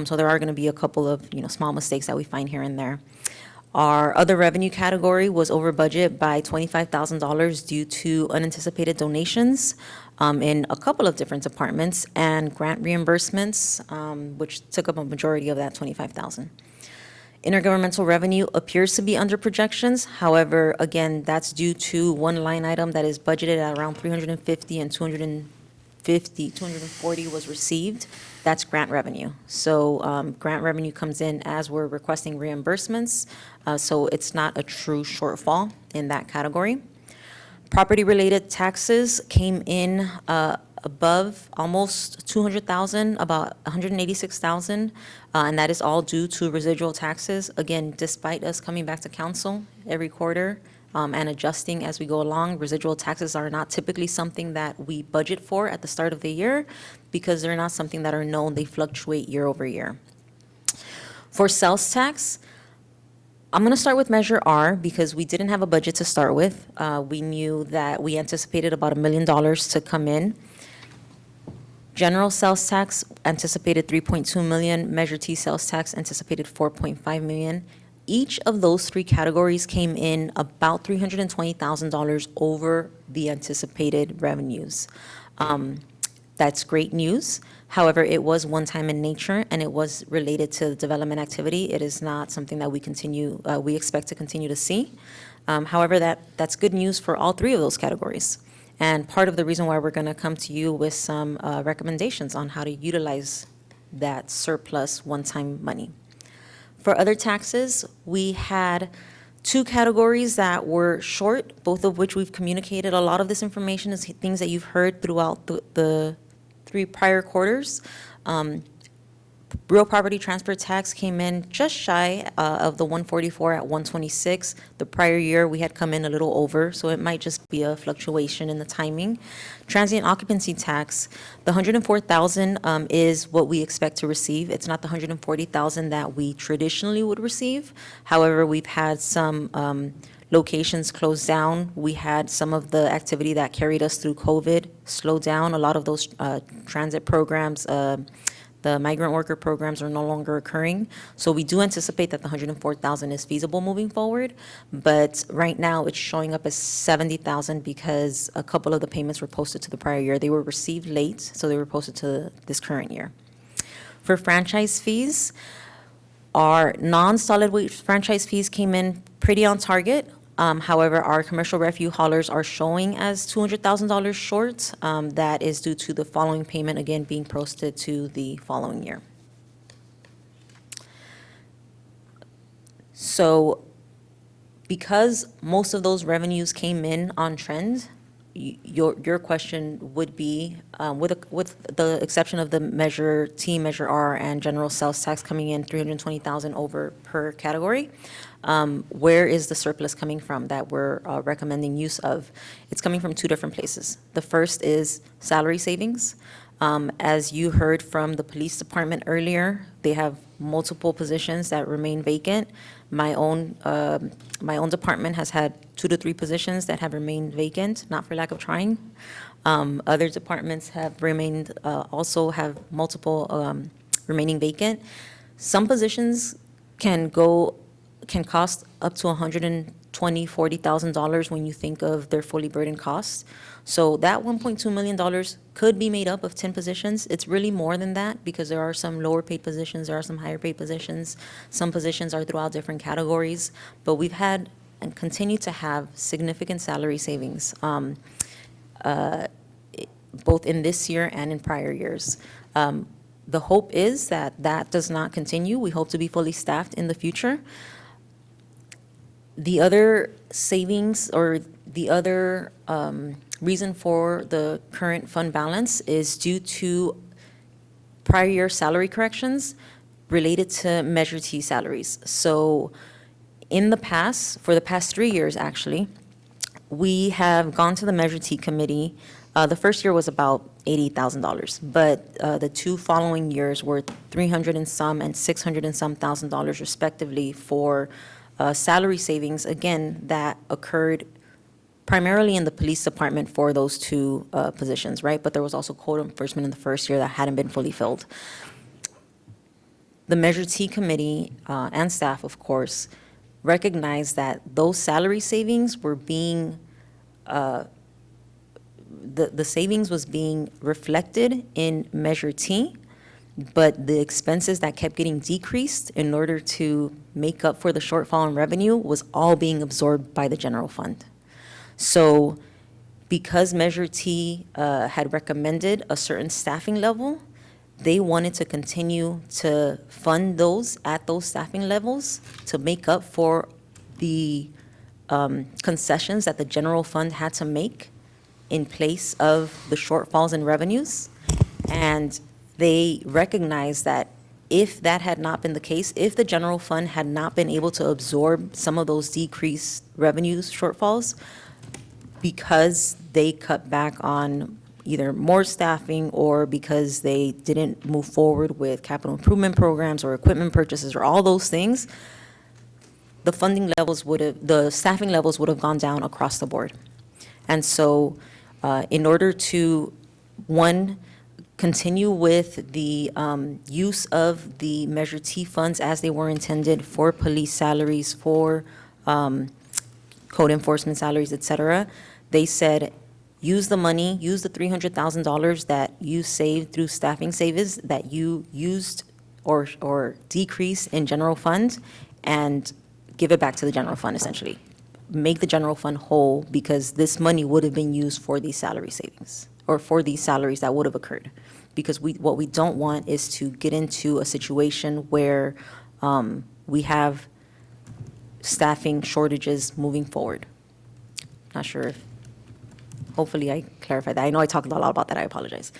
So there are going to be a couple of small mistakes that we find here and there. Our other revenue category was over budget by $25,000 due to unanticipated donations in a couple of different departments and grant reimbursements, which took up a majority of that $25,000. Intergovernmental revenue appears to be under projections. However, again, that's due to one line item that is budgeted at around $350 and $240 was received. That's grant revenue. So grant revenue comes in as we're requesting reimbursements. So it's not a true shortfall in that category. Property-related taxes came in above almost $200,000, about $186,000, and that is all due to residual taxes. Again, despite us coming back to council every quarter and adjusting as we go along, residual taxes are not typically something that we budget for at the start of the year because they're not something that are known. They fluctuate year over year. For sales tax, I'm going to start with Measure R because we didn't have a budget to start with. We knew that we anticipated about $1 million to come in. General sales tax anticipated 3.2 million, Measure T sales tax anticipated 4.5 million. Each of those three categories came in about $320,000 over the anticipated revenues. That's great news. However, it was one-time in nature, and it was related to development activity. It is not something that we expect to continue to see. However, that's good news for all three of those categories. And part of the reason why we're going to come to you with some recommendations on how to utilize that surplus one-time money. For other taxes, we had two categories that were short, both of which we've communicated. A lot of this information is things that you've heard throughout the three prior quarters. Real property transfer tax came in just shy of the 144 at 126. The prior year, we had come in a little over, so it might just be a fluctuation in the timing. Transient occupancy tax, the 104,000 is what we expect to receive. It's not the 140,000 that we traditionally would receive. However, we've had some locations closed down. We had some of the activity that carried us through COVID slow down. A lot of those transit programs, the migrant worker programs are no longer occurring. So we do anticipate that the 104,000 is feasible moving forward. But right now, it's showing up as 70,000 because a couple of the payments were posted to the prior year. They were received late, so they were posted to this current year. For franchise fees, our non-solid waste franchise fees came in pretty on target. However, our commercial refuse haulers are showing as $200,000 short. That is due to the following payment, again, being posted to the following year. So because most of those revenues came in on trend, your question would be, with the exception of the Measure T, Measure R, and general sales tax coming in $320,000 over per category, where is the surplus coming from that we're recommending use of? It's coming from two different places. The first is salary savings. As you heard from the police department earlier, they have multiple positions that remain vacant. My own department has had 2 to 3 positions that have remained vacant, not for lack of trying. Other departments have remained, also have multiple remaining vacant. Some positions can cost up to $120,000-$140,000 when you think of their fully burdened costs. So that $1.2 million could be made up of 10 positions. It's really more than that because there are some lower paid positions, there are some higher paid positions. Some positions are throughout different categories, but we've had and continue to have significant salary savings, both in this year and in prior years. The hope is that that does not continue. We hope to be fully staffed in the future. The other savings or the other reason for the current fund balance is due to prior year salary corrections related to Measure T salaries. So in the past, for the past 3 years actually, we have gone to the Measure T committee. The first year was about $80,000, but the 2 following years were $300 and some and $600 and some thousand respectively for salary savings, again, that occurred primarily in the police department for those 2 positions, right? But there was also code enforcement in the first year that hadn't been fully filled. The Measure T committee and staff, of course, recognized that those salary savings were being, the savings was being reflected in Measure T, but the expenses that kept getting decreased in order to make up for the shortfall in revenue was all being absorbed by the general fund. So because Measure T had recommended a certain staffing level, they wanted to continue to fund those at those staffing levels to make up for the concessions that the general fund had to make in place of the shortfalls in revenues. And they recognized that if that had not been the case, if the general fund had not been able to absorb some of those decreased revenues shortfalls, because they cut back on either more staffing or because they didn't move forward with capital improvement programs or equipment purchases or all those things, the funding levels the staffing levels would have gone down across the board. And so in order to, one, continue with the use of the Measure T funds as they were intended for police salaries, for code enforcement salaries, et cetera. They said, use the money, use the $300,000 that you saved through staffing savings that you used or decrease in general fund, and give it back to the general fund, essentially. Make the general fund whole, because this money would have been used for these salary savings, or for these salaries that would have occurred. Because what we don't want is to get into a situation where we have staffing shortages moving forward. Not sure if, hopefully I clarified that. I know I talked a lot about that, I apologize.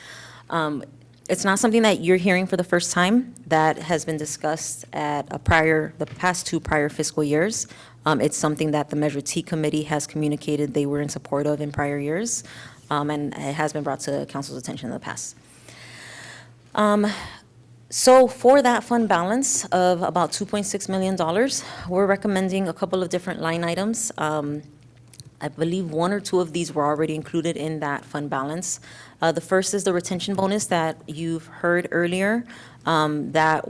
It's not something that you're hearing for the first time. That has been discussed at the past two prior fiscal years. It's something that the Measure T committee has communicated they were in support of in prior years, and it has been brought to council's attention in the past. So for that fund balance of about $2.6 million, we're recommending a couple of different line items. I believe one or two of these were already included in that fund balance. The first is the retention bonus that you've heard earlier. That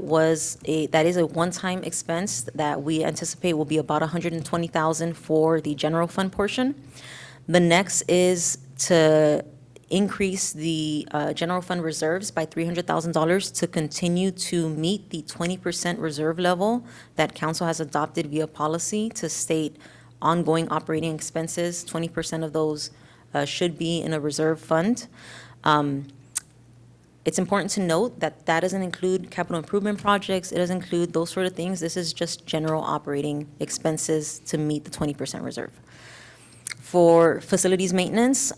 is a one-time expense that we anticipate will be about $120,000 for the general fund portion. The next is to increase the general fund reserves by $300,000 to continue to meet the 20% reserve level that council has adopted via policy to state ongoing operating expenses. 20% of those should be in a reserve fund. It's important to note that that doesn't include capital improvement projects. It doesn't include those sort of things. This is just general operating expenses to meet the 20% reserve. For facilities maintenance,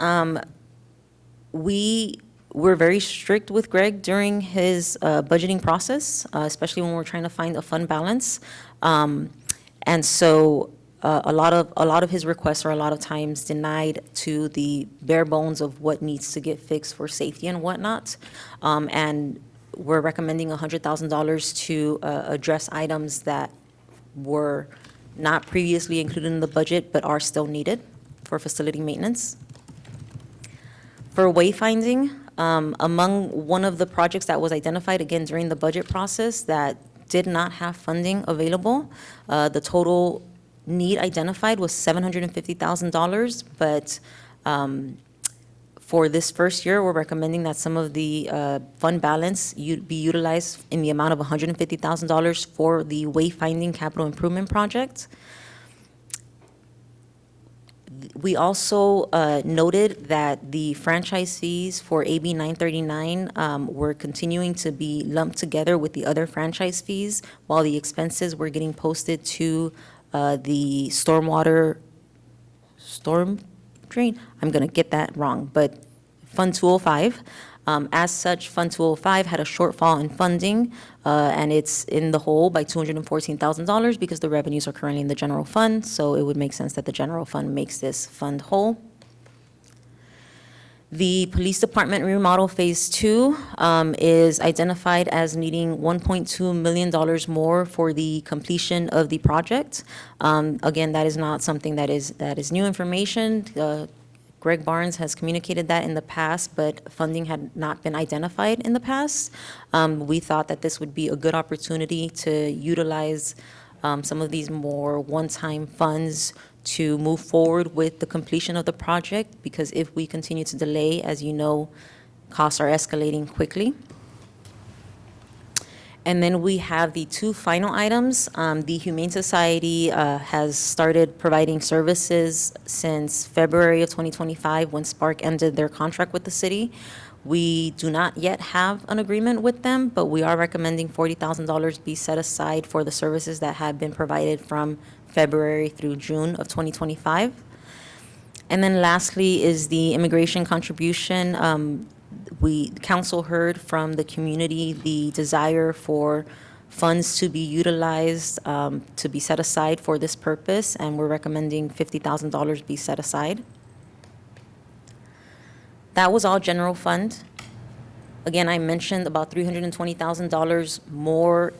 we're very strict with Greg during his budgeting process, especially when we're trying to find a fund balance. And so a lot of his requests are a lot of times denied to the bare bones of what needs to get fixed for safety and whatnot. And we're recommending $100,000 to address items that were not previously included in the budget but are still needed for facility maintenance. For wayfinding, among one of the projects that was identified again during the budget process that did not have funding available, the total need identified was $750,000, but for this first year, we're recommending that some of the fund balance be utilized in the amount of $150,000 for the wayfinding capital improvement project. We also noted that the franchise fees for AB 939 were continuing to be lumped together with the other franchise fees, while the expenses were getting posted to the storm drain, I'm going to get that wrong, but Fund 205. As such, Fund 205 had a shortfall in funding, and it's in the hole by $214,000 because the revenues are currently in the general fund, so it would make sense that the general fund makes this fund whole. The police department remodel phase 2 is identified as needing $1.2 million more for the completion of the project. Again, that is not something that is new information. Greg Barnes has communicated that in the past, but funding had not been identified in the past. We thought that this would be a good opportunity to utilize some of these more one-time funds to move forward with the completion of the project, because if we continue to delay, as you know, costs are escalating quickly. And then we have the two final items. The Humane Society has started providing services since February of 2025 when Spark ended their contract with the city. We do not yet have an agreement with them, but we are recommending $40,000 be set aside for the services that have been provided from February through June of 2025. And then lastly is the immigration contribution. Council heard from the community the desire for funds to be utilized, to be set aside for this purpose, and we're recommending $50,000 be set aside. That was all general fund. Again, I mentioned about $320,000 more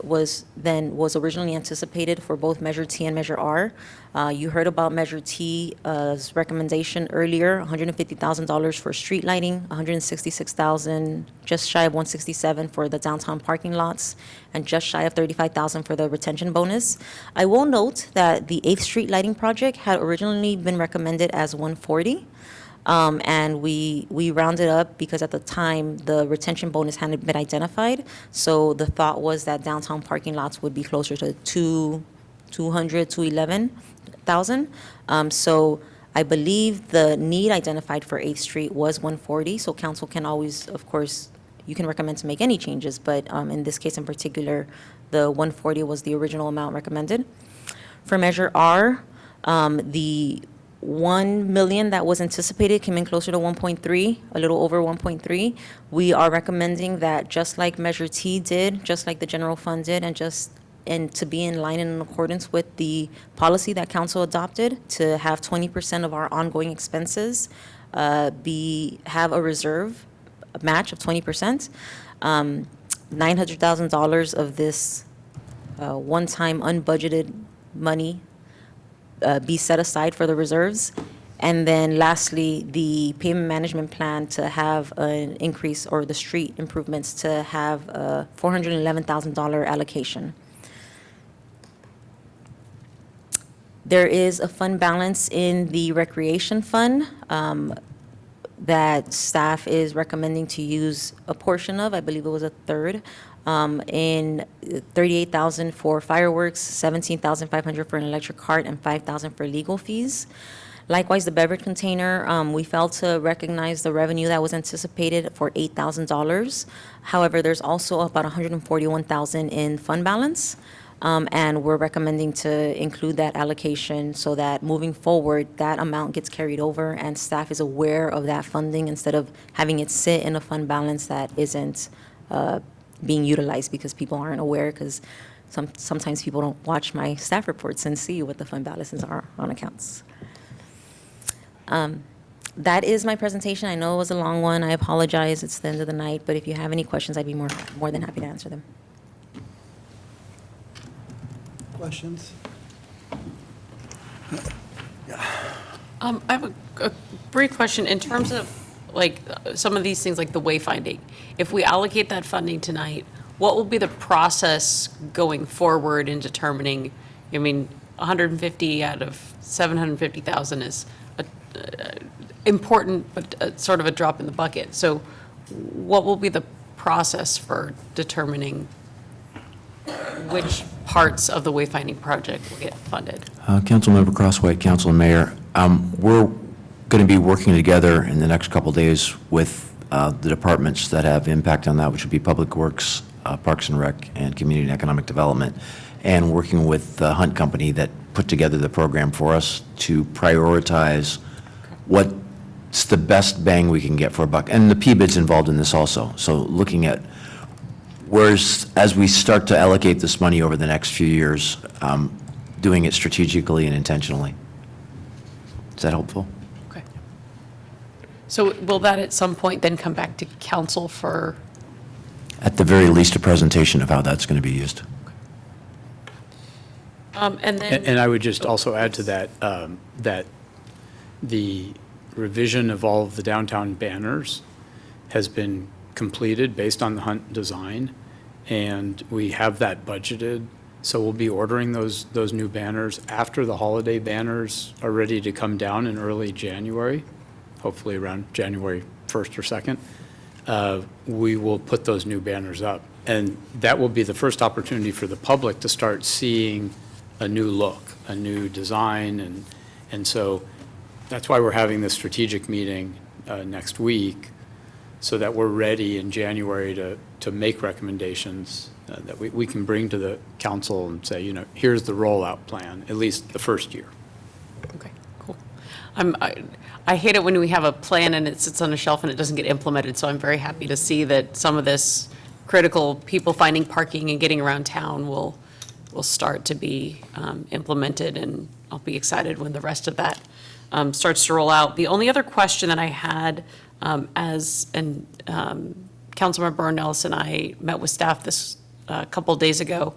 than was originally anticipated for both Measure T and Measure R. You heard about Measure T's recommendation earlier, $150,000 for street lighting, $166,000, just shy of $167,000 for the downtown parking lots, and just shy of $35,000 for the retention bonus. I will note that the 8th Street lighting project had originally been recommended as $140,000. And we rounded up because at the time, the retention bonus hadn't been identified. So the thought was that downtown parking lots would be closer to $211,000. So I believe the need identified for 8th Street was $140,000. So council can always, of course, you can recommend to make any changes, but in this case in particular, the $140,000 was the original amount recommended. For Measure R, the $1 million that was anticipated came in closer to 1.3, a little over 1.3. We are recommending that just like Measure T did, just like the general fund did, and to be in line and in accordance with the policy that council adopted, to have 20% of our ongoing expenses have a reserve, a match of 20%. $900,000 of this one-time unbudgeted money be set aside for the reserves. And then lastly, the payment management plan to have an increase, or the street improvements to have a $411,000 allocation. There is a fund balance in the recreation fund that staff is recommending to use a portion of. I believe it was a third. In $38,000 for fireworks, $17,500 for an electric cart, and $5,000 for legal fees. Likewise, the beverage container, we failed to recognize the revenue that was anticipated for $8,000. However, there's also about $141,000 in fund balance, and we're recommending to include that allocation so that moving forward, that amount gets carried over and staff is aware of that funding instead of having it sit in a fund balance that isn't being utilized because people aren't aware, because sometimes people don't watch my staff reports and see what the fund balances are on accounts. That is my presentation. I know it was a long one. I apologize. It's the end of the night, but if you have any questions, I'd be more than happy to answer them. Questions? I have a brief question in terms of like some of these things like the wayfinding. If we allocate that funding tonight, what will be the process going forward in determining, I mean, 150 out of 750,000 is important, but sort of a drop in the bucket. So what will be the process for determining which parts of the wayfinding project will get funded? Councilmember Crosswhite, Council and Mayor, we're going to be working together in the next couple of days with the departments that have impact on that, which would be Public Works, Parks and Rec, and Community and Economic Development, and working with the Hunt Company that put together the program for us to prioritize what's the best bang we can get for a buck. And the PBID's involved in this also. So looking at as we start to allocate this money over the next few years, doing it strategically and intentionally. Is that helpful? Okay. So will that at some point then come back to council for? At the very least, a presentation of how that's going to be used. And then. And I would just also add to that, that the revision of all of the downtown banners has been completed based on the Hunt design, and we have that budgeted. So we'll be ordering those new banners after the holiday banners are ready to come down in early January, hopefully around January 1st or 2nd. We will put those new banners up, and that will be the first opportunity for the public to start seeing a new look, a new design, and so that's why we're having this strategic meeting next week, so that we're ready in January to make recommendations that we can bring to the council and say, here's the rollout plan, at least the first year. Okay, cool. I hate it when we have a plan and it sits on a shelf and it doesn't get implemented, so I'm very happy to see that some of this critical people finding parking and getting around town will start to be implemented, and I'll be excited when the rest of that starts to roll out. The only other question that I had Councilmember Ornelas and I met with staff this a couple days ago,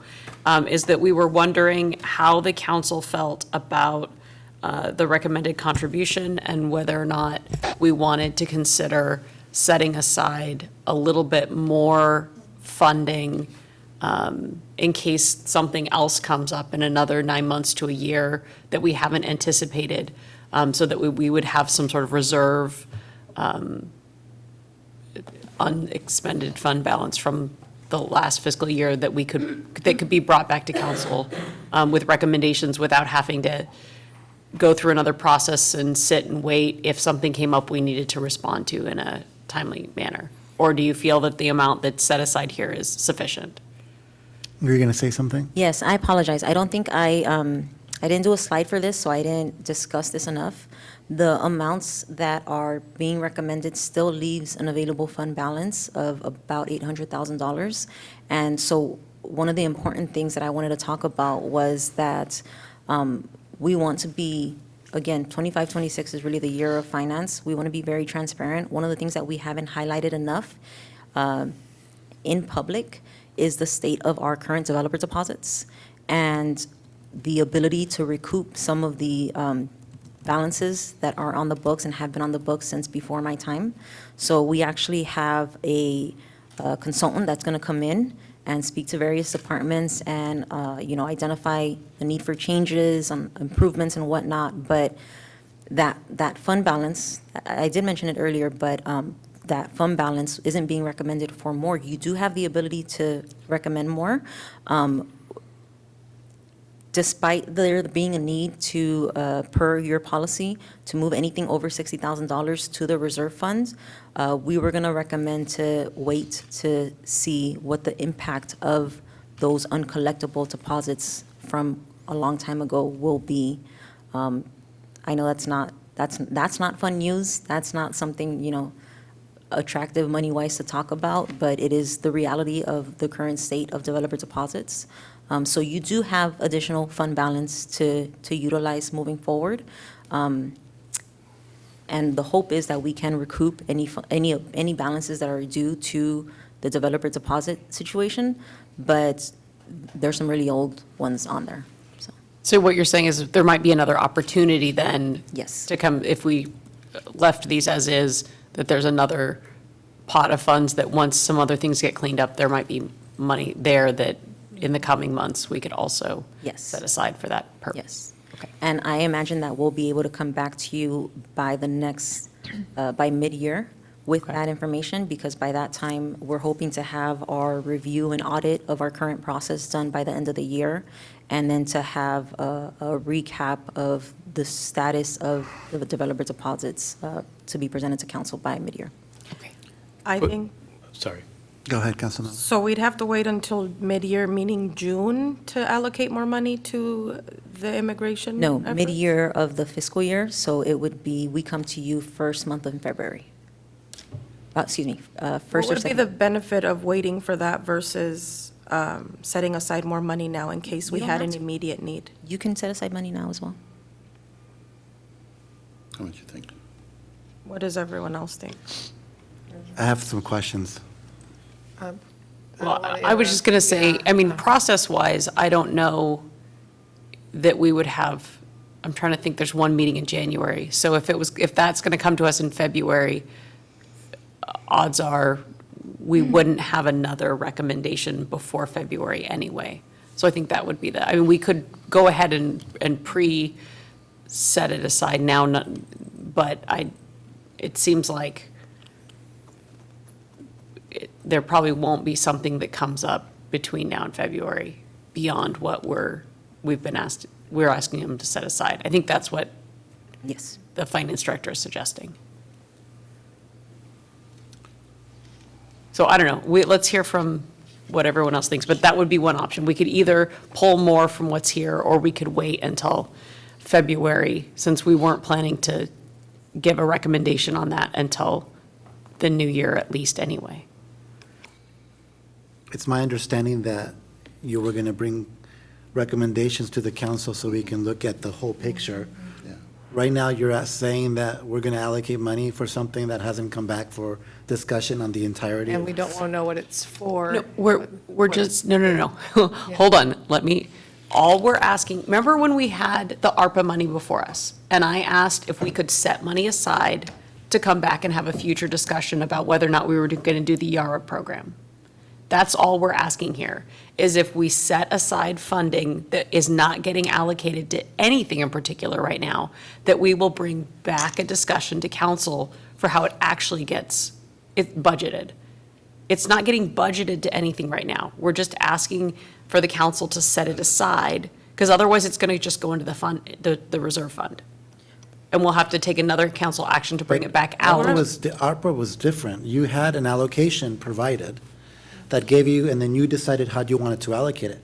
is that we were wondering how the council felt about the recommended contribution and whether or not we wanted to consider setting aside a little bit more funding in case something else comes up in another 9 months to a year that we haven't anticipated, so that we would have some sort of reserve unexpended fund balance from the last fiscal year that could be brought back to council with recommendations without having to go through another process and sit and wait if something came up we needed to respond to in a timely manner? Or do you feel that the amount that's set aside here is sufficient? Were you going to say something? Yes, I apologize. I don't think I didn't do a slide for this, so I didn't discuss this enough. The amounts that are being recommended still leaves an available fund balance of about $800,000. And so one of the important things that I wanted to talk about was that we want to be, again, 25-26 is really the year of finance. We want to be very transparent. One of the things that we haven't highlighted enough in public is the state of our current developer deposits and the ability to recoup some of the balances that are on the books and have been on the books since before my time. So we actually have a consultant that's going to come in and speak to various departments and, identify the need for changes, improvements and whatnot. But that fund balance, I did mention it earlier, but that fund balance isn't being recommended for more. You do have the ability to recommend more. Despite there being a need to, per your policy, to move anything over $60,000 to the reserve fund, we were going to recommend to wait to see what the impact of those uncollectible deposits from a long time ago will be. I know that's not fun news. That's not something, attractive money-wise to talk about, but it is the reality of the current state of developer deposits. So you do have additional fund balance to utilize moving forward. And the hope is that we can recoup any balances that are due to the developer deposit situation, but there's some really old ones on there. So what you're saying is there might be another opportunity then? Yes. To come, if we left these as is, that there's another pot of funds that once some other things get cleaned up, there might be money there that in the coming months, we could also set aside for that purpose. Yes. Okay. And I imagine that we'll be able to come back to you by the next, by mid-year with that information, because by that time, we're hoping to have our review and audit of our current process done by the end of the year, and then to have a recap of the status of the developer deposits to be presented to council by mid-year. I think, Sorry. Go ahead, Councilman. so we'd have to wait until mid-year, meaning June, to allocate more money to the immigration No, effort? mid-year of the fiscal year, so it would be, we come to you first month of February. First What or would be second. the benefit of waiting for that versus setting aside more money now in case we You don't had have an to. immediate need? You can set aside money now as well. What do you think? What does everyone else think? I have some questions. Well, I was just going to say, I mean, process-wise, I don't know that we would have, I'm trying to think, there's one meeting in January. So if that's going to come to us in February, odds are we wouldn't have another recommendation before February anyway. So I think that would be I mean, we could go ahead and pre-set it aside now, but it seems like there probably won't be something that comes up between now and February beyond what we're asking them to set aside. I think that's what Yes. the finance director is suggesting. So I don't know, let's hear from what everyone else thinks, but that would be one option. We could either pull more from what's here, or we could wait until February, since we weren't planning to give a recommendation on that until the new year at least anyway. It's my understanding that you were going to bring recommendations to the council so we can look at the whole picture right now you're saying that we're going to allocate money for something that hasn't come back for discussion on the entirety? And we don't want to know what it's for. No, we're just, no. Hold on, all we're asking, remember when we had the ARPA money before us? And I asked if we could set money aside to come back and have a future discussion about whether or not we were going to do the YARA program. That's all we're asking here, is if we set aside funding that is not getting allocated to anything in particular right now, that we will bring back a discussion to council for how it actually gets budgeted. It's not getting budgeted to anything right now. We're just asking for the council to set it aside, because otherwise it's going to just go into the fund, the reserve fund. And we'll have to take another council action to bring it back out. ARPA was different. You had an allocation provided that gave you, and then you decided how you wanted to allocate it.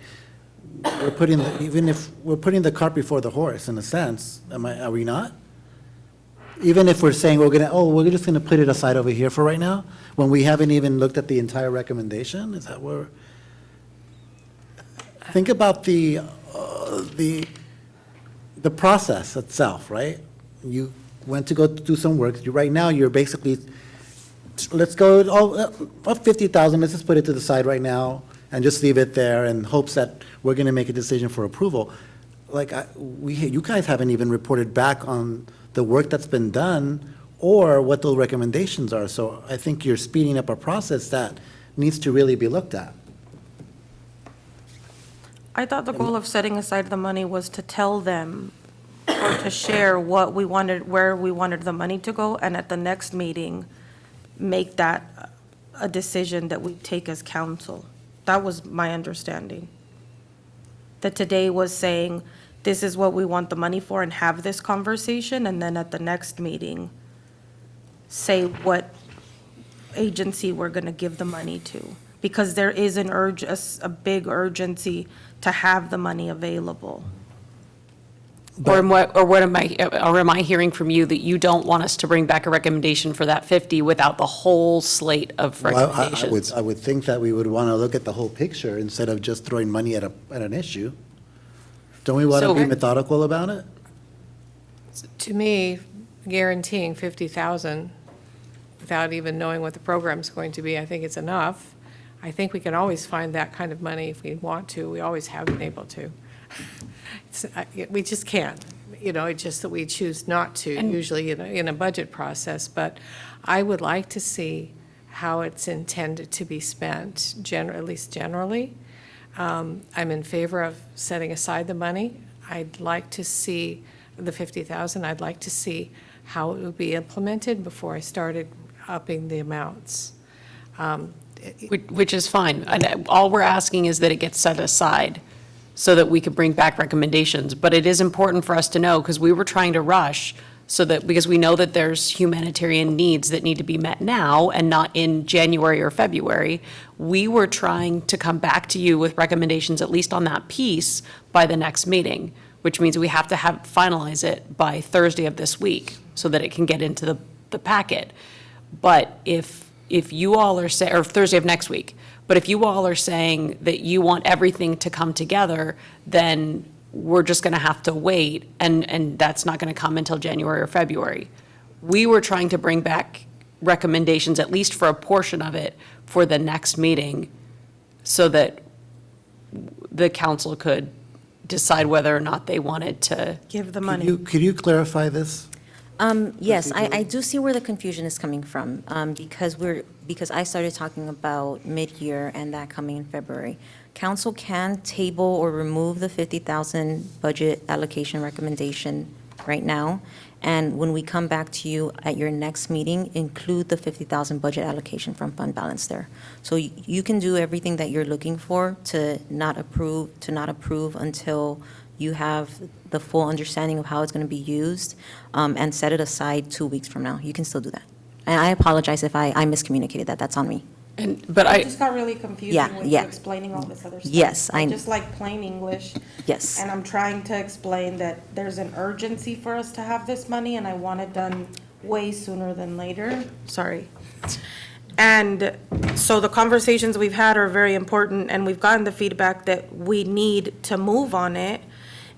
We're putting, we're putting the cart before the horse, in a sense, are we not? Even if we're saying we're just gonna put it aside over here for right now, when we haven't even looked at the entire recommendation, is that where? Think about the process itself, right? You went to go do some work, right now you're basically, let's go, up 50,000, let's just put it to the side right now and just leave it there in hopes that we're gonna make a decision for approval. Like, you guys haven't even reported back on the work that's been done or what those recommendations are. So I think you're speeding up a process that needs to really be looked at. I thought the goal of setting aside the money was to tell them or to share what we wanted, where we wanted the money to go, and at the next meeting, make that a decision that we take as council. That was my understanding. That today was saying, this is what we want the money for, and have this conversation, and then at the next meeting, say what agency we're gonna give the money to. Because there is a big urgency to have the money available. Or am I hearing from you that you don't want us to bring back a recommendation for that 50 without the whole slate of Well, recommendations? I would think that we would want to look at the whole picture instead of just throwing money at an issue. Don't we want to be methodical about it? To me, guaranteeing 50,000 without even knowing what the program's going to be, I think it's enough. I think we can always find that kind of money if we want to. We always have been able to. We just can't, it's just that we choose not to, usually in a budget process. But I would like to see how it's intended to be spent, at least generally. I'm in favor of setting aside the money. I'd like to see the 50,000. I'd like to see how it would be implemented before I started upping the amounts. Which is fine. And all we're asking is that it gets set aside so that we could bring back recommendations. But it is important for us to know, because we were trying to rush because we know that there's humanitarian needs that need to be met now and not in January or February. We were trying to come back to you with recommendations, at least on that piece, by the next meeting, which means we have to finalize it by Thursday of this week so that it can get into the packet. But if you all are saying, or Thursday of next week, but if you all are saying that you want everything to come together, then we're just going to have to wait, and that's not going to come until January or February. We were trying to bring back recommendations, at least for a portion of it, for the next meeting, so that the council could decide whether or not they wanted to give the money. Could you clarify this? Yes, I do see where the confusion is coming from, because I started talking about mid-year and that coming in February. Council can table or remove the 50,000 budget allocation recommendation right now, and when we come back to you at your next meeting, include the 50,000 budget allocation from fund balance there. So you can do everything that you're looking for to not approve until you have the full understanding of how it's going to be used, and set it aside 2 weeks from now. You can still do that. And I apologize if I miscommunicated that. That's on me. But I just got really confused with you yeah. explaining all this other stuff. Yes, I just like plain English. Yes. And I'm trying to explain that there's an urgency for us to have this money, and I want it done way sooner than later. Sorry. And so the conversations we've had are very important, and we've gotten the feedback that we need to move on it.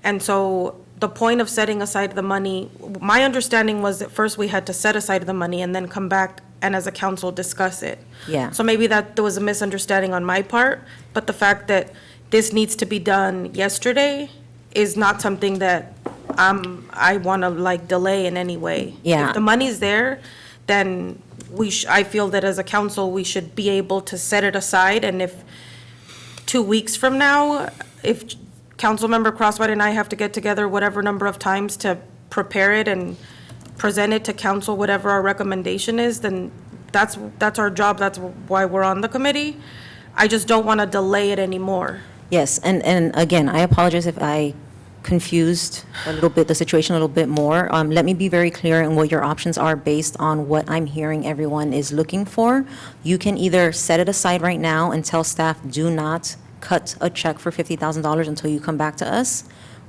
And so the point of setting aside the money, my understanding was that first we had to set aside the money and then come back and as a council discuss it. Yeah. So maybe that there was a misunderstanding on my part, but the fact that this needs to be done yesterday is not something that I want to like delay in any way. Yeah. If the money's there, then I feel that as a council, we should be able to set it aside, and if 2 weeks from now, if Councilmember Crosswhite and I have to get together whatever number of times to prepare it and present it to council, whatever our recommendation is, then that's our job, that's why we're on the committee. I just don't want to delay it anymore. Yes, and again, I apologize if I confused a little bit, the situation a little bit more. Let me be very clear on what your options are based on what I'm hearing everyone is looking for. You can either set it aside right now and tell staff, do not cut a check for $50,000 until you come back to us,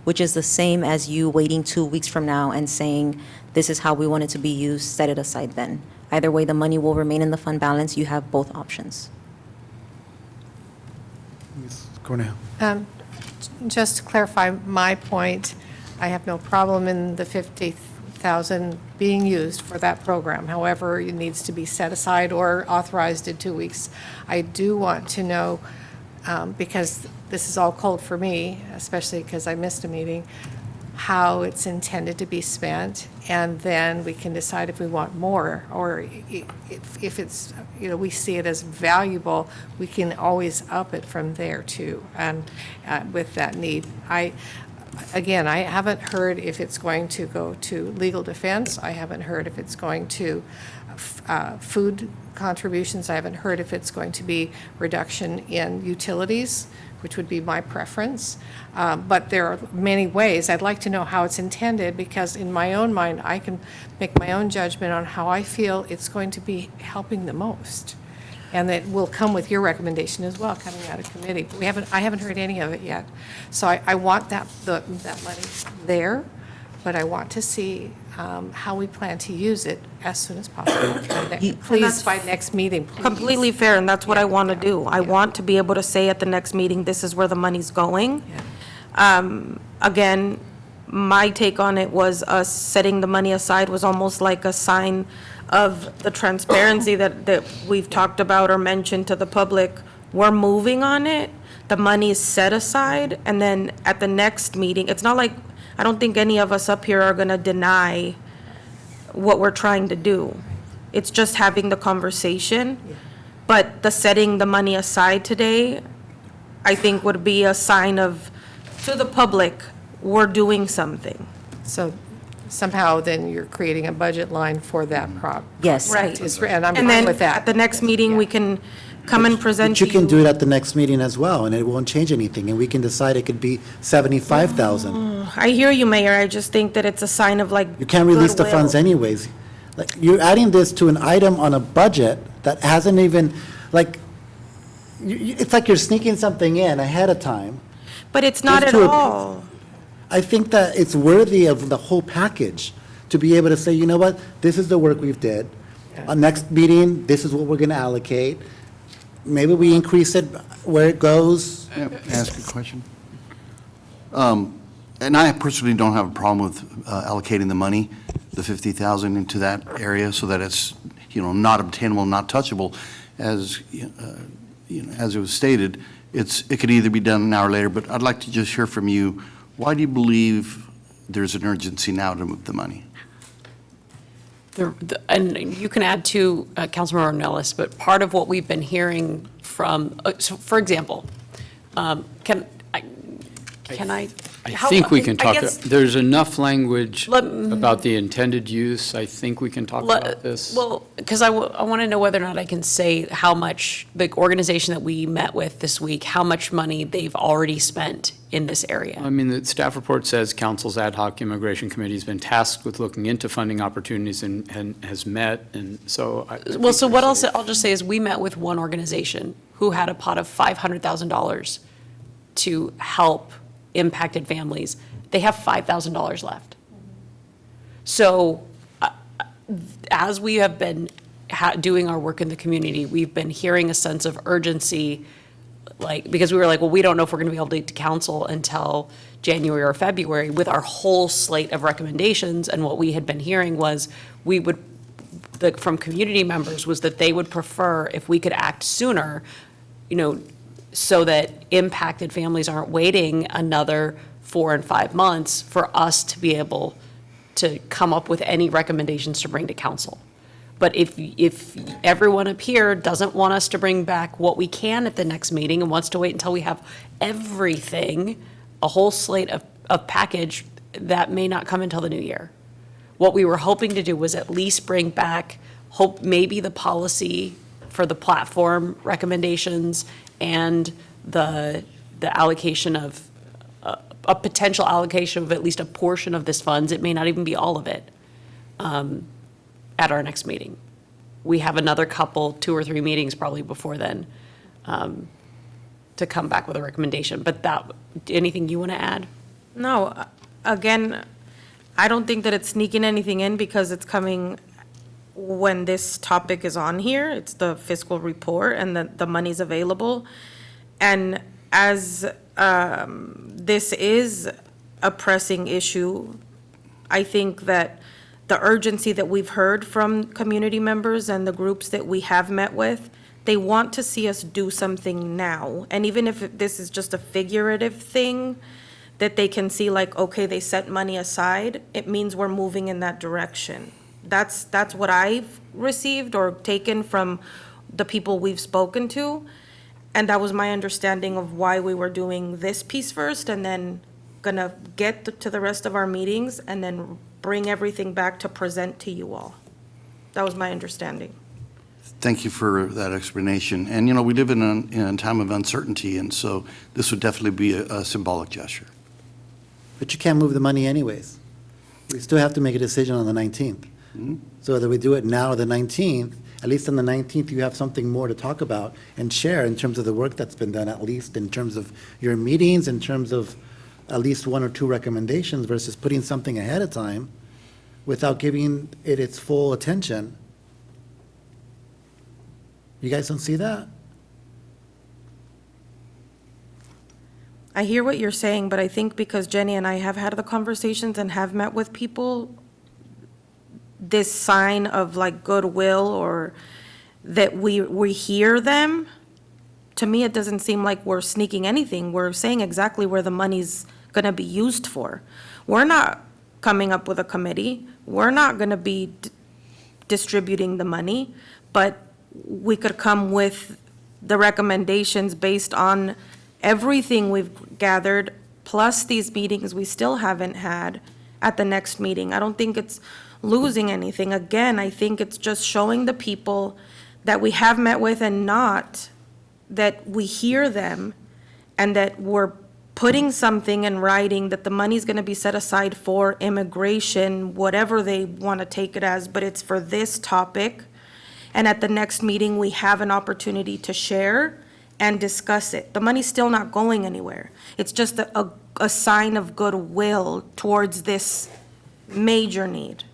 which is the same as you waiting 2 weeks from now and saying, this is how we want it to be used, set it aside then. Either way, the money will remain in the fund balance. You have both options. Ms. Cornell. Just to clarify my point, I have no problem in the 50,000 being used for that program. However, it needs to be set aside or authorized in 2 weeks. I do want to know, because this is all cold for me, especially because I missed a meeting, how it's intended to be spent, and then we can decide if we want more, or if it's, we see it as valuable, we can always up it from there too, and with that need. Again, I haven't heard if it's going to go to legal defense. I haven't heard if it's going to food contributions. I haven't heard if it's going to be reduction in utilities, which would be my preference. But there are many ways. I'd like to know how it's intended, because in my own mind, I can make my own judgment on how I feel it's going to be helping the most. And that will come with your recommendation as well, coming out of committee. But I haven't heard any of it yet. So I want that money there, but I want to see how we plan to use it as soon as possible. Please, by next meeting, please. Completely fair, and that's what I want to do. I want to be able to say at the next meeting, this is where the money's going. Again, my take on it was us setting the money aside was almost like a sign of the transparency that we've talked about or mentioned to the public. We're moving on it, the money is set aside, and then at the next meeting, it's not like, I don't think any of us up here are going to deny what we're trying to do. It's just having the conversation. But the setting the money aside today, I think would be a sign of, to the public, we're doing something. So somehow then you're creating a budget line for that prop. Yes. Right. And I'm And fine then with that. at the next meeting, we can come and present But to you you. can do it at the next meeting as well, and it won't change anything, and we can decide it could be 75,000. I hear you, Mayor. I just think that it's a sign of like. You can't release the goodwill. funds anyways. Like, you're adding this to an item on a budget that hasn't even, like, it's like you're sneaking something in ahead of time. But it's not Just at to- all. I think that it's worthy of the whole package to be able to say, you know what, this is the work we've did. Next meeting, this is what we're going to allocate. Maybe we increase it where it goes. May I ask a question? And I personally don't have a problem with allocating the money, the 50,000 into that area so that it's, not obtainable, not touchable. As, as it was stated, it could either be done an hour later, but I'd like to just hear from you, why do you believe there's an urgency now to move the money? And you can add to Councilmember Ornelas, but part of what we've been hearing from, so for example, can I? I how- think we can I talk, guess- there's enough language Let- about the intended use. I think we can talk about this. Well, because I want to know whether or not I can say how much, the organization that we met with this week, how much money they've already spent in this area. I mean, the staff report says council's ad hoc immigration committee has been tasked with looking into funding opportunities and has met, and so. Well, so what else, I'll just say is we met with one organization who had a pot of $500,000 to help impacted families. They have $5,000 left. So as we have been doing our work in the community, we've been hearing a sense of urgency like, because we were like, well, we don't know if we're going to be able to get to council until January or February with our whole slate of recommendations. And what we had been hearing was from community members was that they would prefer if we could act sooner, so that impacted families aren't waiting another 4 and 5 months for us to be able to come up with any recommendations to bring to council. But if everyone up here doesn't want us to bring back what we can at the next meeting and wants to wait until we have everything, a whole slate of package, that may not come until the new year. What we were hoping to do was at least bring back, maybe the policy for the platform recommendations and the allocation of, a potential allocation of at least a portion of this funds. It may not even be all of it. At our next meeting. We have another 2 or 3 meetings probably before then to come back with a recommendation. But anything you want to add? No, again, I don't think that it's sneaking anything in because it's coming when this topic is on here. It's the fiscal report and the money's available. And as this is a pressing issue, I think that the urgency that we've heard from community members and the groups that we have met with, they want to see us do something now. And even if this is just a figurative thing, that they can see like, okay, they set money aside, it means we're moving in that direction. That's what I've received or taken from the people we've spoken to. And that was my understanding of why we were doing this piece first and then gonna get to the rest of our meetings and then bring everything back to present to you all. That was my understanding. Thank you for that explanation. And, we live in a time of uncertainty, and so this would definitely be a symbolic gesture. But you can't move the money anyways. We still have to make a decision on the 19th. So whether we do it now or the 19th, at least on the 19th, you have something more to talk about and share in terms of the work that's been done, at least in terms of your meetings, in terms of at least 1 or 2 recommendations versus putting something ahead of time without giving it its full attention. You guys don't see that? I hear what you're saying, but I think because Jenny and I have had the conversations and have met with people, this sign of like goodwill or that we hear them, to me, it doesn't seem like we're sneaking anything. We're saying exactly where the money's gonna be used for. We're not coming up with a committee. We're not gonna be distributing the money, but we could come with the recommendations based on everything we've gathered, plus these meetings we still haven't had at the next meeting. I don't think it's losing anything. Again, I think it's just showing the people that we have met with and not that we hear them and that we're putting something in writing that the money's going to be set aside for immigration, whatever they want to take it as, but it's for this topic. And at the next meeting, we have an opportunity to share and discuss it. The money's still not going anywhere. It's just a sign of goodwill towards this major need.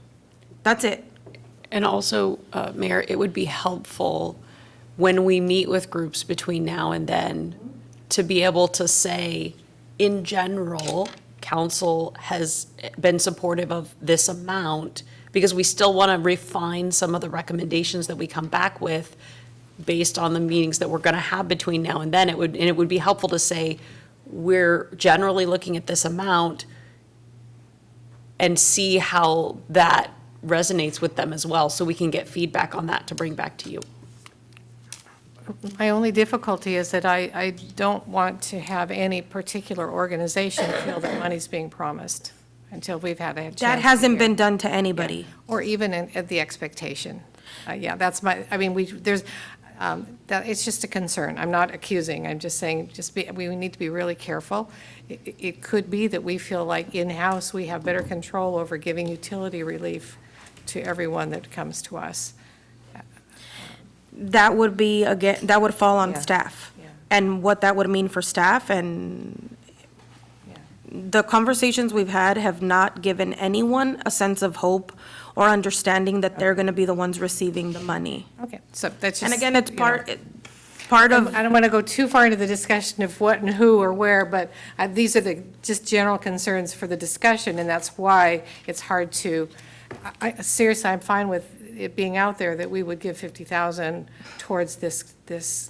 That's it. And also, Mayor, it would be helpful when we meet with groups between now and then to be able to say, in general, council has been supportive of this amount, because we still want to refine some of the recommendations that we come back with based on the meetings that we're going to have between now and then. It would be helpful to say, we're generally looking at this amount and see how that resonates with them as well, so we can get feedback on that to bring back to you. My only difficulty is that I don't want to have any particular organization feel that money's being promised until we've had a chance. That hasn't been done to anybody. Or even at the expectation. Yeah, that's my, I mean, it's just a concern. I'm not accusing, I'm just saying, we need to be really careful. It could be that we feel like in-house we have better control over giving utility relief to everyone that comes to us. That would be, again, that would fall on staff. And what that would mean for staff, and the conversations we've had have not given anyone a sense of hope or understanding that they're going to be the ones receiving the money. Okay, so that's just. And again, it's part part of, I don't want to go too far into the discussion of what and who or where, but these are the just general concerns for the discussion, and that's why it's hard to, seriously, I'm fine with it being out there that we would give 50,000 towards this, I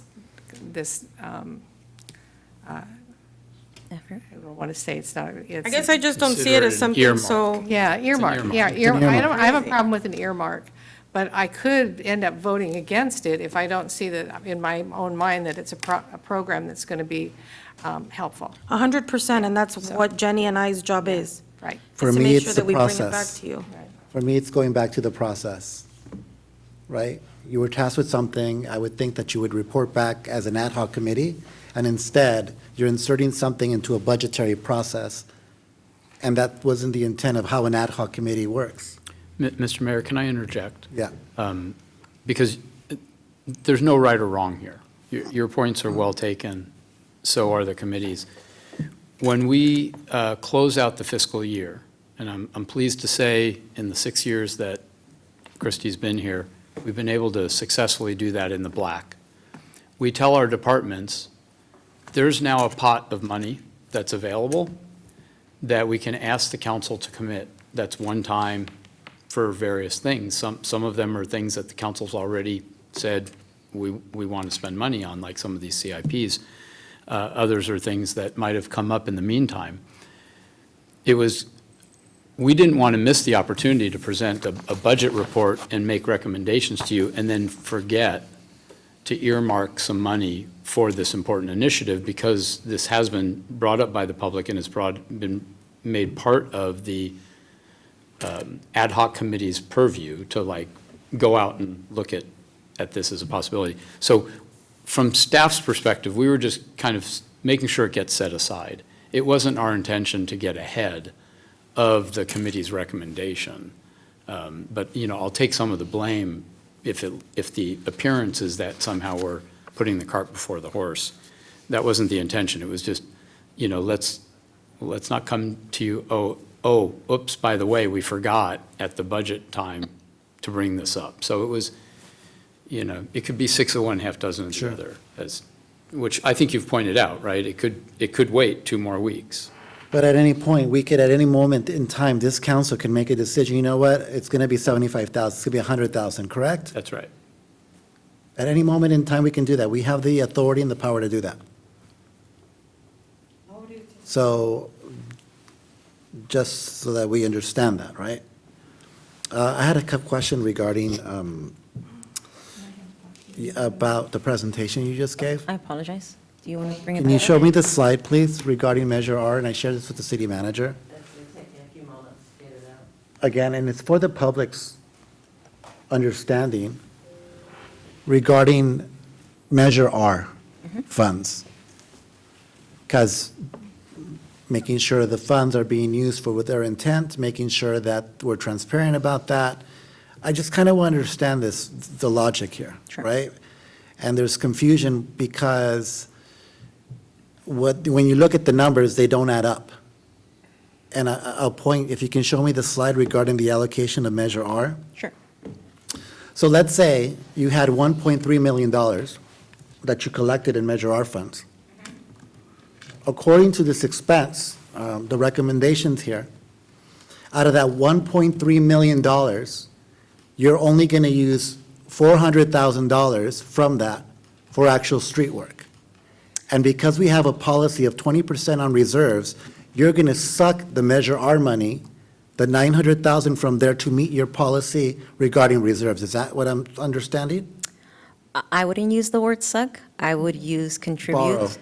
don't want to say it's not, it's. I guess I just don't see it as something so. Yeah, earmark, earmark. yeah, It's an I have a problem with an earmark, but I could end up voting against it if I don't see that in my own mind that it's a program that's going to be helpful. 100%, and that's what Jenny and I's job is. Right. For is to me, make it's sure the that we bring it back process. to you. For me, it's going back to the process, right? You were tasked with something, I would think that you would report back as an ad hoc committee, and instead, you're inserting something into a budgetary process, and that wasn't the intent of how an ad hoc committee works. Mr. Mayor, can I interject? Yeah. Because there's no right or wrong here. Your points are well taken, so are the committees. When we close out the fiscal year, and I'm pleased to say in the 6 years that Christie's been here, we've been able to successfully do that in the black. We tell our departments, there's now a pot of money that's available that we can ask the council to commit. That's one time for various things. Some of them are things that the council's already said we want to spend money on, like some of these CIPs. Others are things that might have come up in the meantime. We didn't want to miss the opportunity to present a budget report and make recommendations to you and then forget to earmark some money for this important initiative, because this has been brought up by the public and has been made part of the ad hoc committee's purview to like go out and look at this as a possibility. So from staff's perspective, we were just kind of making sure it gets set aside. It wasn't our intention to get ahead of the committee's recommendation. But, you know, I'll take some of the blame if the appearance is that somehow we're putting the cart before the horse. That wasn't the intention. It was just, you know, let's not come to you, oops, by the way, we forgot at the budget time to bring this up. So it was, you know, it could be 6 of one, half dozen of the other, which I think you've pointed out, right? It could wait 2 more weeks. But at any point, we could, at any moment in time, this council can make a decision, you know what, it's going to be 75,000, it's going to be 100,000, correct? That's right. At any moment in time, we can do that. We have the authority and the power to do that. So, just so that we understand that, right? I had a question regarding, about the presentation you just gave. I apologize. Do you want to bring it back? Can you show me the slide, please, regarding Measure R? And I shared this with the city manager. Again, and it's for the public's understanding regarding Measure R funds. Because making sure the funds are being used for with their intent, making sure that we're transparent about that. I just kind of want to understand the logic here, right? And there's confusion because when you look at the numbers, they don't add up. And I'll point, if you can show me the slide regarding the allocation of Measure R. Sure. So let's say you had $1.3 million that you collected in Measure R funds. According to this expense, the recommendations here, out of that $1.3 million, you're only going to use $400,000 from that for actual street work. And because we have a policy of 20% on reserves, you're going to suck the Measure R money, the $900,000 from there to meet your policy regarding reserves. Is that what I'm understanding? I wouldn't use the word suck. I would use contribute.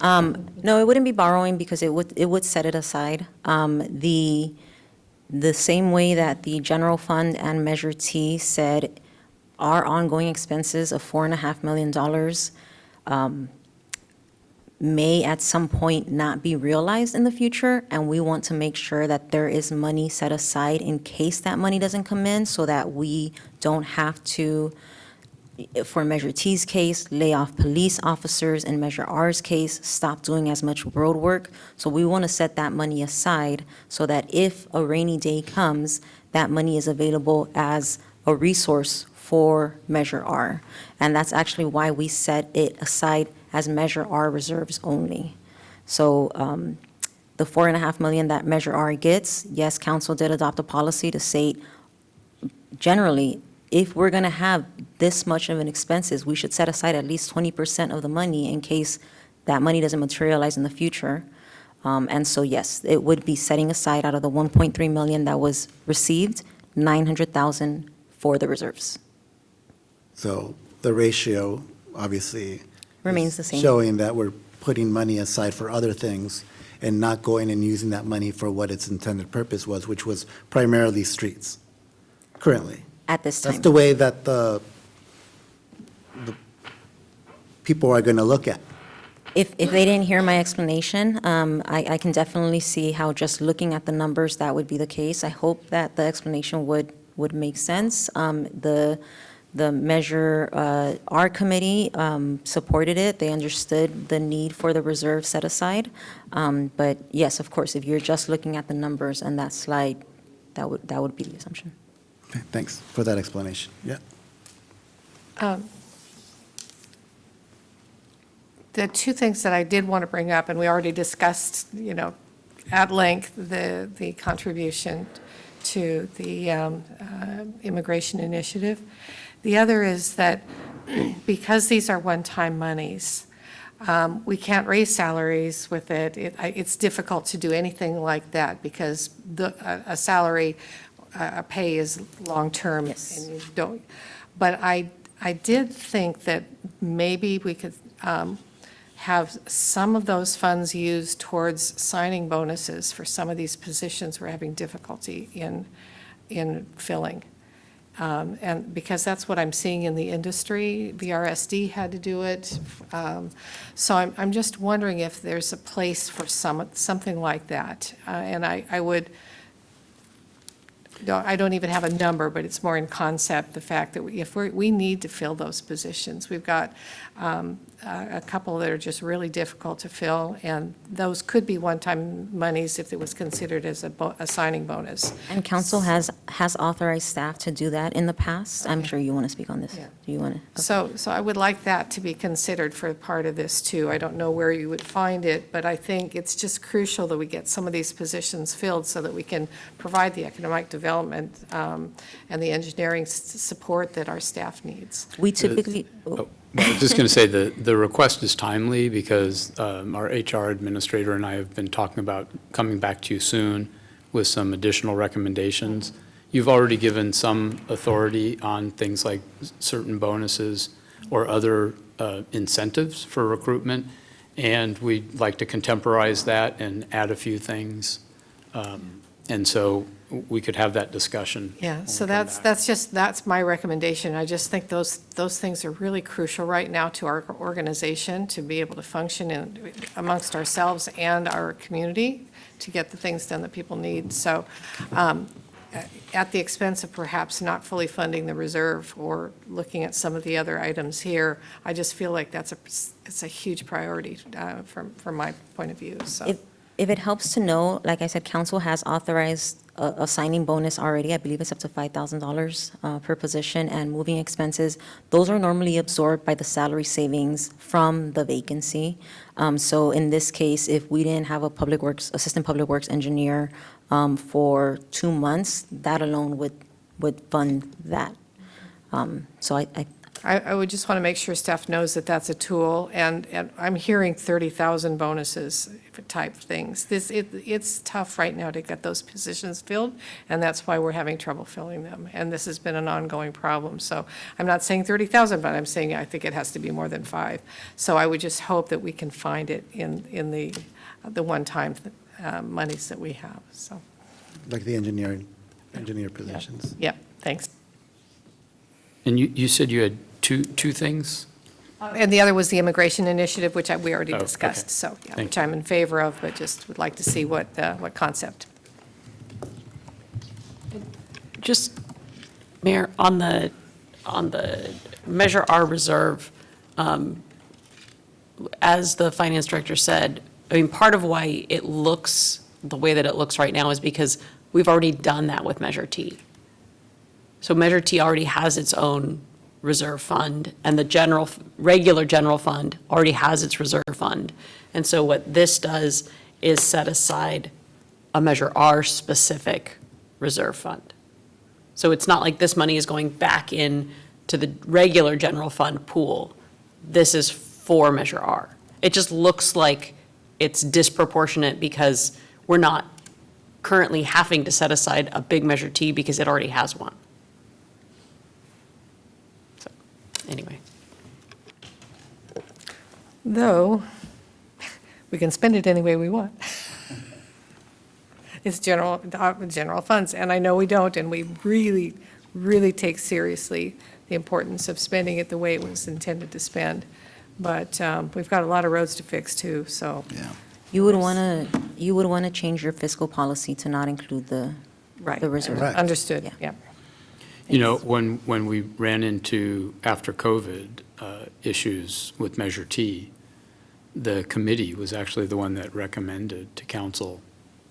Borrow. No, it wouldn't be borrowing because it would set it aside. The same way that the general fund and Measure T said our ongoing expenses of $4.5 million may at some point not be realized in the future, and we want to make sure that there is money set aside in case that money doesn't come in, so that we don't have to, for Measure T's case, lay off police officers, and Measure R's case, stop doing as much road work. So we want to set that money aside so that if a rainy day comes, that money is available as a resource for Measure R. And that's actually why we set it aside as Measure R reserves only. So the $4.5 million that Measure R gets, yes, council did adopt a policy to say, generally, if we're going to have this much of an expenses, we should set aside at least 20% of the money in case that money doesn't materialize in the future. And so, yes, it would be setting aside out of the $1.3 million that was received, $900,000 for the reserves. So the ratio, obviously. Remains is the same. Showing that we're putting money aside for other things and not going and using that money for what its intended purpose was, which was primarily streets, currently. At this time. That's the way that the people are going to look at. If they didn't hear my explanation, I can definitely see how just looking at the numbers, that would be the case. I hope that the explanation would make sense. The Measure R committee supported it. They understood the need for the reserve set aside. But yes, of course, if you're just looking at the numbers and that slide, that would be the assumption. Okay, thanks for that explanation. Yeah. The two things that I did want to bring up, and we already discussed, at length, the contribution to the immigration initiative. The other is that because these are one-time monies, we can't raise salaries with it. It's difficult to do anything like that because a salary, a pay is long-term. Yes. And you don't. But I did think that maybe we could have some of those funds used towards signing bonuses for some of these positions we're having difficulty in filling. And because that's what I'm seeing in the industry, VRSD had to do it. So I'm just wondering if there's a place for something like that. And I would, I don't even have a number, but it's more in concept, the fact that we need to fill those positions. We've got a couple that are just really difficult to fill, and those could be one-time monies if it was considered as a signing bonus. And council has authorized staff to do that in the past. I'm sure you want to speak on this. Yeah. Do you want to? So I would like that to be considered for part of this, too. I don't know where you would find it, but I think it's just crucial that we get some of these positions filled so that we can provide the economic development and the engineering support that our staff needs. We typically, I was just going to say the request is timely because our HR administrator and I have been talking about coming back to you soon with some additional recommendations. You've already given some authority on things like certain bonuses or other incentives for recruitment, and we'd like to contemporize that and add a few things. And so we could have that discussion. Yeah, so that's my recommendation. I just think those things are really crucial right now to our organization to be able to function amongst ourselves and our community to get the things done that people need. So at the expense of perhaps not fully funding the reserve or looking at some of the other items here, I just feel like it's a huge priority from my point of view, so. if it helps to know, like I said, council has authorized a signing bonus already. I believe it's up to $5,000 per position, and moving expenses, those are normally absorbed by the salary savings from the vacancy. So in this case, if we didn't have a assistant public works engineer for 2 months, that alone would fund that. So I would just want to make sure staff knows that that's a tool, and I'm hearing 30,000 bonuses type things. It's tough right now to get those positions filled, and that's why we're having trouble filling them, and this has been an ongoing problem. So I'm not saying 30,000, but I'm saying I think it has to be more than 5. So I would just hope that we can find it in the one-time monies that we have, so. Like the engineer positions. Yeah, thanks. And you said you had two things? And the other was the immigration initiative, which we already Oh, discussed, okay. so, yeah, Thank which I'm in favor of, but just would like to see what concept. Just, Mayor, on the Measure R reserve, as the finance director said, I mean, part of why it looks the way that it looks right now is because we've already done that with Measure T. So Measure T already has its own reserve fund, and the regular general fund already has its reserve fund. And so what this does is set aside a Measure R specific reserve fund. So it's not like this money is going back in to the regular general fund pool. This is for Measure R. It just looks like it's disproportionate because we're not currently having to set aside a big Measure T because it already has one. So, anyway. Though, we can spend it any way we want. It's general funds, and I know we don't, and we really, really take seriously the importance of spending it the way it was intended to spend. But we've got a lot of roads to fix too, so. Yeah. You would want to change your fiscal policy to not include the reserve. Correct. Understood, yeah. You know, when we ran into, after COVID, issues with Measure T, the committee was actually the one that recommended to council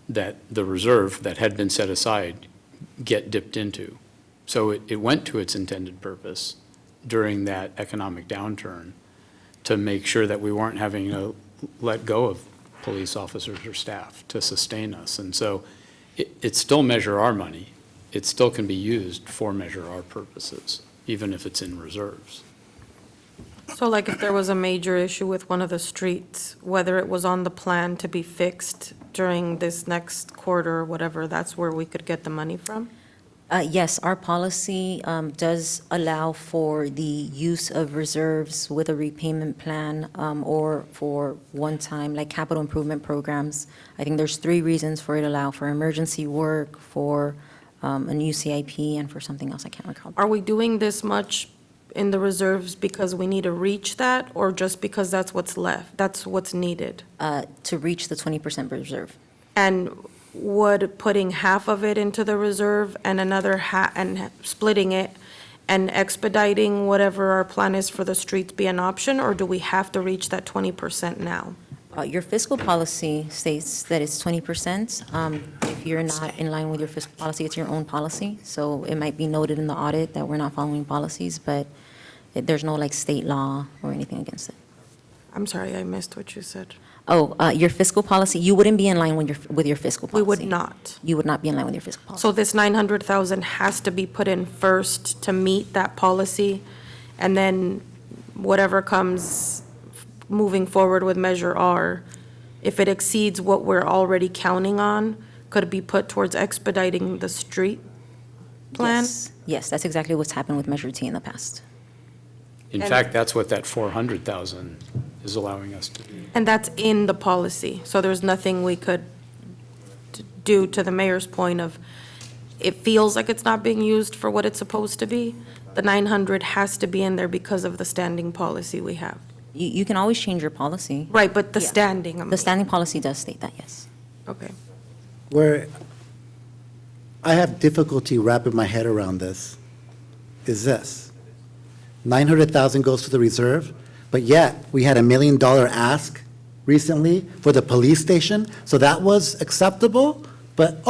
that the reserve that had been set aside get dipped into. So it went to its intended purpose during that economic downturn to make sure that we weren't having to let go of police officers or staff to sustain us. And so it's still Measure R money. It still can be used for Measure R purposes, even if it's in reserves. So like if there was a major issue with one of the streets, whether it was on the plan to be fixed during this next quarter or whatever, that's where we could get the money from? Yes, our policy does allow for the use of reserves with a repayment plan or for one-time, like capital improvement programs. I think there's 3 reasons for it to allow: for emergency work, for a new CIP, and for something else I can't recall. Are we doing this much in the reserves because we need to reach that, or just because that's what's left, that's what's needed? To reach the 20% reserve. And would putting half of it into the reserve and another half, and splitting it and expediting whatever our plan is for the streets be an option, or do we have to reach that 20% now? Your fiscal policy states that it's 20%. If you're not in line with your fiscal policy, it's your own policy. So it might be noted in the audit that we're not following policies, but there's no like state law or anything against it. I'm sorry, I missed what you said. Oh, your fiscal policy, you wouldn't be in line with your fiscal policy. We would not. You would not be in line with your fiscal policy. So this 900,000 has to be put in first to meet that policy, and then whatever comes moving forward with Measure R, if it exceeds what we're already counting on, could it be put towards expediting the street plan? Yes, that's exactly what's happened with Measure T in the past. In fact, that's what that 400,000 is allowing us to do. And that's in the policy, so there's nothing we could do, to the mayor's point of, it feels like it's not being used for what it's supposed to be. The 900 has to be in there because of the standing policy we have. You can always change your policy. Right, but the standing, The standing policy does state that, yes. okay. Where I have difficulty wrapping my head around this is this. 900,000 goes to the reserve, but yet we had $1 million ask recently for the police station, so that was acceptable, but,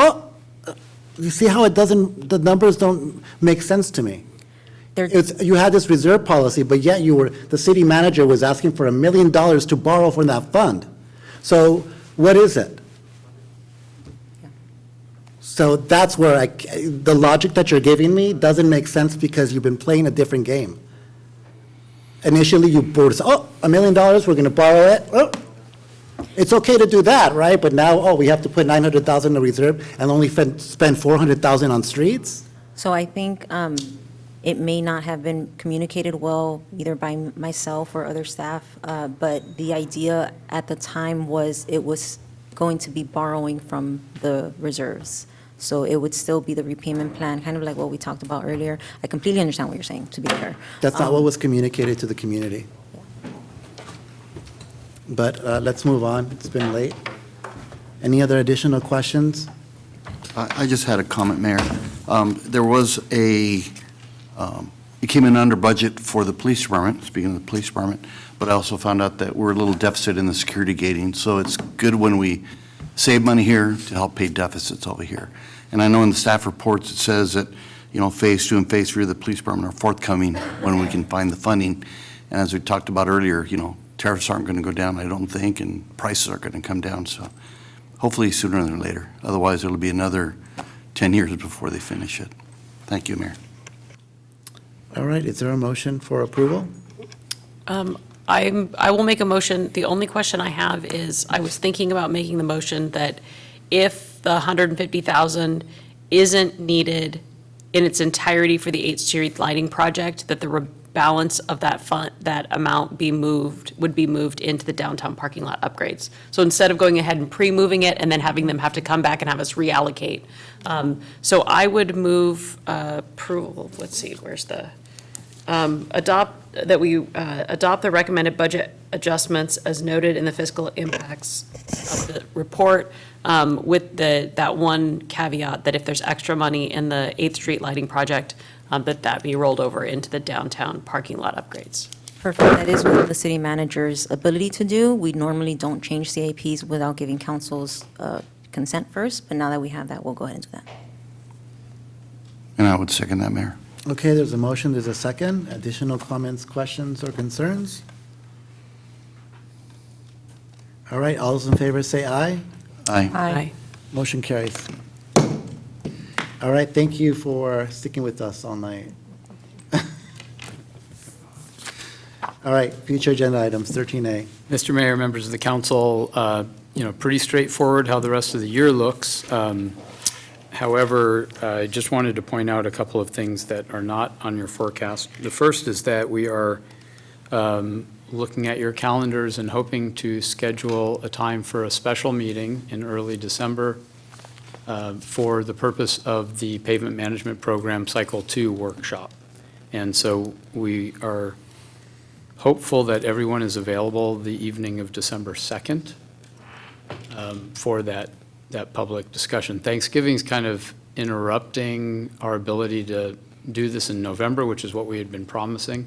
you see how the numbers don't make sense to me. You had this reserve policy, but yet the city manager was asking for $1 million to borrow from that fund. So what is it? So that's where the logic that you're giving me doesn't make sense because you've been playing a different game. Initially, you brought us, $1 million, we're going to borrow it. Oh, it's okay to do that, right? But now, we have to put 900,000 in the reserve and only spend 400,000 on streets? So I think it may not have been communicated well either by myself or other staff, but the idea at the time was it was going to be borrowing from the reserves. So it would still be the repayment plan, kind of like what we talked about earlier. I completely understand what you're saying, to be fair. That's not what was communicated to the community. But let's move on. It's been late. Any other additional questions? I just had a comment, Mayor. There was it came in under budget for the police department, speaking of the police department, but I also found out that we're a little deficit in the security gating, so it's good when we save money here to help pay deficits over here. And I know in the staff reports, it says that Phase 2 and Phase 3 of the police department are forthcoming when we can find the funding. And as we talked about earlier, tariffs aren't going to go down, I don't think, and prices aren't going to come down, so hopefully sooner than later. Otherwise, it'll be another 10 years before they finish it. Thank you, Mayor. All right, is there a motion for approval? I will make a motion. The only question I have is, I was thinking about making the motion that if the 150,000 isn't needed in its entirety for the 8th Street lighting project, that the balance of that fund, that amount would be moved into the downtown parking lot upgrades. So instead of going ahead and pre-moving it and then having them have to come back and have us reallocate. So I would move approval, let's see, where's the, adopt the recommended budget adjustments as noted in the fiscal impacts of the report, with that one caveat that if there's extra money in the 8th Street lighting project, that be rolled over into the downtown parking lot upgrades. Perfect. That is within the city manager's ability to do. We normally don't change CAPs without giving council's consent first, but now that we have that, we'll go ahead and do that. And I would second that, Mayor. Okay, there's a motion, there's a second. Additional comments, questions, or concerns? All right, all those in favor say aye. Aye. Aye. Motion carries. All right, thank you for sticking with us all night. All right, future agenda items, 13A. Mr. Mayor, members of the council, pretty straightforward how the rest of the year looks. However, I just wanted to point out a couple of things that are not on your forecast. The first is that we are looking at your calendars and hoping to schedule a time for a special meeting in early December for the purpose of the Pavement Management Program Cycle 2 workshop. And so we are hopeful that everyone is available the evening of December 2nd for that public discussion. Thanksgiving's kind of interrupting our ability to do this in November, which is what we had been promising.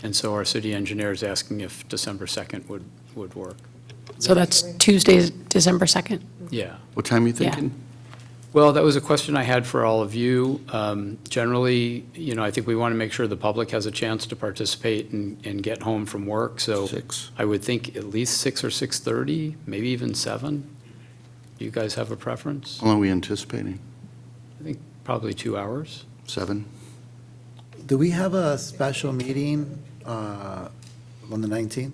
And so our city engineer is asking if December 2nd would work. So that's Tuesday, December 2nd? Yeah. What time are you thinking? Well, that was a question I had for all of you. Generally, I think we want to make sure the public has a chance to participate and get home from work. So 6. I would think at least 6 or 6:30, maybe even 7. Do you guys have a preference? How long are we anticipating? I think probably 2 hours. 7? Do we have a special meeting on the 19th?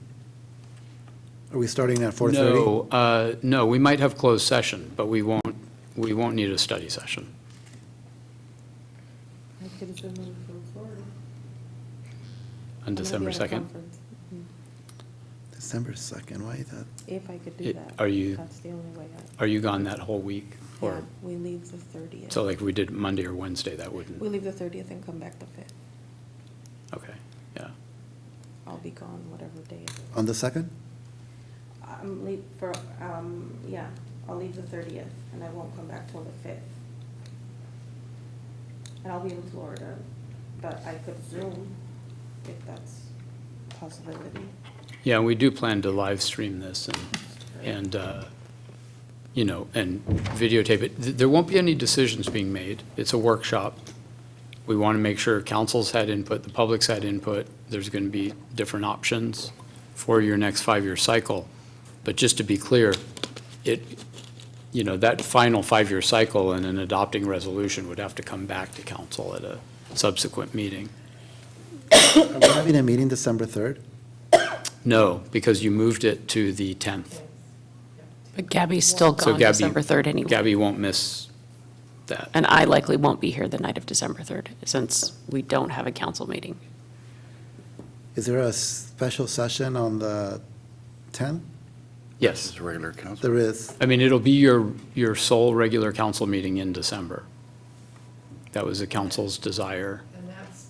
Are we starting at 4:30? No, we might have closed session, but we won't need a study session. On December 2nd? December 2nd, why is that? If I could do that. Are you, That's the only way are you gone that whole week? Yeah, Or we leave the 30th. so like we did Monday or Wednesday, that We wouldn't, leave the 30th and come back the 5th. okay, yeah. I'll be gone whatever day it is. On the 2nd? I'm leave for, yeah, I'll leave the 30th and I won't come back till the 5th. And I'll be in Florida, but I could Zoom if that's a possibility. Yeah, we do plan to live stream this and videotape it. There won't be any decisions being made. It's a workshop. We want to make sure council's had input, the public's had input. There's going to be different options for your next 5-year cycle. But just to be clear, that final 5-year cycle and an adopting resolution would have to come back to council at a subsequent meeting. Are we having a meeting December 3rd? No, because you moved it to the 10th. But Gabby's still So gone Gabby- December 3rd anyway. Gabby won't miss that. And I likely won't be here the night of December 3rd, since we don't have a council meeting. Is there a special session on the 10th? Yes. It's a regular council. There is. I mean, it'll be your sole regular council meeting in December. That was the council's desire. And that's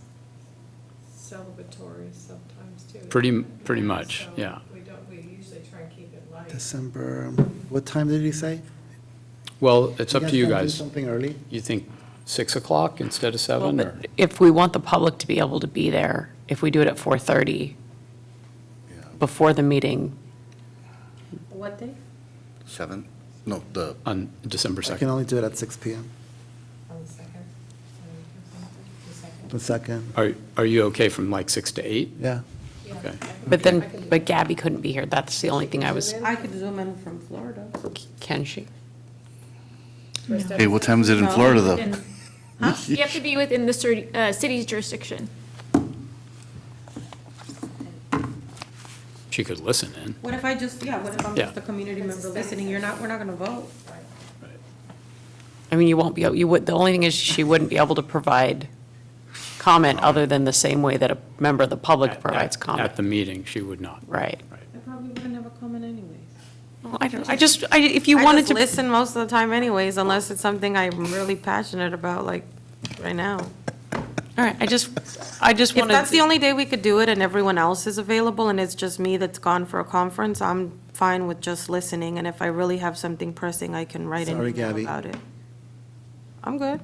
celebratory sometimes, too. Pretty much, So yeah. we usually try and keep it light. December, what time did he say? Well, it's up to you guys wanna do guys. something early? You think 6 o'clock instead of 7? Well, or but if we want the public to be able to be there, if we do it at 4:30 before the meeting, What day? 7? No, the On December I 2nd? can only do it at 6 PM. On the 2nd. The second, Are you okay from like 6 to 8? yeah. Okay. But Gabby couldn't be here. That's the only thing I was, I could zoom in from Florida. can she? Hey, what time is it in Florida, though? You have to be within the city's jurisdiction. She could listen in. What if I just, what if I'm Yeah. just a community member listening? We're not gonna vote. I mean, you won't be, you would, the only thing is she wouldn't be able to provide comment other than the same way that a member of the public provides comment. At the meeting, she would not. Right. I probably wouldn't have a comment anyways. Well, if you wanted to. I just listen most of the time anyways, unless it's something I'm really passionate about, like, right now. All right, I just If wanted. that's the only day we could do it and everyone else is available and it's just me that's gone for a conference, I'm fine with just listening. And if I really have something pressing, I can write an Sorry, email Gabby. about it. I'm good.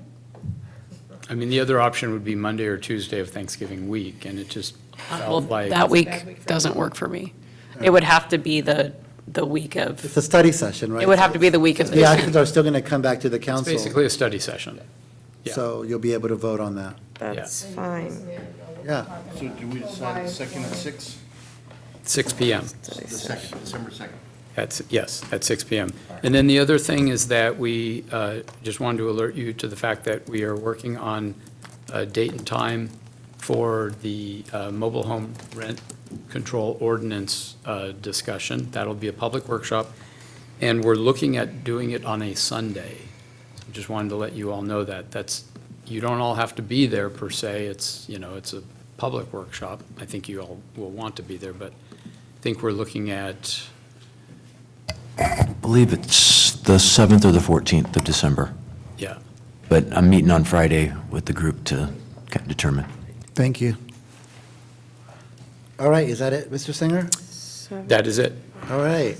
I mean, the other option would be Monday or Tuesday of Thanksgiving week, and it just Well, felt like. that week doesn't work for me. It would have to be the week of, It's a study session, right? it would have to be the week of The actions are still going to come back to the It's council. basically a study session. Yeah. So you'll be able to vote on that. That's fine. Yeah. So did we decide the second at 6? 6 PM. The second, December 2nd. Yes, at 6 PM. And then the other thing is that we just wanted to alert you to the fact that we are working on a date and time for the mobile home rent control ordinance discussion. That'll be a public workshop, and we're looking at doing it on a Sunday. Just wanted to let you all know that. You don't all have to be there per se. It's a public workshop. I think you all will want to be there, but I think we're looking at, I believe it's the 7th or the 14th of December. yeah. But I'm meeting on Friday with the group to determine. Thank you. All right, is that it, Mr. Singer? That is it. All right.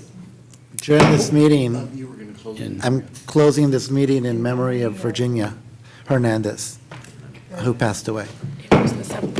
During this meeting, You were going to close. I'm closing this meeting in memory of Virginia Hernandez, who passed away. it was the 7th.